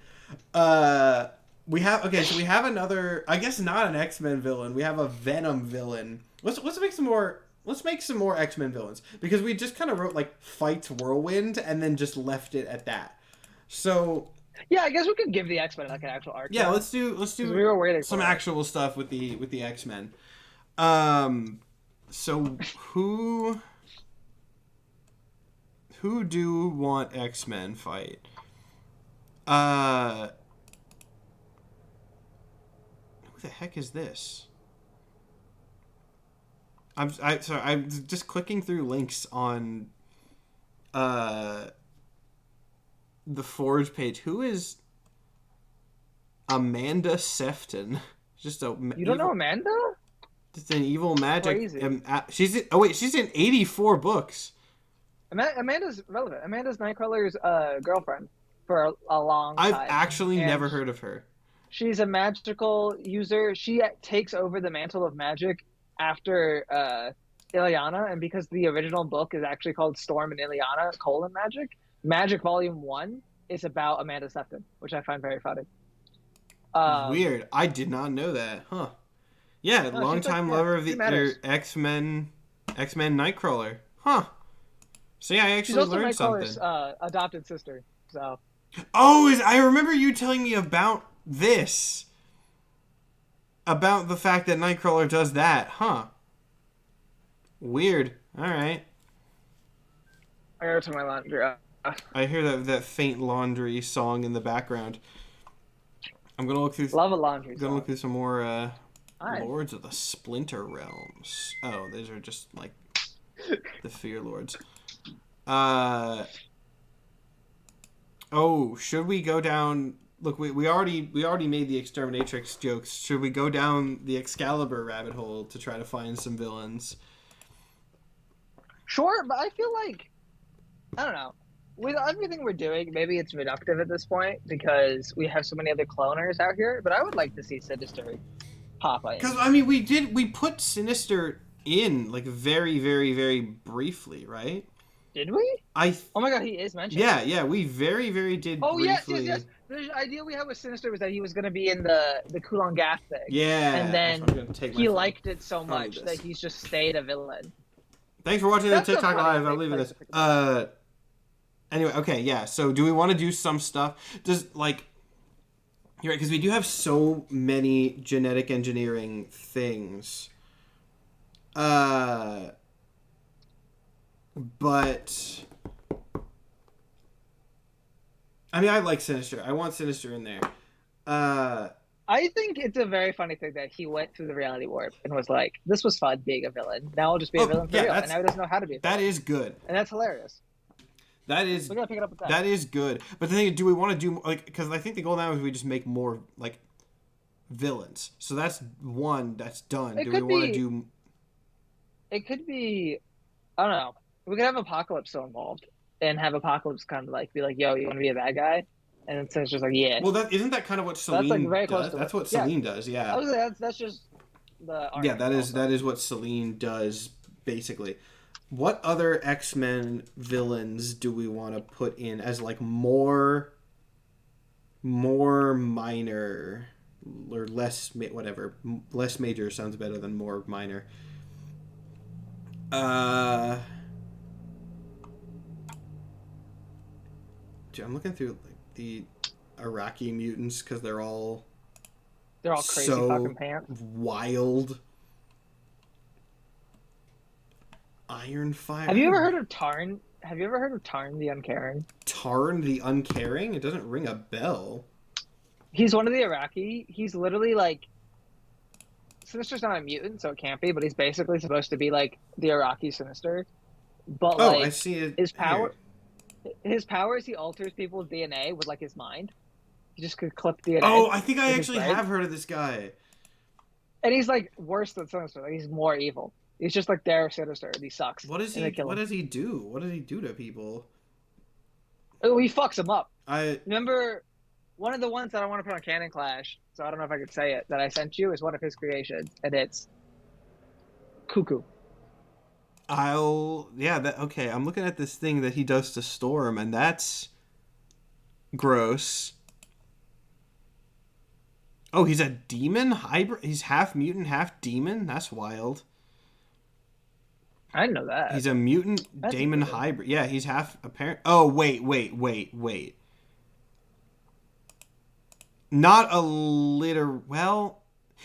We have another, I guess not an X-Men villain. We have a Venom villain. Let's make some more X-Men villains, because we just kind of wrote like Fights Whirlwind and then just left it at that. So yeah, I guess we could give the X-Men like an actual arc. Yeah, let's do we were waiting some actual stuff with the X-Men. So who do want X-Men fight? Who the heck is this? I'm just clicking through links on the Forge page. Who is Amanda Sefton? You don't know Amanda? Just an evil magic. Crazy. She's in 84 books. Amanda's relevant. Amanda's Nightcrawler's girlfriend for a long time. I've actually never heard of her. She's a magical user. She takes over the mantle of magic after Ileana, and because the original book is actually called Storm and Ileana: Magic Volume 1 is about Amanda Sefton, which I find very funny. Weird. I did not know that. Huh. Yeah, longtime lover of the X-Men Nightcrawler. Huh. See, I actually learned something. She's also Nightcrawler's adopted sister. So. Oh, I remember you telling me about this. About the fact that Nightcrawler does that. Huh. Weird. Alright. I gotta turn my laundry off. I hear that faint laundry song in the background. I'm gonna look through. Love a laundry song. I'm gonna look through some more Lords of the Splinter Realms. Oh, these are just like the Fear Lords. Oh, should we go down? Look, we already made the Exterminatrix jokes. Should we go down the Excalibur rabbit hole to try to find some villains? Sure, but I feel like, I don't know. With everything we're doing, maybe it's reductive at this point because we have so many other cloners out here. But I would like to see Sinister pop in. Because I mean, we put Sinister in like very, very, very briefly, right? Did we? Oh my god, he is mentioned. Yeah, we very, very did. Oh briefly. yes. The idea we had with Sinister was that he was going to be in the Kulon Gath thing. Yeah. And then he liked it so much that he's just stayed a villain. Thanks for watching the TikTok live. I'll leave it this. Anyway, okay, yeah. So, do we want to do some stuff? You're right, because we do have so many genetic engineering things. But I mean, I like Sinister. I want Sinister in there. I think it's a very funny thing that he went through the reality warp and was like, "This was fun being a villain. Now I'll just be a villain for real." And now he doesn't know how to be a villain. That is good. And that's hilarious. We're gonna pick it up with that. That is good. But the thing is, do we want to do like? Because I think the goal now is we just make more like villains. So that's one that's done. It Do we could want to be. do? It could be. I don't know. We could have Apocalypse so involved, and have Apocalypse kind of like be like, "Yo, you want to be a bad guy?" And then Sinister's like, "Yeah." Well, that isn't that kind of what So that's like Selene very close does. to it. That's what Yeah, Selene does. I Yeah. was like, that's just the Yeah, arc. that is what Selene does basically. What other X-Men villains do we want to put in as like more minor or less whatever, less major sounds better than more minor. Dude, I'm looking through like the Iraqi mutants because they're all crazy so fucking pants. wild. Ironfire. Have you ever heard of Tarn? Have you ever heard of Tarn the Uncaring? Tarn the Uncaring? It doesn't ring a bell. He's one of the Iraqi. He's literally like, Sinister's not a mutant, so it can't be. But he's basically supposed to be like the Iraqi Sinister. But Oh, like I see it. his Here. his power is he alters people's DNA with like his mind. He just could clip DNA. Oh, I think I with his actually brain. have heard of this guy. And he's like worse than Sinister. Like he's more evil. He's just like their Sinister, and he sucks. What does And he? they kill What him. does he do? What does he do to people? Oh, he fucks him up. I Remember, one of the ones that I want to put on Canon Clash, so I don't know if I could say it, that I sent you is one of his creations, and it's Cuckoo. that okay. I'm looking at this thing that he does to Storm, and that's gross. Oh, he's a demon hybrid. He's half mutant, half demon. That's wild. I didn't know that. He's a mutant That's demon weird. hybrid. Yeah, he's half apparent. Oh, wait. Not a litter. Well,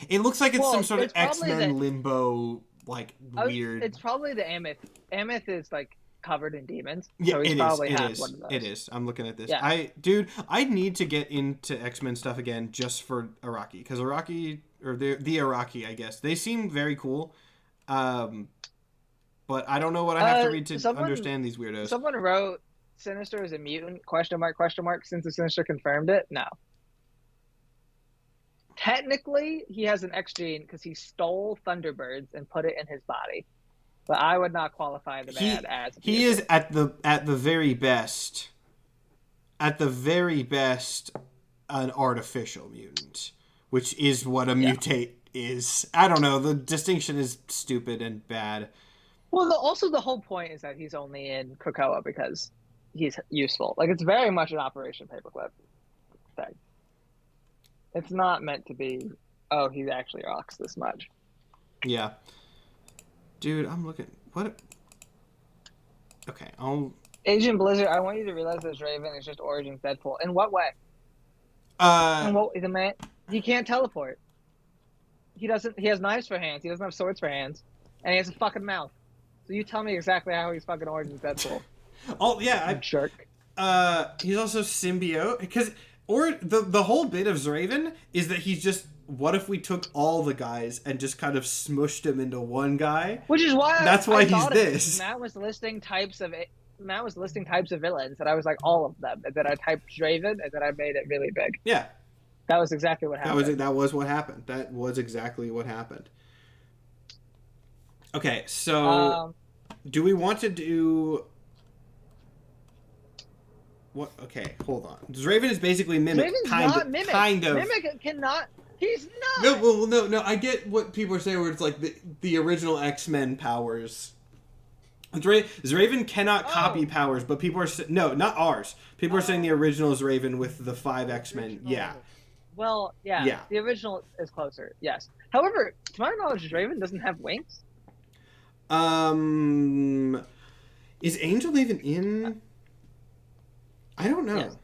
it looks like it's some sort of it's probably X-Men limbo, like weird. It's probably the Ameth. Ameth is like covered in demons, Yeah, so he's it probably is. It half is. one of those. It is. I'm looking at this. Yeah. I need to get into X-Men stuff again just for Iraqi, because Iraqi or the Iraqi, I guess they seem very cool. But I don't know what I have to read to understand these weirdos. Someone wrote Sinister is a mutant? Question mark? Question mark? Since the Sinister confirmed it, no. Technically, he has an X gene because he stole Thunderbirds and put it in his body. But I would not qualify the man as. He is at the very best. At the very best, an artificial mutant, which is what a mutate is. I don't know. The distinction is stupid and bad. Well, also the whole point is that he's only in Krakoa because he's useful. Like, it's very much an Operation Paperclip thing. It's not meant to be, oh, he actually rocks this much. Yeah. Dude, I'm looking... What? Okay, Agent Blizzard, I want you to realize this Raven is just Origins Deadpool. In what way? The man, he can't teleport. He has knives for hands. He doesn't have swords for hands. And he has a fucking mouth. So you tell me exactly how he's fucking Origins Deadpool. Oh, yeah. I'm jerk. He's also symbiote. Because the whole bit of Zraven is that he's just... What if we took all the guys and just kind of smushed him into one guy? Which is why that's why he's this. Matt was listing types of villains, and I was like, all of them. And then I typed Draven, and then I made it really big. Yeah. That was exactly what happened. That was what happened. That was exactly what happened. Okay, so do we want to do... What? Okay, hold on. Zraven is basically Mimic. Draven's kind not Mimic. Kind of. Mimic cannot... He's not. No. I get what people are saying. Where it's like the original X-Men powers. Zraven cannot copy powers, but people are no, not ours. People are saying the original is Raven with the 5 X-Men. Yeah. Well, yeah. The original is closer. Yes. However, to my knowledge, Raven doesn't have wings. Is Angel even in? I don't know. Yes.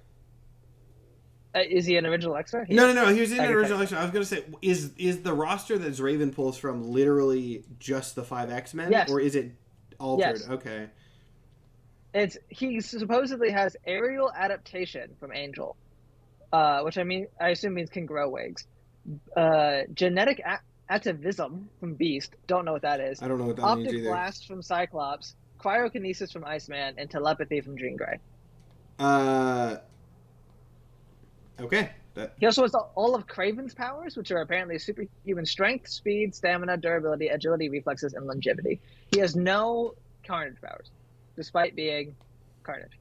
Is he an original X-Men? No. He was in an original X-Men. I was gonna say, is the roster that Zraven pulls from literally just the 5 X-Men, or is it altered? Yes. Okay. He supposedly has aerial adaptation from Angel, which I assume means can grow wings. Genetic atavism from Beast. Don't know what that is. I don't know what that means either. Optic blast from Cyclops, cryokinesis from Iceman, and telepathy from Jean Grey. Okay. He also has all of Kraven's powers, which are apparently superhuman strength, speed, stamina, durability, agility, reflexes, and longevity. He has no Carnage powers, despite being Carnage.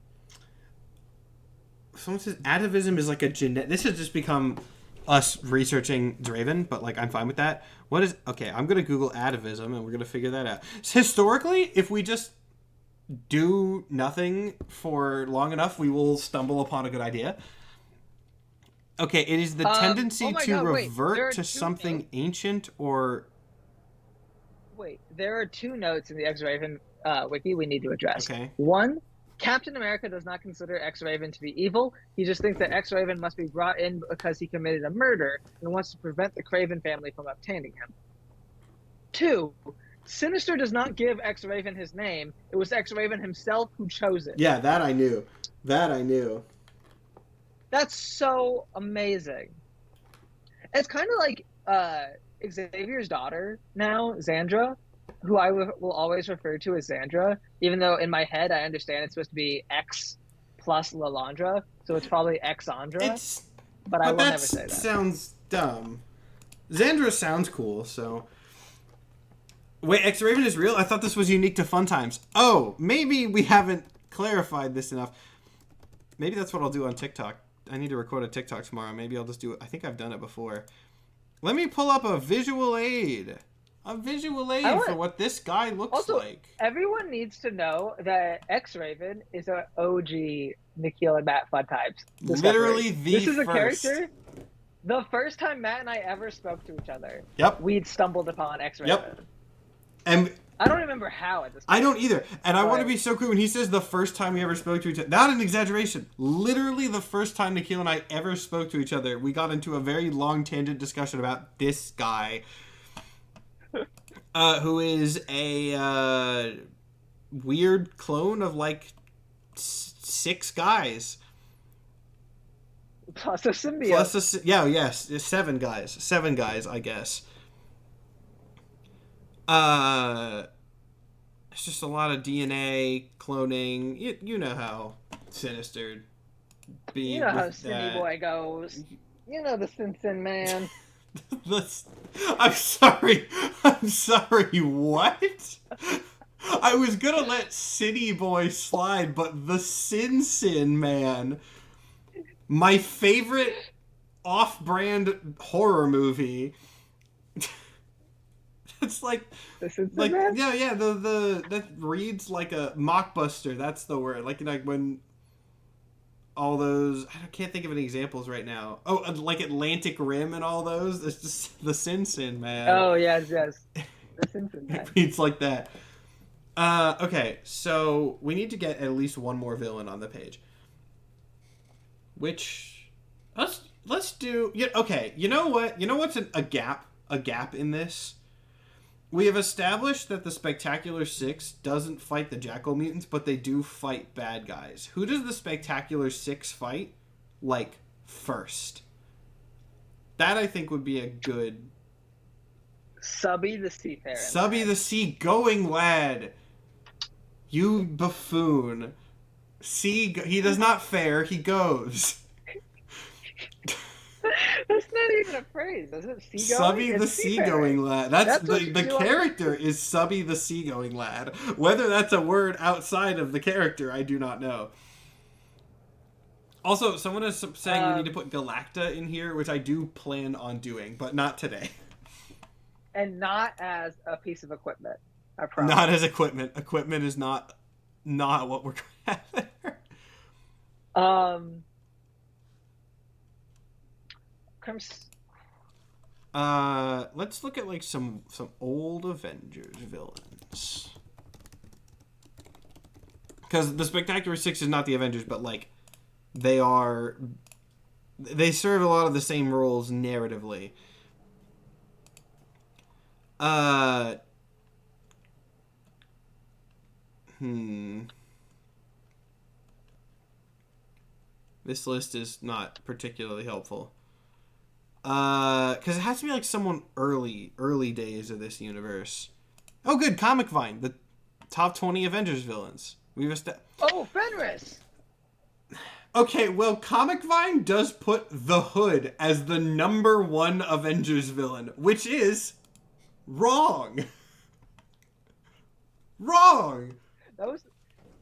Someone says atavism is like a genetic. This has just become us researching Draven, but like I'm fine with that. What is okay? I'm gonna Google atavism and we're gonna figure that out. Historically, if we just do nothing for long enough, we will stumble upon a good idea. Okay, it is the tendency to revert to something ancient or. Wait, there are 2 notes in the X-Raven wiki we need to address. Okay. 1, Captain America does not consider X-Raven to be evil. He just thinks that X-Raven must be brought in because he committed a murder and wants to prevent the Kraven family from obtaining him. 2, Sinister does not give X-Raven his name. It was X-Raven himself who chose it. Yeah, that I knew. That's so amazing. It's kind of like Xavier's daughter now, Xandra, who I will always refer to as Xandra, even though in my head I understand it's supposed to be X plus Lalandra, so it's probably Xandra. But I will never say that. Sounds dumb. Xandra sounds cool, so. Wait, X-Raven is real? I thought this was unique to Fun Times. Oh, maybe we haven't clarified this enough. Maybe that's what I'll do on TikTok. I need to record a TikTok tomorrow. Maybe I'll just do it. I think I've done it before. Let me pull up a visual aid. For what this guy looks like. Everyone needs to know that X-Raven is an OG Nikhil and Matt Fun Times. Literally This is a character. The first time Matt and I ever spoke to each other, we'd stumbled upon X-Raven. Yep. And I don't remember how at this point. I don't either. And I want to be so clear when he says the first time we ever spoke to each other. Not an exaggeration. Literally the first time Nikhil and I ever spoke to each other, we got into a very long tangent discussion about this guy. Who is a weird clone of like 6 guys. Plus a symbiote. 7 guys. 7 guys, I guess. It's just a lot of DNA cloning. You know how Sinister be. You know how City Boy goes. You know the Simpson man. I'm sorry, what? I was gonna let City Boy slide, but the Sin man, my favorite off-brand horror movie. It's like man? yeah, the that reads like a mockbuster. That's the word. Like when all those, I can't think of any examples right now. Oh, like Atlantic Rim and all those. It's just the Sin man. Oh yes, the Sin man. It reads like that. Okay, so we need to get at least one more villain on the page. Which let's do. Yeah, okay. You know what? You know what's a gap? A gap in this. We have established that the Spectacular Six doesn't fight the Jackal Mutants, but they do fight bad guys. Who does the Spectacular Six fight, like, first? That, I think, would be a good... Subby the Seafaring Subby the Seagoing Lad. You buffoon. He does not fare, he goes. That's not even a phrase, is it? Seagoing? Subby the Seagoing Lad. That's the character is Subby the Seagoing Lad. Whether that's a word outside of the character, I do not know. Also, someone is saying we need to put Galacta in here, which I do plan on doing, but not today. And not as a piece of equipment, I promise. Not as equipment. Equipment is not what we're going to have. Let's look at like some old Avengers villains. Because the Spectacular Six is not the Avengers, but like they serve a lot of the same roles narratively. This list is not particularly helpful. Because it has to be like someone early days of this universe. Oh, good, Comic Vine, the top 20 Avengers villains. Oh, Fenris. Okay, well, Comic Vine does put the Hood as the #1 Avengers villain, which is wrong. Wrong. That was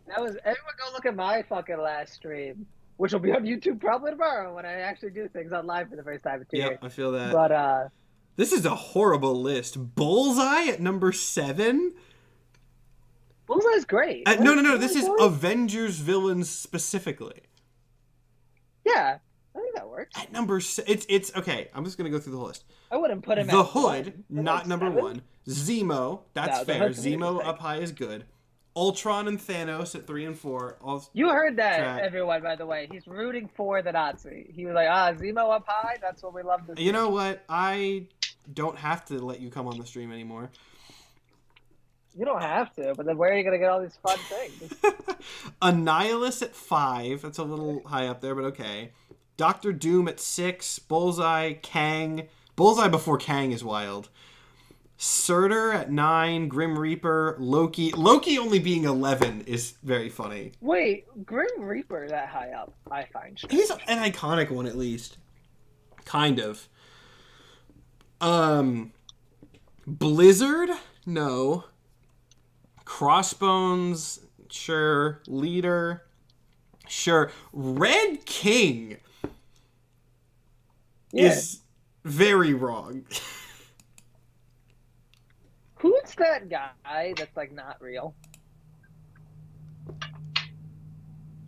everyone go look at my fucking last stream, which will be on YouTube probably tomorrow when I actually do things on live for the first time in 2 years. Yep, I feel that. But this is a horrible list. Bullseye at #7. Bullseye's great. No. This is Avengers villains specifically. Yeah, I think that works. At it's okay. I'm just gonna go through the whole list. I wouldn't put him The at Hood, one. not Like #1. Zemo, that's No, the fair. Hood's Zemo amazing. up high is good. Ultron and Thanos at 3 and 4. You heard that, Track. everyone, by the way. He's rooting for the Nazi. He was like, Zemo up high, that's what we love to see. You know what? I don't have to let you come on the stream anymore. You don't have to, but then where are you going to get all these fun things? Annihilus at 5. That's a little high up there, but okay. Doctor Doom at 6. Bullseye, Kang. Bullseye before Kang is wild. Surtur at 9. Grim Reaper, Loki. Loki only being 11 is very funny. Wait, Grim Reaper that high up, I find strange. He's an iconic one, at least. Kind of. Blizzard? No. Crossbones? Sure. Leader? Sure. Red King is very wrong. Who's that guy that's like not real?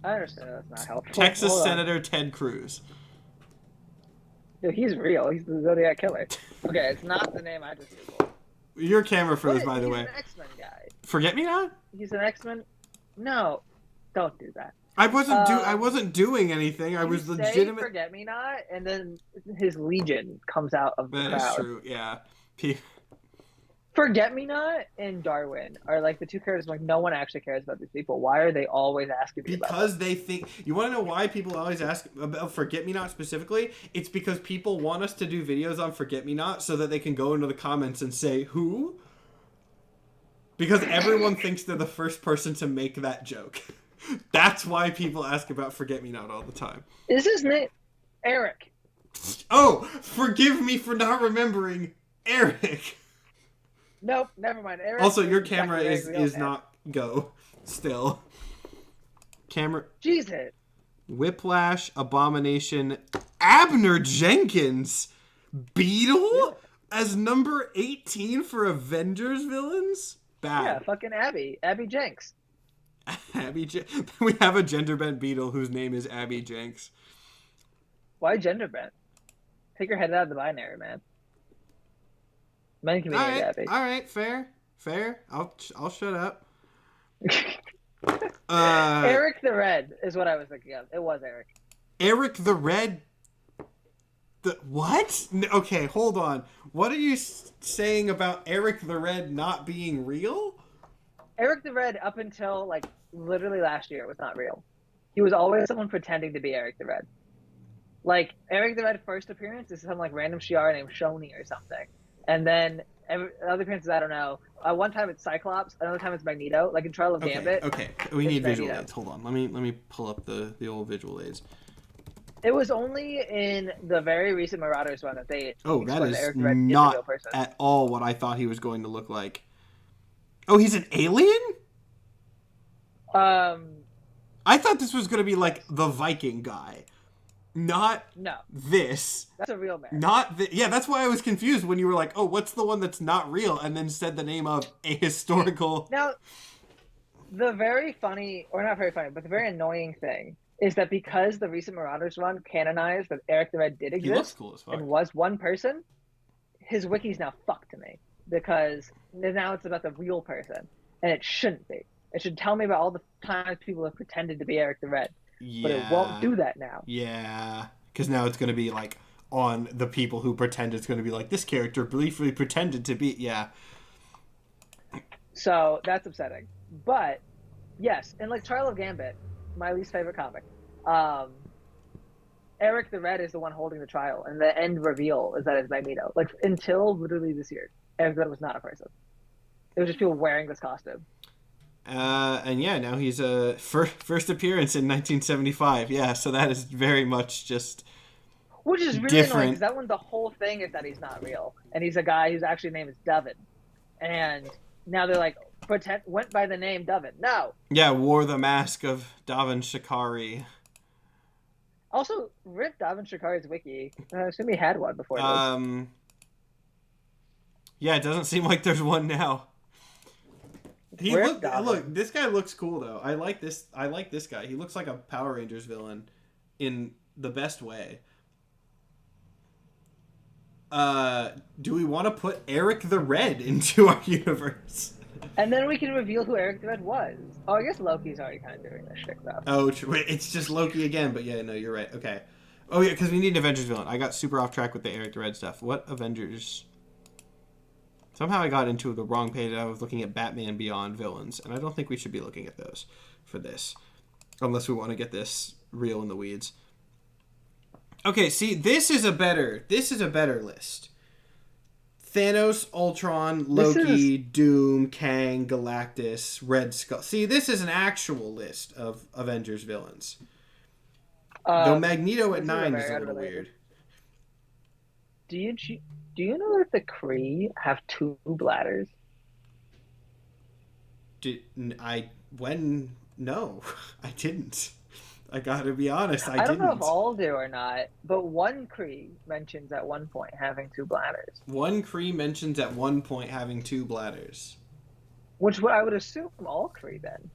I understand that's not helpful. Texas Hold on. Senator Ted Cruz. Dude, he's real. He's the Zodiac Killer. Okay, it's not the name I just Googled. Your camera froze, by the way. He's an X-Men guy. Forget Me Not? He's an X-Men. No, don't do that. I wasn't doing anything. I was legitimate. Forget Me Not, and then his Legion comes out of the crowd. That is true. Yeah. Forget Me Not and Darwin are like the two characters like no one actually cares about these people. Why are they always asking me about Because they think... You want to know why people always ask about Forget Me Not specifically? It's because people want us to do videos on Forget Me Not so that they can go into the comments and say, who? Because everyone thinks they're the first person to make that joke. That's why people ask about Forget Me Not all the time. Is his name Eric? Oh, forgive me for not remembering Eric. Nope, never mind. Eric Also, your camera exactly is not go still. Camera. Jesus. Whiplash, Abomination, Abner Jenkins, Beetle as number 18 for Avengers villains. Bad. Yeah, fucking Abby Jenks. We have a gender bent Beetle whose name is Abby Jenks. Why gender bent? Take your head out of the binary, man. Men can be named Abby. All right, fair. I'll shut up. Eric the Red is what I was thinking of. It was Eric. Eric the Red. What? Okay, hold on. What are you saying about Eric the Red not being real? Eric the Red, up until like literally last year, was not real. He was always someone pretending to be Eric the Red. Like Eric the Red first appearance is some like random Shi'ar named Shoni or something, and then other appearances I don't know. One time it's Cyclops, another time it's Magneto. Like in Trial of Gambit. Okay, we need visual Magneto. aids. Hold on, let me pull up the old visual aids. It was only in the very recent Marauders one that they. Oh, that is Eric the Red is a not real person. at all what I thought he was going to look like. Oh, he's an alien? I thought this was going to be like the Viking guy. Not this. That's a real man. Yeah, that's why I was confused when you were like, oh, what's the one that's not real? And then said the name of a historical... Now, the very funny, or not very funny, but the very annoying thing is that because the recent Marauders run canonized that Eric the Red did He looks exist cool as fuck. and was one person, his wiki's now fucked to me because now it's about the real person, and it shouldn't be. It should tell me about all the times people have pretended to be Eric the Red. Yeah. But it won't do that now. Yeah. Because now it's going to be like on the people who pretend. It's going to be like, this character briefly pretended to be... Yeah. So that's upsetting. But, yes, and like Trial of Gambit, my least favorite comic, Eric the Red is the one holding the trial, and the end reveal is that it's Magneto. Like, until literally this year, Eric the Red was not a person. It was just people wearing this costume. And yeah, now he's a first appearance in 1975. Yeah, so that is very much just Which is really annoying, because different. that one, the whole thing is that he's not real. And he's a guy whose actually name is Devin. And now they're like, went by the name Devin. No. Yeah, wore the mask of Davin Shikari. Also, rip Davin Shikari's wiki. I assume he had one before this. Yeah, it doesn't seem like there's one now. Rip Davin. Look, this guy looks cool though. I like this guy. He looks like a Power Rangers villain in the best way. Do we want to put Eric the Red into our universe? And then we can reveal who Eric the Red was. Oh, I guess Loki's already kind of doing this shit though. Oh, wait, it's just Loki again. But yeah, no, you're right. Okay. Oh yeah, because we need an Avengers villain. I got super off track with the Eric the Red stuff. What Avengers? Somehow I got into the wrong page. I was looking at Batman Beyond villains, and I don't think we should be looking at those for this, unless we want to get this real in the weeds. Okay, see, this is a better list. Thanos, Ultron, Loki, Doom, Kang, Galactus, Red Skull. See, this is an actual list of Avengers villains. Though Magneto at 9 is a little weird. Do you know that the Kree have 2 bladders? No, I didn't. I gotta be honest, I don't didn't. know if all do or not, but one Kree mentions at one point having 2 bladders. One Kree mentions at one point having 2 bladders. Which I would assume all Kree then.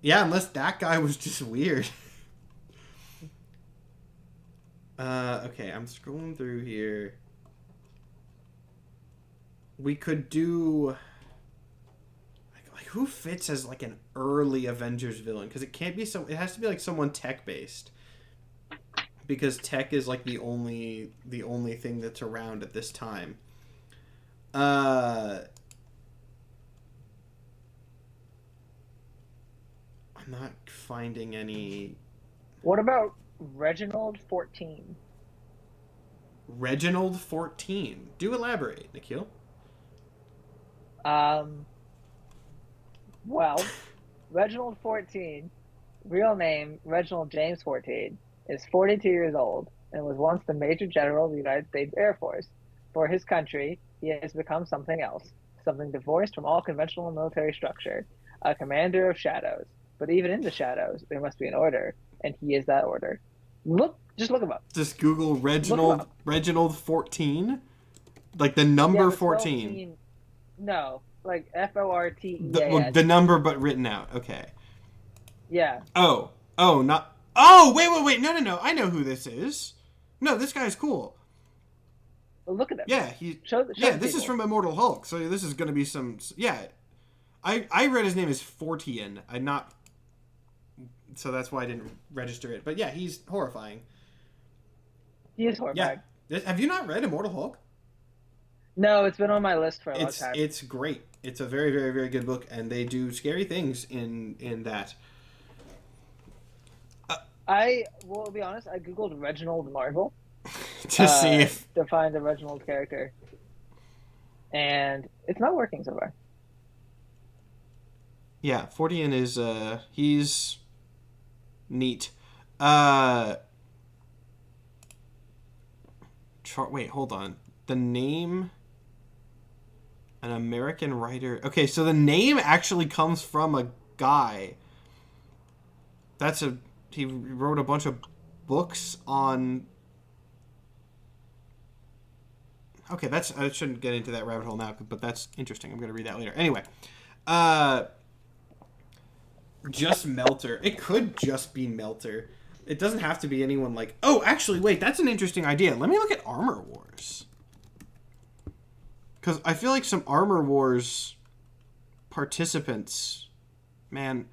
Yeah, unless that guy was just weird. Okay, I'm scrolling through here. We could do... Like, who fits as, like, an early Avengers villain? Because it can't be it has to be, like, someone tech-based. Because tech is, like, the only thing that's around at this time. I'm not finding any... What about Reginald 14? Reginald 14. Do elaborate, Nikhil. Well, Reginald 14, real name Reginald James 14, is 42 years old and was once the Major General of the United States Air Force. For his country, he has become something else, something divorced from all conventional military structure, a commander of shadows. But even in the shadows, there must be an order, and he is that order. Just look him up. Just Google Reginald 14? Like the number 14. 14. No, like Fortea. The number but written out. Okay. Yeah. Oh, not... wait. No. I know who this is. No, this guy's cool. Well, look at him. Yeah, this is from Immortal Hulk, so this is going to be some... Yeah. I read his name as Fortean. So that's why I didn't register it. But yeah, he's horrifying. He is horrifying. Yeah. Have you not read Immortal Hulk? No, it's been on my list for a long time. It's great. It's a very, very, very good book, and they do scary things in that. I will be honest, I googled Reginald Marvel to find the Reginald character, and it's not working so far. Yeah, Fortean is he's neat. Wait, hold on. The name... An American writer... Okay, so the name actually comes from a guy. He wrote a bunch of books on... Okay, I shouldn't get into that rabbit hole now, but that's interesting. I'm going to read that later. Anyway. Just Melter. It could just be Melter. It doesn't have to be anyone like... Oh, actually, wait. That's an interesting idea. Let me look at Armor Wars. Because I feel like some Armor Wars participants... Man...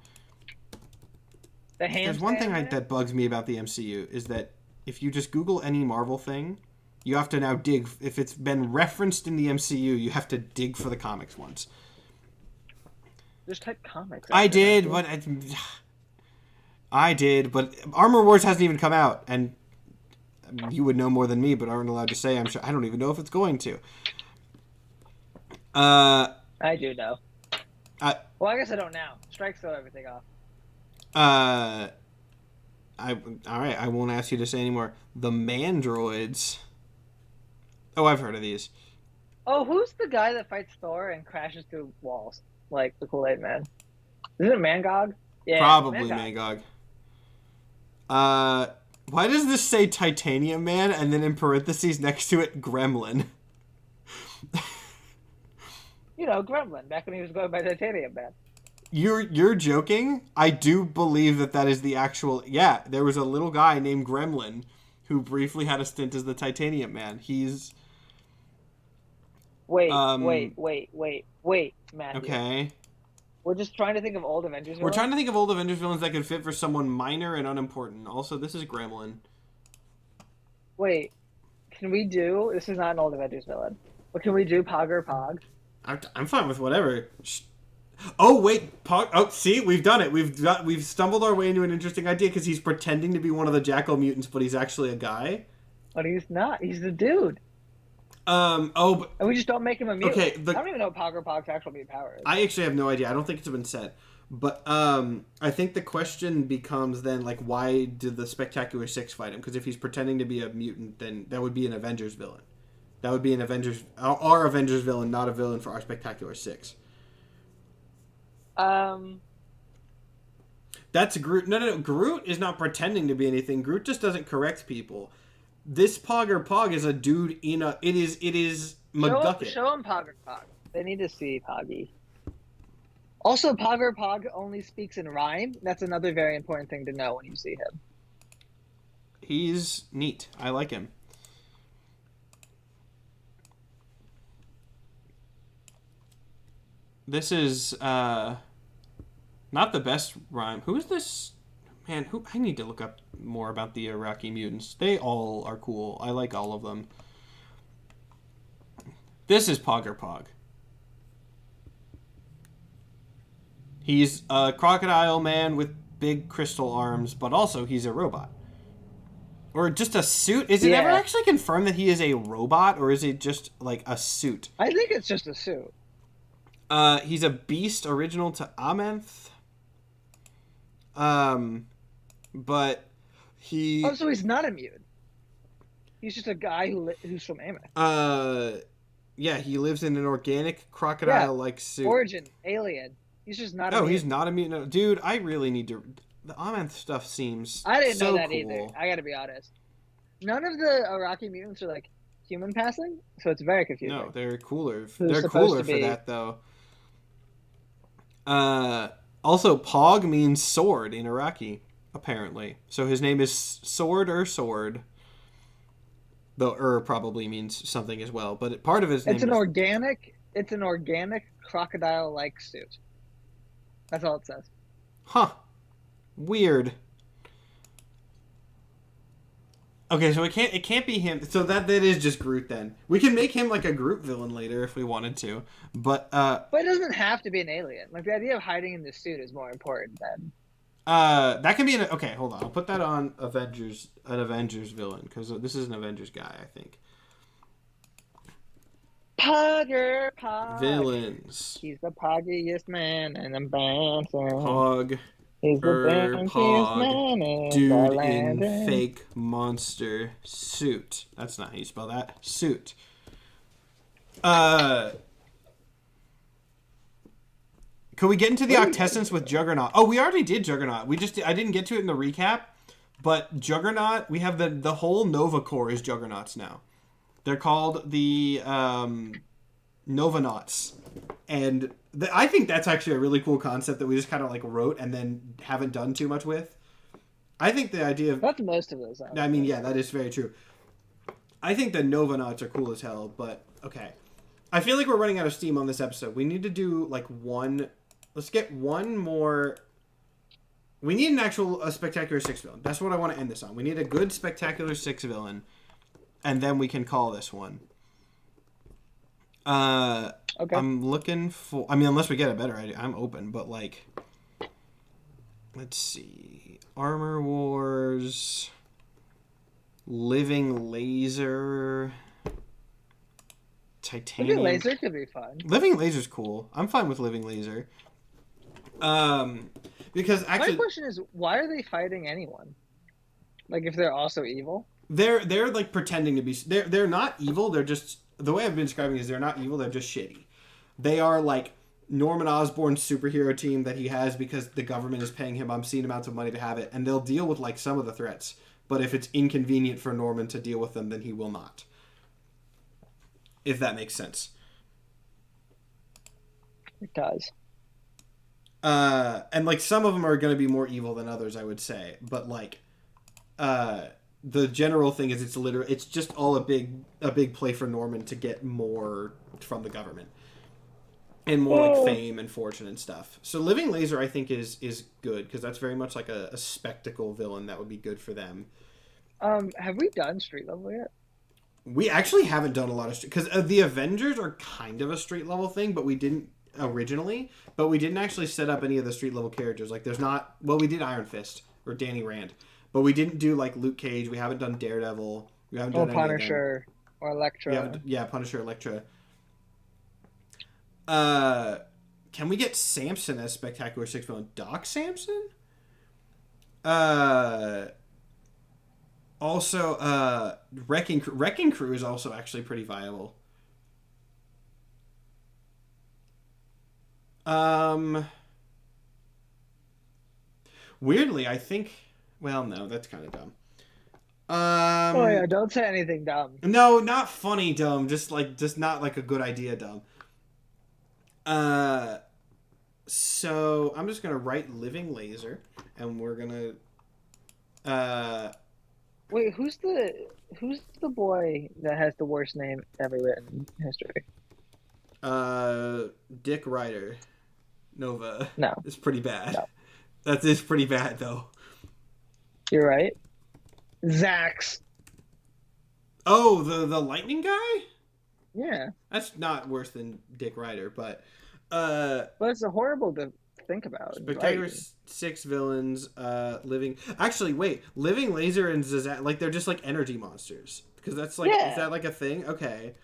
There's one thing that bugs me about the MCU is that if you just Google any Marvel thing, you have to now dig... If it's been referenced in the MCU, you have to dig for the comics ones. Just type comics. I did, but Armor Wars hasn't even come out, and you would know more than me, but aren't allowed to say. I'm sure. I don't even know if it's going to. I do know. I, Well, I guess I don't now. Strikes throw everything off. uh, all right. I won't ask you to say anymore. The Mandroids. Oh, I've heard of these. Oh, who's the guy that fights Thor and crashes through walls like the Kool-Aid Man? Is it Mangog? Yeah, Probably Mangog. Magog. Uh, why does this say Titanium Man and then in parentheses next to it Gremlin? You know, Gremlin, back when he was going by Titanium Man. You're joking? I do believe that is the actual. Yeah, there was a little guy named Gremlin who briefly had a stint as the Titanium Man. He's Wait, um Matthew. okay. We're just trying to think of old Avengers We're trying villains. to think of old Avengers villains that could fit for someone minor and unimportant. Also, this is Gremlin. Wait, can we do? This is not an old Avengers villain, but can we do Pogger Pog? I'm fine with whatever. Oh wait, oh see, we've done it. We've stumbled our way into an interesting idea because he's pretending to be one of the Jackal mutants, but he's actually a guy. But he's not. He's the dude. Oh, but, And we just don't make him a mutant. okay. I don't even know what Pogger Pog's actual mutant power is. I actually have no idea. I don't think it's been said. But I think the question becomes then like, why did the Spectacular Six fight him? Because if he's pretending to be a mutant, then that would be an Avengers villain. That would be an Avengers, our Avengers villain, not a villain for our Spectacular Six. That's Groot. No. Groot is not pretending to be anything. Groot just doesn't correct people. This Pogger Pog is a dude in a. It is McGucket. Show him Pogger Pog. They need to see Poggy. Also, Pogger Pog only speaks in rhyme. That's another very important thing to know when you see him. He's neat. I like him. This is not the best rhyme. Who is this? Man, who? I need to look up more about the Iraqi mutants. They all are cool. I like all of them. This is Pogger Pog. He's a crocodile man with big crystal arms, but also he's a robot. Or just a suit? Is it ever actually confirmed that he is a robot, or is it just like a suit? I think it's just a suit. He's a beast original to Amenth. But he. Oh, so he's not a mutant. He's just a guy who's from Amenth. Yeah, he lives in an organic crocodile-like suit. Origin, alien. He's just not a mutant. Oh, he's not a mutant. Dude, I really need to. The Amenth stuff seems. I didn't so know that cool. either. I gotta be honest. None of the Iraqi mutants are like human passing, so it's very confusing. No, they're cooler. Who's They're supposed cooler to for be- that though. Also, Pog means sword in Iraqi, apparently. So his name is Sword or Sword. Though probably means something as well, but part of his name It's an organic crocodile-like suit. That's all it says. Huh. Weird. Okay, so it can't be him. So that is just Groot then. We can make him like a Groot villain later if we wanted to. But it doesn't have to be an alien. Like the idea of hiding in this suit is more important than that can be okay, hold on. I'll put that on an Avengers villain because this is an Avengers guy, I think. Pogger Pog. Villains. He's the poggiest man in the band. Pog. He's the danciest man in Dude the in land. fake monster suit. That's not how you spell that. Suit. Could we get into the Octessence with Juggernaut? Oh, we already did Juggernaut. I didn't get to it in the recap, but Juggernaut, we have the whole Nova Corps is Juggernauts now. They're called the Novanauts. And I think that's actually a really cool concept that we just kind of like wrote and then haven't done too much with. I think the idea of... That's most of those. I mean, yeah, that is very true. I think the Novanauts are cool as hell, but okay. I feel like we're running out of steam on this episode. We need to do like one... Let's get one more... We need a Spectacular Six villain. That's what I want to end this on. We need a good Spectacular Six villain, and then we can call this one. Okay. I'm looking for... I mean, unless we get a better idea. I'm open, but like... Let's see. Armor Wars... Living Laser... Titanium. Living Laser could be fun. Living Laser's cool. I'm fine with Living Laser. Because actually, my question is, why are they fighting anyone? Like, if they're also evil? They're like pretending to be. They're not evil. They're just, the way I've been describing it is they're not evil. They're just shitty. They are like Norman Osborn's superhero team that he has because the government is paying him obscene amounts of money to have it, and they'll deal with like some of the threats. But if it's inconvenient for Norman to deal with them, then he will not. If that makes sense. It does. And like some of them are going to be more evil than others, I would say. But like, the general thing is it's just all a big play for Norman to get more from the government. And more like fame and fortune and stuff. So Living Laser, I think, is good because that's very much like a spectacle villain that would be good for them. Have we done street level yet? We actually haven't done a lot of because the Avengers are kind of a street level thing, but we didn't originally. But we didn't actually set up any of the street level characters. Like there's not. Well, we did Iron Fist or Danny Rand, but we didn't do like Luke Cage. We haven't done Daredevil. We haven't done Punisher or Elektra. Yeah, Punisher, Elektra. Can we get Samson as Spectacular Six villain? Doc Samson? Also, Wrecking Crew is also actually pretty viable. Weirdly, I think. Well, no, that's kind of dumb. Oh yeah, don't say anything dumb. No, not funny dumb. Just not like a good idea dumb. So I'm just gonna write Living Laser, and we're gonna. Wait, who's the boy that has the worst name ever written in history? Dick Ryder, Nova. No, it's pretty bad. No. That is pretty bad though. You're right. Zax. Oh, the lightning guy. Yeah, that's not worse than Dick Ryder, but it's horrible to think about. Spectacular Six villains. Living Laser and Zazat, like they're just like energy monsters because that's like is that like a thing? Okay.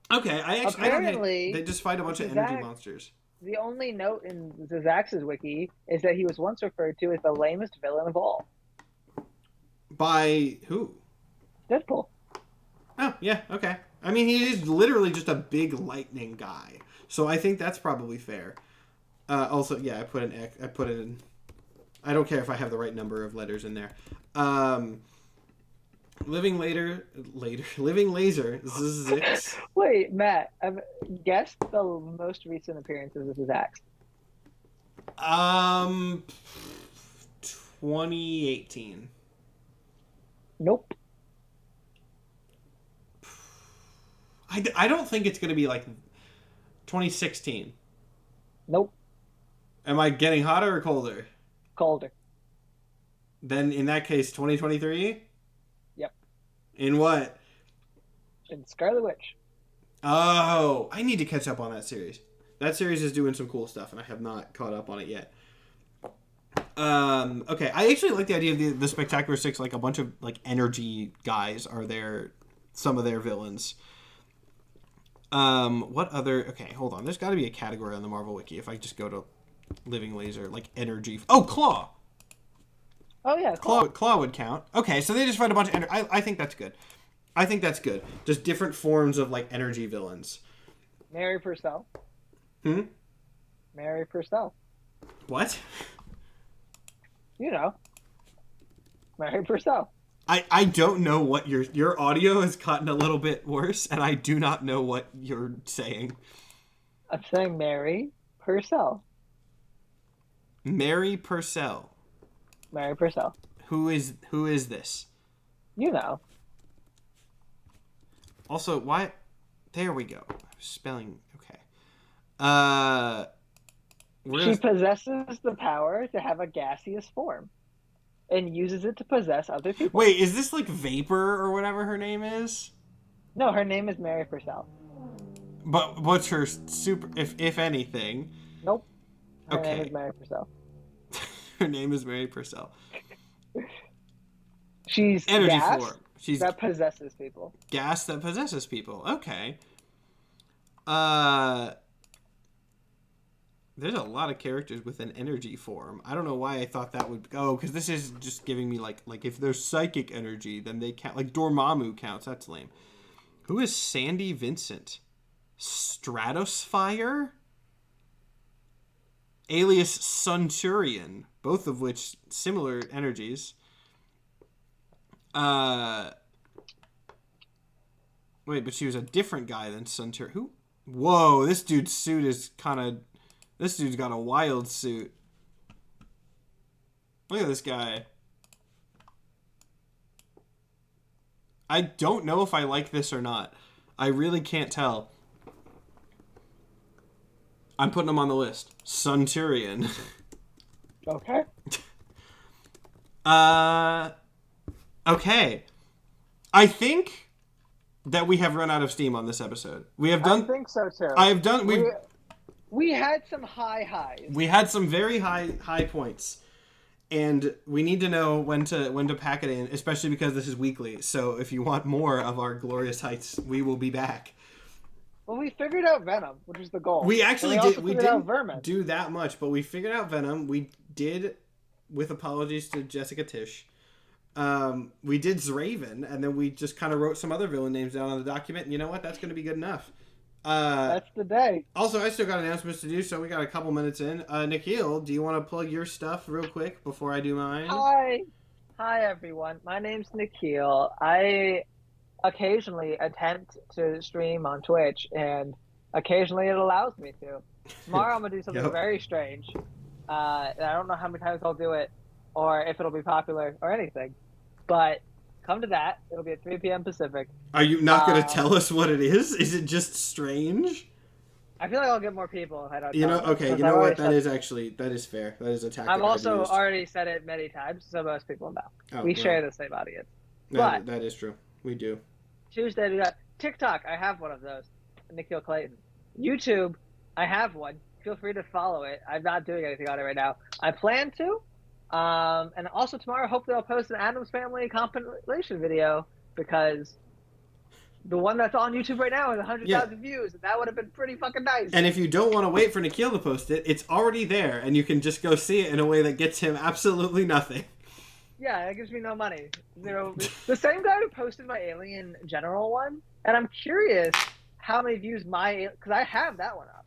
I don't they just fight a bunch of energy monsters. The only note in Zax's wiki is that he was once referred to as the lamest villain of all. By who? Deadpool. Oh yeah, okay. I mean, he is literally just a big lightning guy, so I think that's probably fair. Also, yeah, I put an X. I put in. I don't care if I have the right number of letters in there. Living Laser. Wait, Matt. Guess the most recent appearances of Zax. 2018. Nope. I don't think it's going to be like 2016. Nope. Am I getting hotter or colder? Colder. Then in that case, 2023? Yep. In what? In Scarlet Witch. Oh, I need to catch up on that series. That series is doing some cool stuff, and I have not caught up on it yet. Okay, I actually like the idea of the Spectacular Six. Like a bunch of like energy guys are some of their villains. What other? Okay, hold on. There's got to be a category on the Marvel Wiki. If I just go to Living Laser, like energy. Oh, Claw. Oh yeah, Claw would count. Okay, so they just fight a bunch of energy. I think that's good. I think that's good. Just different forms of like energy villains. Mary Purcell. Mary Purcell. What? You know. Mary Purcell. I don't know what your audio has gotten a little bit worse, and I do not know what you're saying. I'm saying Mary Purcell. Mary Purcell. Mary Purcell. Who is this? You know. Also, why? There we go. Spelling okay. She possesses the power to have a gaseous form, and uses it to possess other people. Wait, is this like Vapor or whatever her name is? No, her name is Mary Purcell. But what's her super? If anything. Nope. Her name is Mary Purcell. Her name is Mary Purcell. She's energy gas form. that possesses people. Gas that possesses people. Okay. There's a lot of characters with an energy form. I don't know why I thought that would... Oh, because this is just giving me, like if there's psychic energy, then they count. Like, Dormammu counts. That's lame. Who is Sandy Vincent? Stratosphere? Alias Centurion. Both of which similar energies. Wait, but she was a different guy than Centurion. Who? Whoa, this dude's suit is kind of... This dude's got a wild suit. Look at this guy. I don't know if I like this or not. I really can't tell. I'm putting him on the list. Centurion. Okay. Okay. I think that we have run out of steam on this episode. We have done... I think so, too. I have done... We had some high highs. We had some very high points, and we need to know when to pack it in, especially because this is weekly. So if you want more of our glorious heights, we will be back. Well, we figured out Venom, which was the goal. We actually did. We didn't Vermin. do that much, but we figured out Venom. We did, with apologies to Jessica Tisch. We did Zraven, and then we just kind of wrote some other villain names down on the document. And you know what? That's going to be good enough. That's the day. Also, I still got announcements to do, so we got a couple minutes in. Nikhil, do you want to plug your stuff real quick before I do mine? Hi everyone. My name's Nikhil. I occasionally attempt to stream on Twitch, and occasionally it allows me to. Tomorrow I'm gonna do something very strange. I don't know how many times I'll do it, or if it'll be popular, or anything. But come to that. It'll be at 3 p.m. Pacific. Are you not going to tell us what it is? Is it just strange? I feel like I'll get more people if I don't. Okay. You know what? That is fair. That is a tactic. I've also already said it many times, so most people know. We share the same audience. That is true. We do. Tuesday we got TikTok. I have one of those. Nikhil Clayton. YouTube. I have one. Feel free to follow it. I'm not doing anything on it right now. I plan to. And also tomorrow, hopefully I'll post an Addams Family compilation video, because the one that's on YouTube right now has 100,000 views, and that would have been pretty fucking nice. And if you don't want to wait for Nikhil to post it, it's already there, and you can just go see it in a way that gets him absolutely nothing. Yeah, it gives me no money. The same guy who posted my Alien General one, and I'm curious how many views because I have that one up,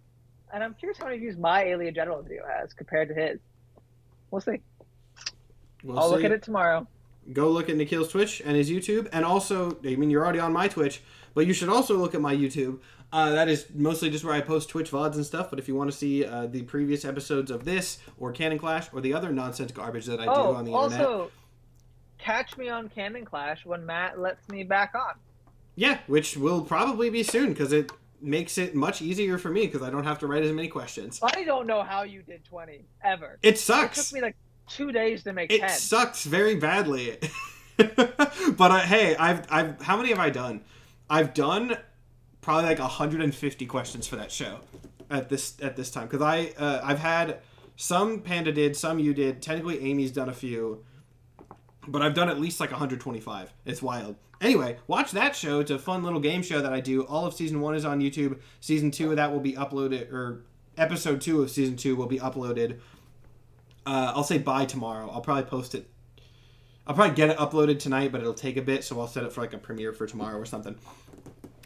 and I'm curious how many views my Alien General video has compared to his. We'll see. I'll look at it tomorrow. Go look at Nikhil's Twitch and his YouTube. And also, I mean, you're already on my Twitch, but you should also look at my YouTube. That is mostly just where I post Twitch VODs and stuff. But if you want to see the previous episodes of this, or Cannon Clash, or the other nonsense garbage that I do on the internet. Also, catch me on Cannon Clash when Matt lets me back on. Yeah, which will probably be soon, because it makes it much easier for me, because I don't have to write as many questions. I don't know how you did 20, ever. It sucks. It took me like 2 days to make 10. It sucks very badly. But hey, I've how many have I done? I've done probably like 150 questions for that show at this time, because I've had some Panda did, some you did. Technically, Amy's done a few, but I've done at least like 125. It's wild. Anyway, watch that show. It's a fun little game show that I do. All of season 1 is on YouTube. Season 2 of that will be uploaded, or episode 2 of season 2 will be uploaded. I'll say by tomorrow. I'll probably post it. I'll probably get it uploaded tonight, but it'll take a bit, so I'll set it for like a premiere for tomorrow or something.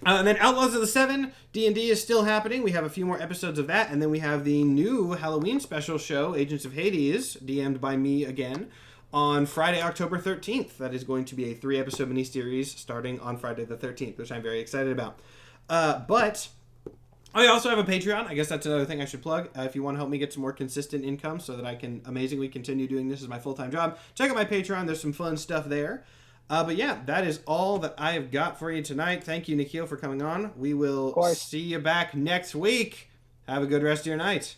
And then Outlaws of the Seven, D&D is still happening. We have a few more episodes of that, and then we have the new Halloween special show, Agents of Hades, DM'd by me again, on Friday, October 13th. That is going to be a 3-episode miniseries starting on Friday the 13th, which I'm very excited about. But I also have a Patreon. I guess that's another thing I should plug. If you want to help me get some more consistent income so that I can amazingly continue doing this as my full-time job, check out my Patreon. There's some fun stuff there. But yeah, that is all that I have got for you tonight. Thank you, Nikhil, for coming on. We will see you back next week. Have a good rest of your night.